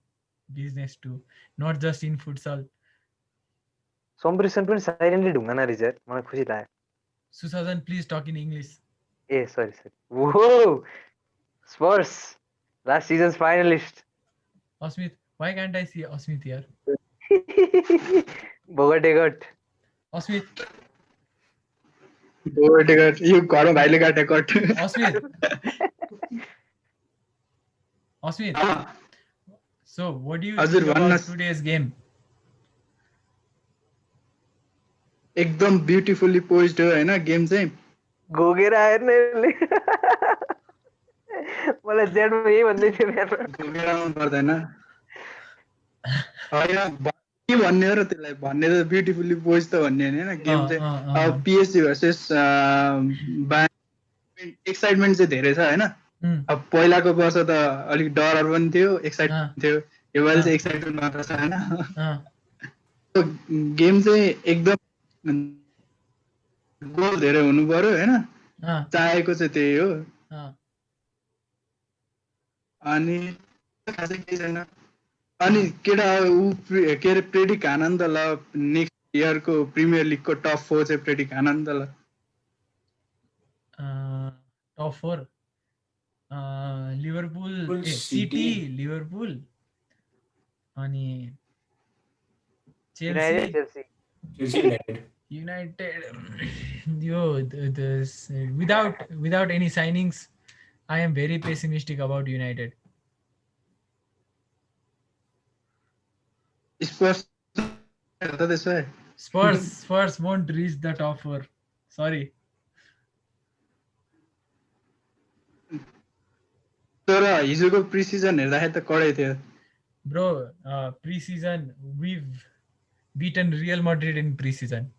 business too, not just in futsal. सम्प्रेसन पनि साइलेन्टली ढुङ्गाना रहेछ यार मलाई खुसी लाग्यो Susajan, please talk in English. ए सरी Whoa! Spurs last season's finalist. Asmit, why can't I see Asmit here? Bogardegat. Asmit. Bogardegat. You got a while got a cut. Asmit. Asmit. So, what do you think about today's game? एकदम beautifully posed हो हैन game चाहिँ गोगेर आएन यसले मलाई जेडमा यही भन्दै थियो मेरो गोगेर आउनु पर्दैन हैन के भन्ने हो र त्यसलाई भन्ने त ब्युटिफुल्ली पोज्ड त भन्ने हैन गेम चाहिँ अब पीएसजी भर्सेस बायर्न एक्साइटमेन्ट चाहिँ धेरै छ हैन अब पहिलाको वर्ष त अलिक डर पनि थियो एक्साइटमेन्ट थियो योपालि चाहिँ एक्साइटमेन्ट मात्र छ हैन गेम चाहिँ एकदम गोल धेरै हुनु पर्यो हैन चाहेको चाहिँ त्यही हो अनि खासै केही छैन अनि केटा के अरे प्रेडिक आनन्द ल नेक्स्ट इयरको प्रिमियर लिगको टप 4 चाहिँ प्रेडिक आनन्द ल टप 4 लिभरपुल सिटी लिभरपुल अनि Chelsea United, without any signings, I am very pessimistic about United. Spurs won't reach the top 4. Sorry. तर हिजोको प्रिसिजन हेर्दाखेरि त कडै थियो Bro, preseason we've beaten Real Madrid in preseason.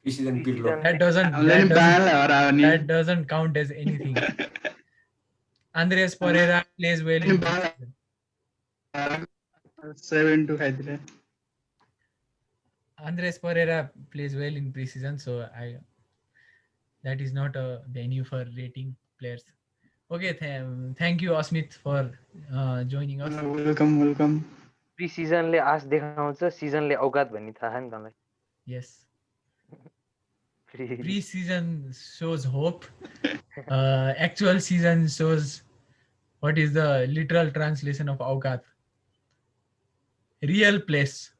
That doesn't count as anything. Andres Pereira plays well in preseason. 7-2 खाइदिले Andres Pereira plays well in preseason, so that is not a venue for rating players. Okay, thank you Asmit for joining us. Welcome. Pre-season ले आश देखाउँछ season ले औकात भन्ने थाहा नि तँलाई. Yes. Pre-season shows hope. Actual season shows What is the literal translation of Aukat? Real place.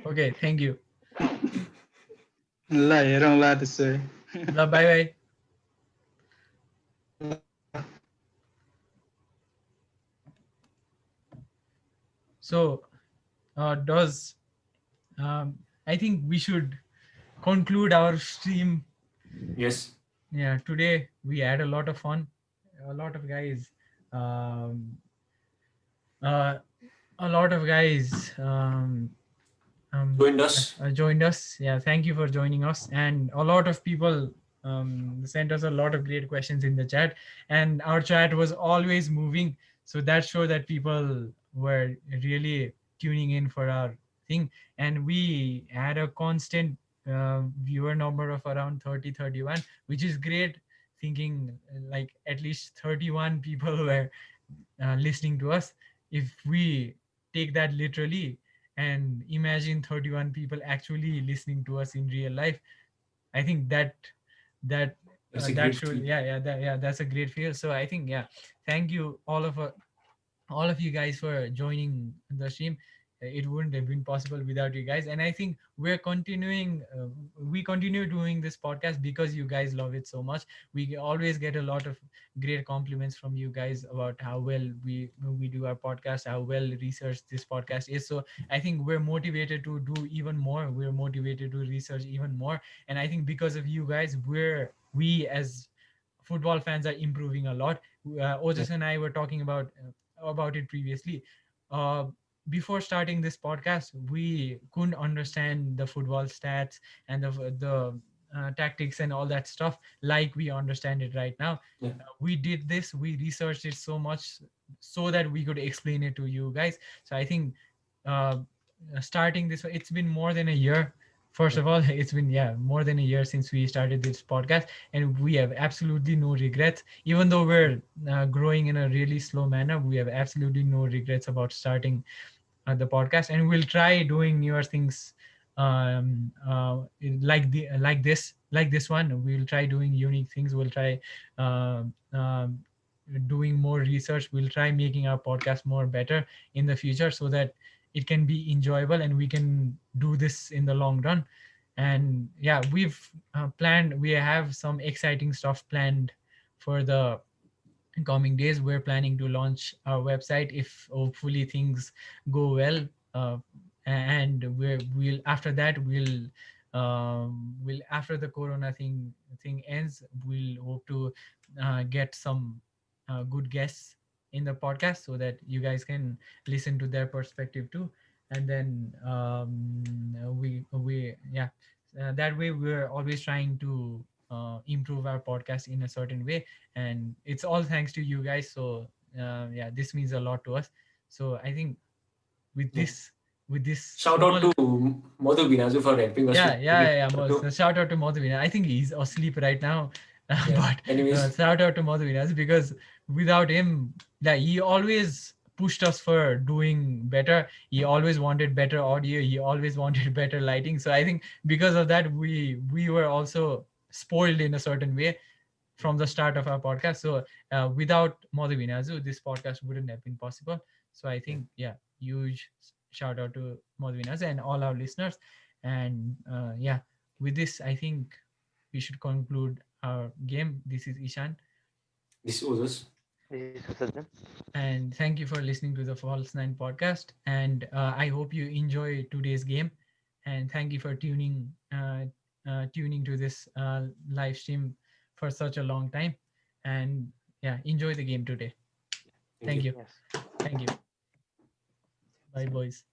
Okay, thank you. ल हेरौँला त्यसो भए Bye bye. So, does I think we should conclude our stream. Yes. Yeah, today we had a lot of fun. A lot of guys. A lot of guys Joined us. Joined us. Yeah, thank you for joining us. And a lot of people sent us a lot of great questions in the chat, and our chat was always moving. So that showed that people were really tuning in for our thing, and we had a constant viewer number of around 30, 31, which is great. Thinking like at least 31 people were listening to us. If we take that literally and imagine 31 people actually listening to us in real life, I think that That's a that great should feat. that's a great feel. So I think thank you all of you guys for joining the stream. It wouldn't have been possible without you guys, and I think we continue doing this podcast because you guys love it so much. We always get a lot of great compliments from you guys about how well we do our podcast, how well researched this podcast is. So I think we're motivated to do even more. We're motivated to research even more, and I think because of you guys, we as football fans are improving a lot. Ojas and I were talking about it previously. Uh, Before starting this podcast, we couldn't understand the football stats and the tactics and all that stuff like we understand it right now. Yeah. We did this, we researched it so much so that we could explain it to you guys. So I think uh, starting this, it's been more than a year. First of all, it's been more than a year since we started this podcast, and we have absolutely no regrets. Even though we're growing in a really slow manner, we have absolutely no regrets about starting the podcast, and we'll try doing newer things like this one. We'll try doing unique things. We'll try um, um, doing more research. We'll try making our podcast more better in the future so that it can be enjoyable and we can do this in the long run. And we've planned, we have some exciting stuff planned for the coming days. We're planning to launch our website if hopefully things go well, and we'll after that we'll after the corona thing ends, we'll hope to get some good guests in the podcast so that you guys can listen to their perspective too. And then that way we're always trying to improve our podcast in a certain way, and it's all thanks to you guys. So this means a lot to us. So I think with this Shout out to Madhu Binazu for helping us. Shout out to Madhu. I think he's asleep right now. But anyways, shout out to Madhu because without him, he always pushed us for doing better. He always wanted better audio. He always wanted better lighting. So I think because of that, we were also spoiled in a certain way from the start of our podcast. So without Madhu Binazu, this podcast wouldn't have been possible. So I think huge shout out to Madhu Binazu and all our listeners. And with this, I think we should conclude our game. This is Ishan. This is Ojas. This is Sajjan. And thank you for listening to the False Nine podcast. And I hope you enjoy today's game. And thank you for tuning to this live stream for such a long time. And enjoy the game today. Thank you. Yes. Thank you. Bye, boys.